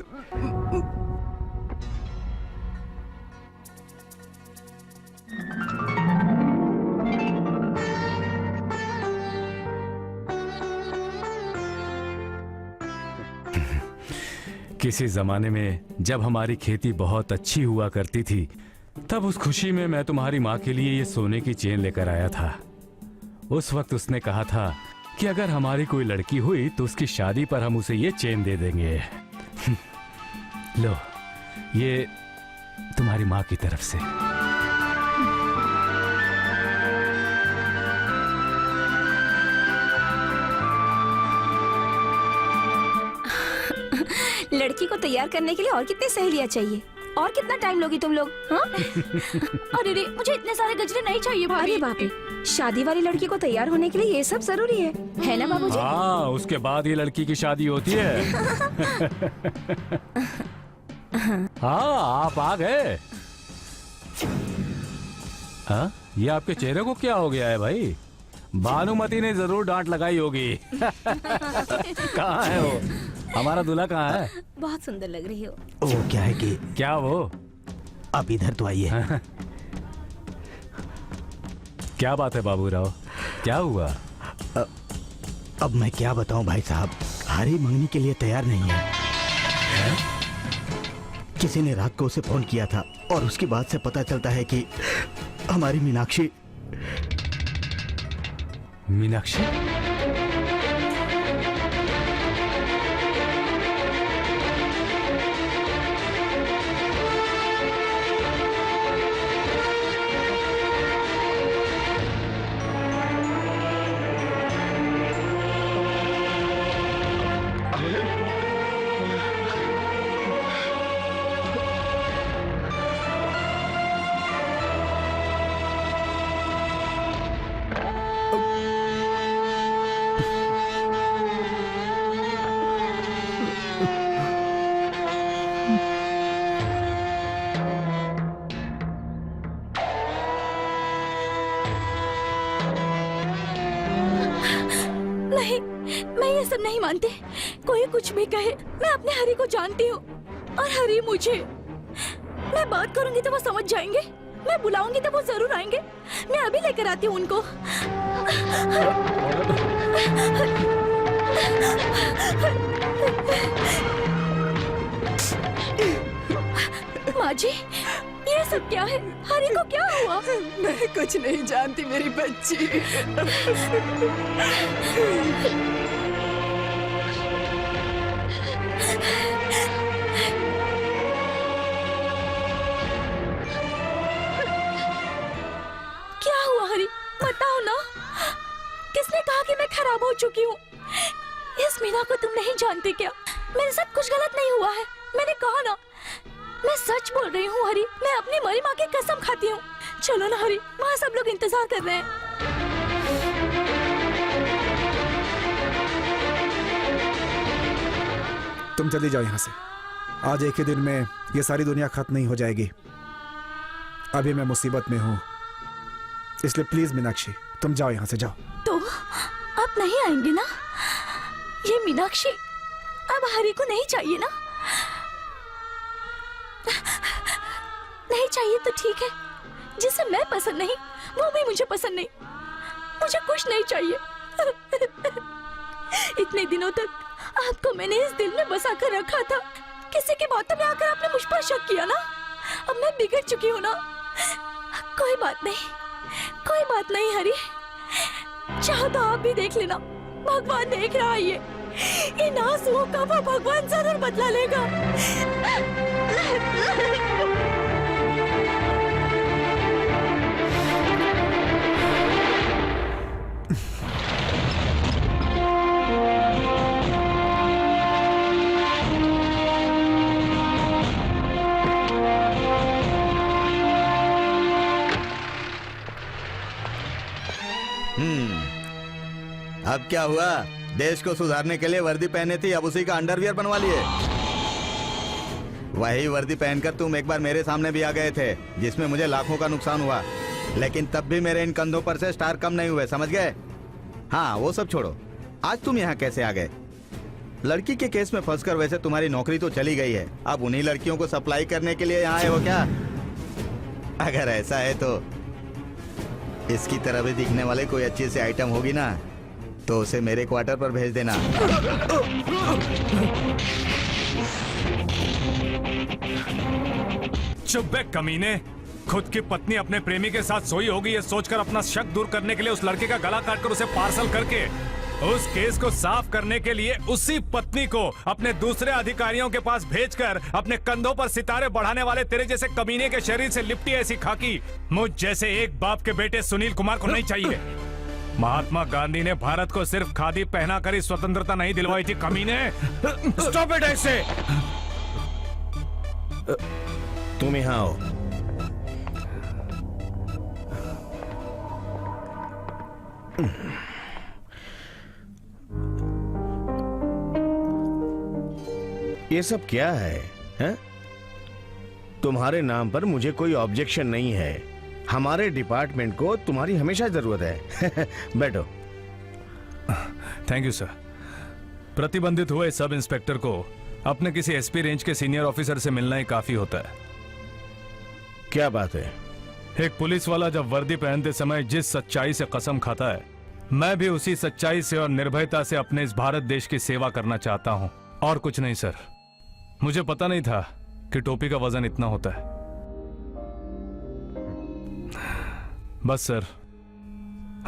S17: किसी जमाने में जब हमारी खेती बहुत अच्छी हुआ करती थी, तब उस खुशी में मैं तुम्हारी माँ के लिए ये सोने की चेन लेकर आया था। उस वक्त उसने कहा था कि अगर हमारी कोई लड़की हुई तो उसकी शादी पर हम उसे ये चेन दे देंगे। लो, ये तुम्हारी माँ की तरफ से।
S16: लड़की को तैयार करने के लिए और कितनी सहेलियाँ चाहिए? और कितना टाइम लोगी तुम लोग? हाँ? अरे रे, मुझे इतने सारे गजरे नहीं चाहिए भाभी। अरे बाप रे, शादी वाली लड़की को तैयार होने के लिए ये सब जरूरी है ना बाबूजी?
S17: हाँ, उसके बाद ये लड़की की शादी होती है। हाँ, आप आ गए। हाँ, ये आपके चेहरे को क्या हो गया है भाई? भानुमति ने जरूर डांट लगाई होगी। कहाँ है वो? हमारा दूल्हा कहाँ है?
S16: बहुत सुंदर लग रही हो।
S5: वो क्या है कि
S17: क्या वो?
S5: अब इधर तो आइए।
S17: क्या बात है बाबूराव, क्या हुआ?
S5: अब मैं क्या बताऊं भाई साहब, हरी मंगनी के लिए तैयार नहीं है। किसी ने रात को उसे फोन किया था और उसकी बात से पता चलता है कि हमारी मीनाक्षी
S16: नहीं, मैं ये सब नहीं मानती। कोई कुछ भी कहे, मैं अपने हरी को जानती हूँ और हरी मुझे। मैं बात करूंगी तो वो समझ जाएंगे, मैं बुलाऊंगी तो वो जरूर आएंगे। मैं अभी लेकर आती हूँ उनको। माँ जी, ये सब क्या है? हरी को क्या हुआ?
S11: मैं कुछ नहीं जानती मेरी बच्ची।
S16: क्या हुआ हरी? बताओ ना। किसने कहा कि मैं खराब हो चुकी हूँ? इस मीना को तुम नहीं जानती क्या? मेरे साथ कुछ गलत नहीं हुआ है। मैंने कहा ना, मैं सच बोल रही हूँ हरी। मैं अपनी मरी माँ की कसम खाती हूँ। चलो ना हरी, वहाँ सब लोग इंतजार कर रहे हैं।
S6: तुम चली जाओ यहाँ से। आज एक ही दिन में ये सारी दुनिया खत्म नहीं हो जाएगी। अभी मैं मुसीबत में हूँ, इसलिए प्लीज मीनाक्षी तुम जाओ यहाँ से, जाओ।
S16: तो आप नहीं आएंगे ना? ये मीनाक्षी अब हरी को नहीं चाहिए ना? नहीं चाहिए तो ठीक है। जिसे मैं पसंद नहीं वो भी मुझे पसंद नहीं। मुझे कुछ नहीं चाहिए। इतने दिनों तक आपको मैंने इस दिल में बसा कर रखा था। किसी की बातों में आकर आपने मुझ पर शक किया ना। अब मैं बिगड़ चुकी हूँ ना। कोई बात नहीं, कोई बात नहीं हरी। चाहो तो आप भी देख लेना। भगवान देख रहा है ये। इन आंसुओं का वो भगवान जरूर बदला लेगा।
S5: अब क्या हुआ? देश को सुधारने के लिए वर्दी पहने थी, अब उसी का अंडरवियर बनवा लिए। वही वर्दी पहनकर तुम एक बार मेरे सामने भी आ गए थे, जिसमें मुझे लाखों का नुकसान हुआ, लेकिन तब भी मेरे इन कंधों पर से स्टार कम नहीं हुए, समझ गए? हाँ, वो सब छोड़ो। आज तुम यहाँ कैसे आ गए? लड़की के केस में फंसकर वैसे तुम्हारी नौकरी तो चली गई है, अब उन्हीं लड़कियों को सप्लाई करने के लिए यहाँ आए हो क्या? अगर ऐसा है तो इसकी तरह भी दिखने वाले कोई अच्छी सी आइटम होगी ना, तो उसे मेरे क्वार्टर पर भेज देना।
S1: चुप बे कमीने। खुद की पत्नी अपने प्रेमी के साथ सोई होगी ये सोचकर अपना शक दूर करने के लिए उस लड़के का गला काटकर उसे पार्सल करके उस केस को साफ करने के लिए उसी पत्नी को अपने दूसरे अधिकारियों के पास भेजकर अपने कंधों पर सितारे बढ़ाने वाले तेरे जैसे कमीने के शरीर से लिपटी ऐसी खाकी मुझ जैसे एक बाप के बेटे सुनील कुमार को नहीं चाहिए। महात्मा गांधी ने भारत को सिर्फ खादी पहना कर ही स्वतंत्रता नहीं दिलवाई थी कमीने। स्टॉप इट ऐसे।
S2: तुम यहाँ आओ। ये सब क्या है, हैं? तुम्हारे नाम पर मुझे कोई ऑब्जेक्शन नहीं है। हमारे डिपार्टमेंट को तुम्हारी हमेशा जरूरत है। बैठो।
S1: Thank you sir. प्रतिबंधित हुए सब इंस्पेक्टर को अपने किसी एसपी रेंज के सीनियर ऑफिसर से मिलना ही काफी होता है।
S2: क्या बात है?
S1: एक पुलिस वाला जब वर्दी पहनते समय जिस सच्चाई से कसम खाता है, मैं भी उसी सच्चाई से और निर्भयता से अपने इस भारत देश की सेवा करना चाहता हूं, और कुछ नहीं सर। मुझे पता नहीं था कि टोपी का वजन इतना होता है। बस सर,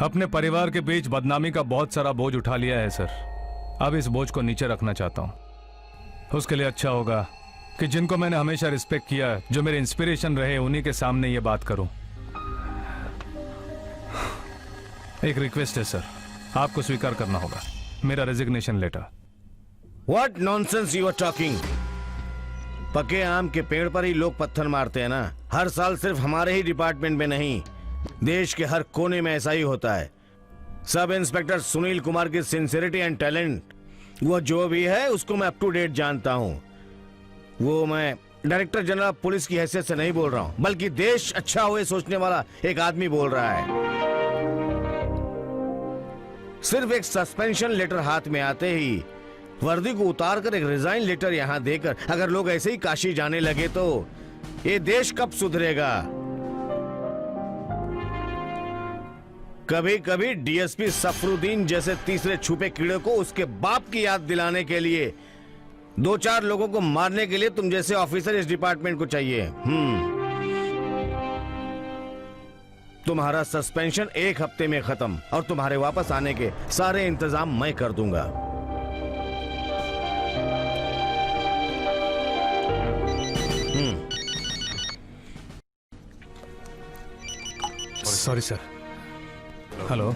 S1: अपने परिवार के बीच बदनामी का बहुत सारा बोझ उठा लिया है सर। अब इस बोझ को नीचे रखना चाहता हूं। उसके लिए अच्छा होगा कि जिनको मैंने हमेशा रिस्पेक्ट किया, जो मेरे इंस्पिरेशन रहे, उन्हीं के सामने ये बात करूं। एक रिक्वेस्ट है सर, आपको स्वीकार करना होगा मेरा resignation letter.
S2: What nonsense you are talking? पके आम के पेड़ पर ही लोग पत्थर मारते हैं ना। हर साल सिर्फ हमारे ही डिपार्टमेंट में नहीं, देश के हर कोने में ऐसा ही होता है। सब इंस्पेक्टर सुनील कुमार की सिंसियरिटी एंड टैलेंट, वो जो भी है उसको मैं अप टू डेट जानता हूँ। वो मैं डायरेक्टर जनरल ऑफ पुलिस की हैसियत से नहीं बोल रहा हूँ, बल्कि देश अच्छा हो सोचने वाला एक आदमी बोल रहा है। सिर्फ एक सस्पेंशन लेटर हाथ में आते ही वर्दी को उतारकर एक रिजाइन लेटर यहाँ देकर अगर लोग ऐसे ही काशी जाने लगे तो ये देश कब सुधरेगा? कभी कभी डीएसपी सफरुद्दीन जैसे तीसरे छुपे कीड़े को उसके बाप की याद दिलाने के लिए 2-4 लोगों को मारने के लिए तुम जैसे ऑफिसर इस डिपार्टमेंट को चाहिए। तुम्हारा सस्पेंशन 1 हफ्ते में खत्म और तुम्हारे वापस आने के सारे इंतजाम मैं कर दूंगा।
S1: Sorry sir. हेलो।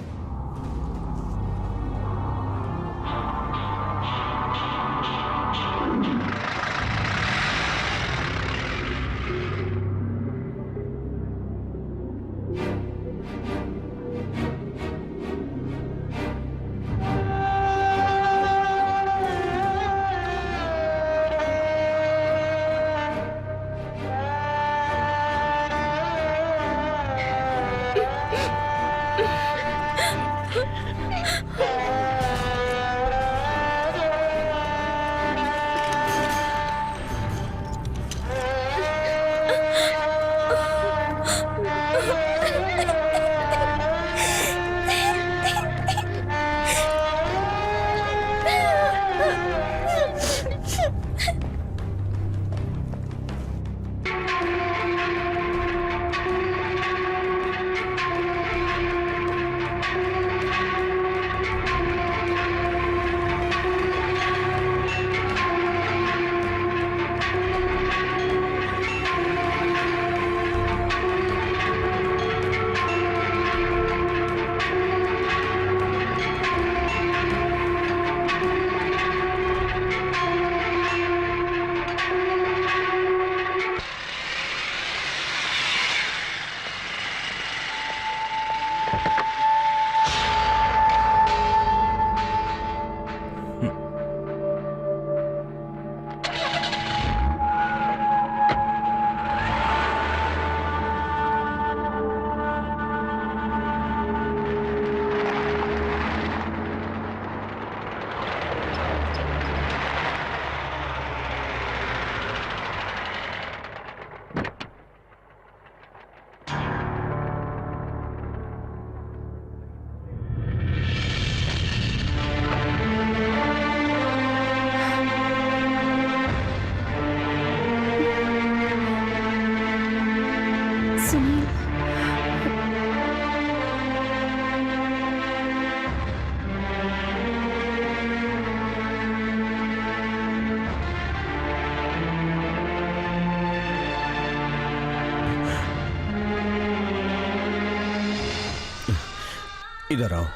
S2: इधर आओ।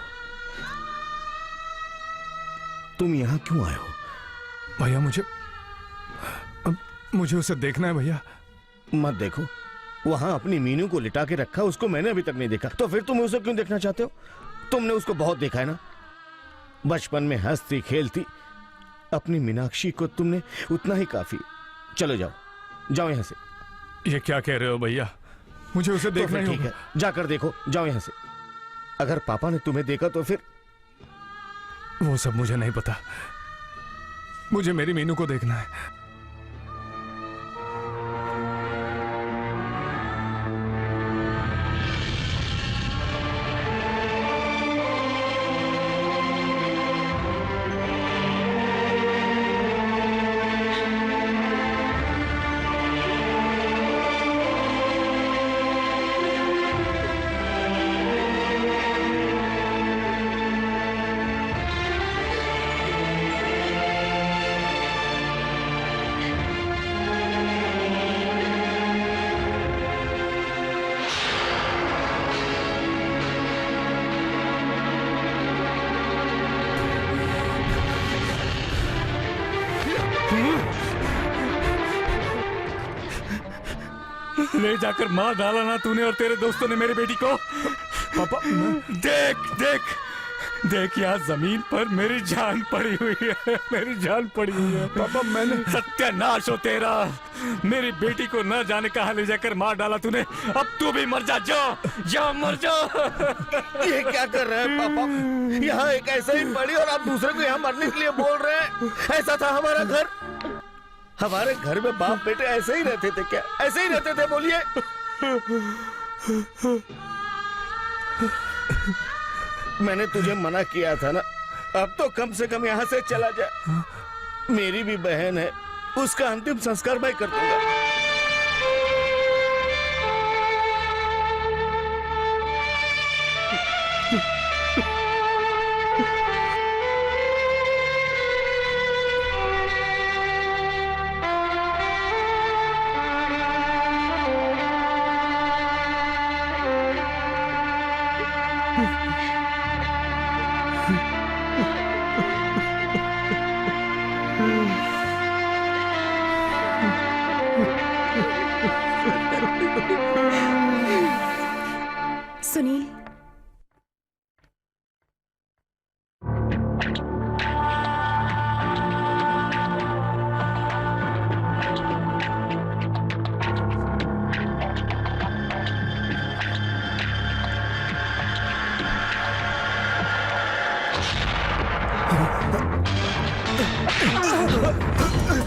S2: तुम यहाँ क्यों आए हो?
S1: भैया मुझे उसे देखना है भैया।
S2: मत देखो, वहां अपनी मीनू को लिटा के रखा, उसको मैंने अभी तक नहीं देखा। तो फिर तुम उसे क्यों देखना चाहते हो? तुमने उसको बहुत देखा है ना, बचपन में हंसती खेलती। अपनी मीनाक्षी को तुमने उतना ही काफी। चलो जाओ, जाओ यहाँ से।
S1: ये क्या कह रहे हो भैया? मुझे उसे देखना ही
S2: ठीक है, जाकर देखो, जाओ यहाँ से। अगर पापा ने तुम्हें देखा तो फिर?
S1: वो सब मुझे नहीं पता, मुझे मेरी मीनू को देखना है। ले जाकर मार डाला ना तूने और तेरे दोस्तों ने मेरी बेटी को। पापा देख देख देख, यहाँ जमीन पर मेरी जान पड़ी हुई है, मेरी जान पड़ी हुई है। पापा मैंने सत्यानाश हो तेरा, मेरी बेटी को न जाने कहाँ ले जाकर मार डाला तूने। अब तू भी मर जा, जा मर जा।
S2: ये क्या कर रहे हैं पापा? यहाँ एक ऐसे ही पड़ी और आप दूसरे को यहाँ मरने के लिए बोल रहे हैं? ऐसा था हमारा घर? हमारे घर में बाप बेटे ऐसे ही रहते थे क्या? ऐसे ही रहते थे, बोलिए। मैंने तुझे मना किया था ना, अब तो कम से कम यहाँ से चला जा। मेरी भी बहन है, उसका अंतिम संस्कार मैं कर दूंगा।
S11: सुनील,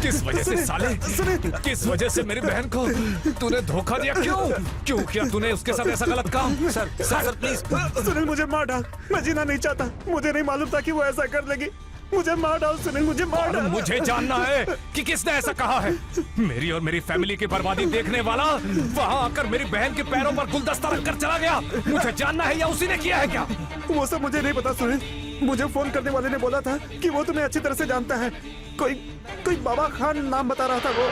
S1: किस वजह से साले, किस वजह से मेरी बहन को तूने धोखा दिया? क्यों किया तूने उसके साथ ऐसा गलत काम? Sir please.
S6: सुनील मुझे मार डाल, मैं जीना नहीं चाहता। मुझे नहीं मालूम था कि वो ऐसा कर लेगी। मुझे मार डाल सुनील, मुझे मार डाल।
S1: मुझे जानना है कि किसने ऐसा कहा है। मेरी और मेरी फैमिली की बर्बादी देखने वाला वहाँ आकर मेरी बहन के पैरों पर गुलदस्ता रखकर चला गया। मुझे जानना है या उसी ने किया है क्या?
S6: वो सब मुझे नहीं पता सुनील। मुझे फोन करने वाले ने बोला था कि वो तुम्हें अच्छी तरह से जानता है। कोई बाबा खान नाम बता रहा था वो।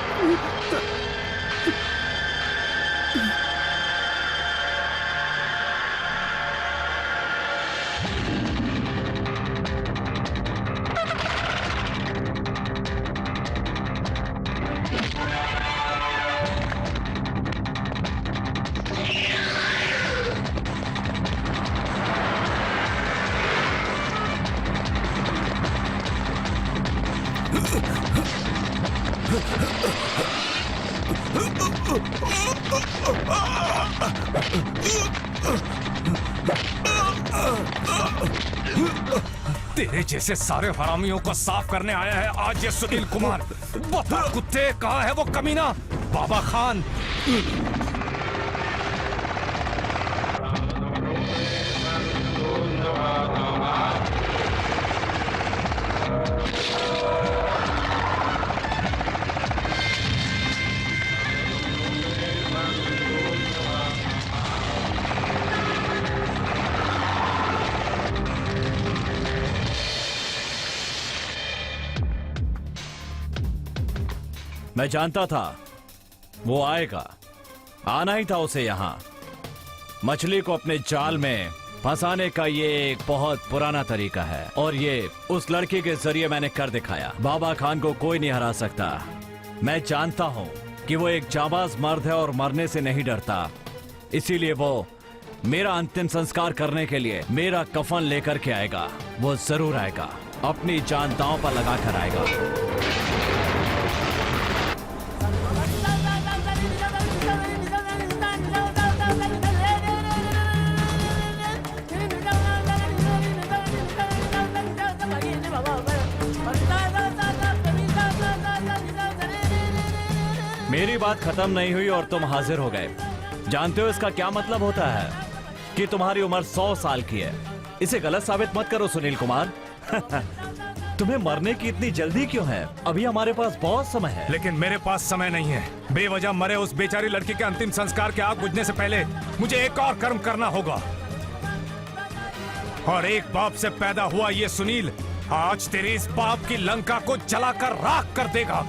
S1: तेरे जैसे सारे हरामियों को साफ करने आया है आज ये सुनील कुमार। बता कुत्ते, कहाँ है वो कमीना बाबा खान?
S10: मैं जानता था वो आएगा, आना ही था उसे यहाँ। मछली को अपने जाल में फंसाने का ये एक बहुत पुराना तरीका है और ये उस लड़की के जरिए मैंने कर दिखाया। बाबा खान को कोई नहीं हरा सकता। मैं जानता हूँ कि वो एक जाबाज मर्द है और मरने से नहीं डरता। इसीलिए वो मेरा अंतिम संस्कार करने के लिए मेरा कफन लेकर के आएगा। वो जरूर आएगा, अपनी जान दांव पर लगा कर आएगा। मेरी बात खत्म नहीं हुई और तुम हाजिर हो गए। जानते हो इसका क्या मतलब होता है? कि तुम्हारी उम्र 100 साल की है। इसे गलत साबित मत करो सुनील कुमार। तुम्हें मरने की इतनी जल्दी क्यों है? अभी हमारे पास बहुत समय है।
S1: लेकिन मेरे पास समय नहीं है। बेवजह मरे उस बेचारी लड़की के अंतिम संस्कार के आग बुझने से पहले मुझे एक और कर्म करना होगा। और एक बाप से पैदा हुआ ये सुनील आज तेरी इस पाप की लंका को जलाकर राख कर देगा।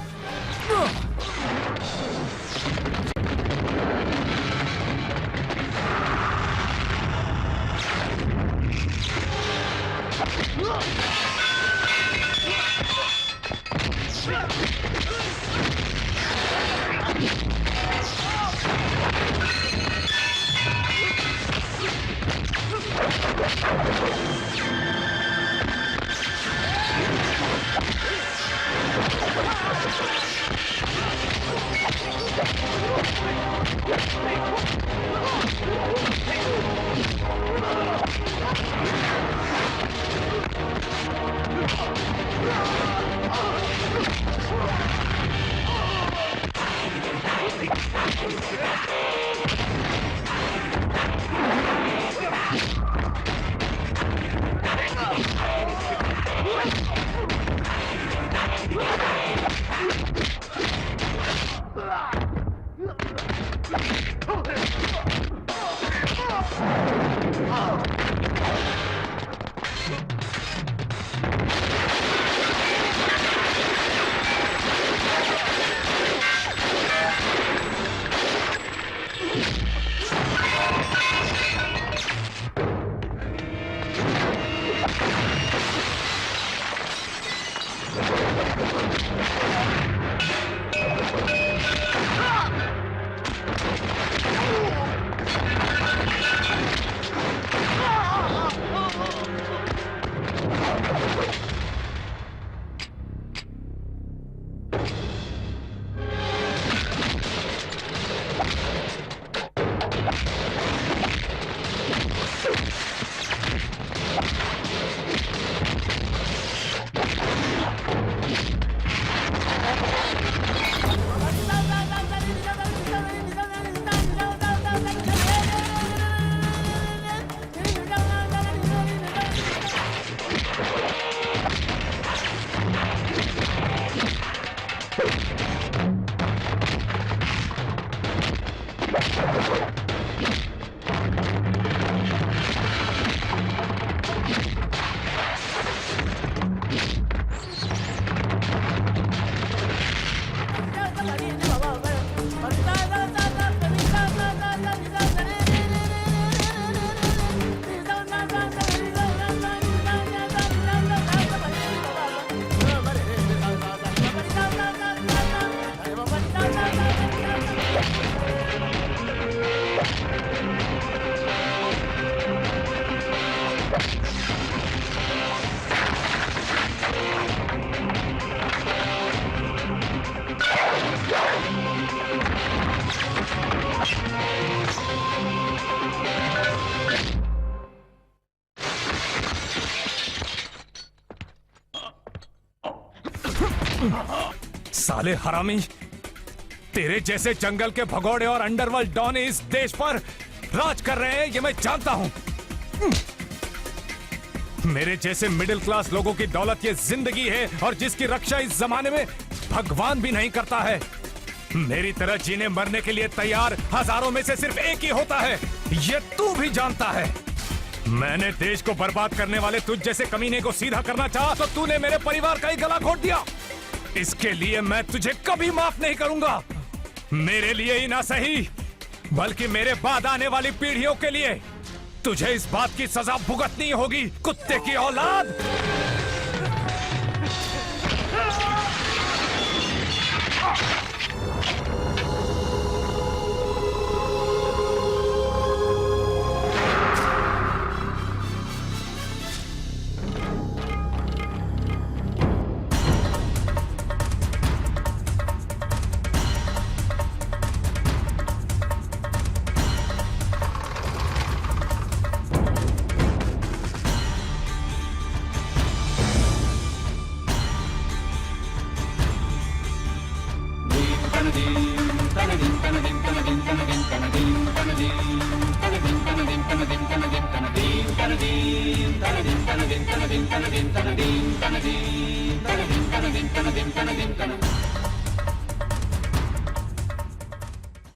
S1: साले हरामी, तेरे जैसे जंगल के भगोड़े और अंडरवर्ल्ड डॉन इस देश पर राज कर रहे हैं, ये मैं जानता हूं। मेरे जैसे मिडिल क्लास लोगों की दौलत ये जिंदगी है और जिसकी रक्षा इस जमाने में भगवान भी नहीं करता है। मेरी तरह जीने मरने के लिए तैयार हजारों में से सिर्फ एक ही होता है, ये तू भी जानता है। मैंने देश को बर्बाद करने वाले तुझ जैसे कमीने को सीधा करना चाहा तो तूने मेरे परिवार का ही गला घोट दिया। इसके लिए मैं तुझे कभी माफ नहीं करूंगा। मेरे लिए ही ना सही बल्कि मेरे बाद आने वाली पीढ़ियों के लिए तुझे इस बात की सजा भुगतनी होगी, कुत्ते की औलाद।
S18: Din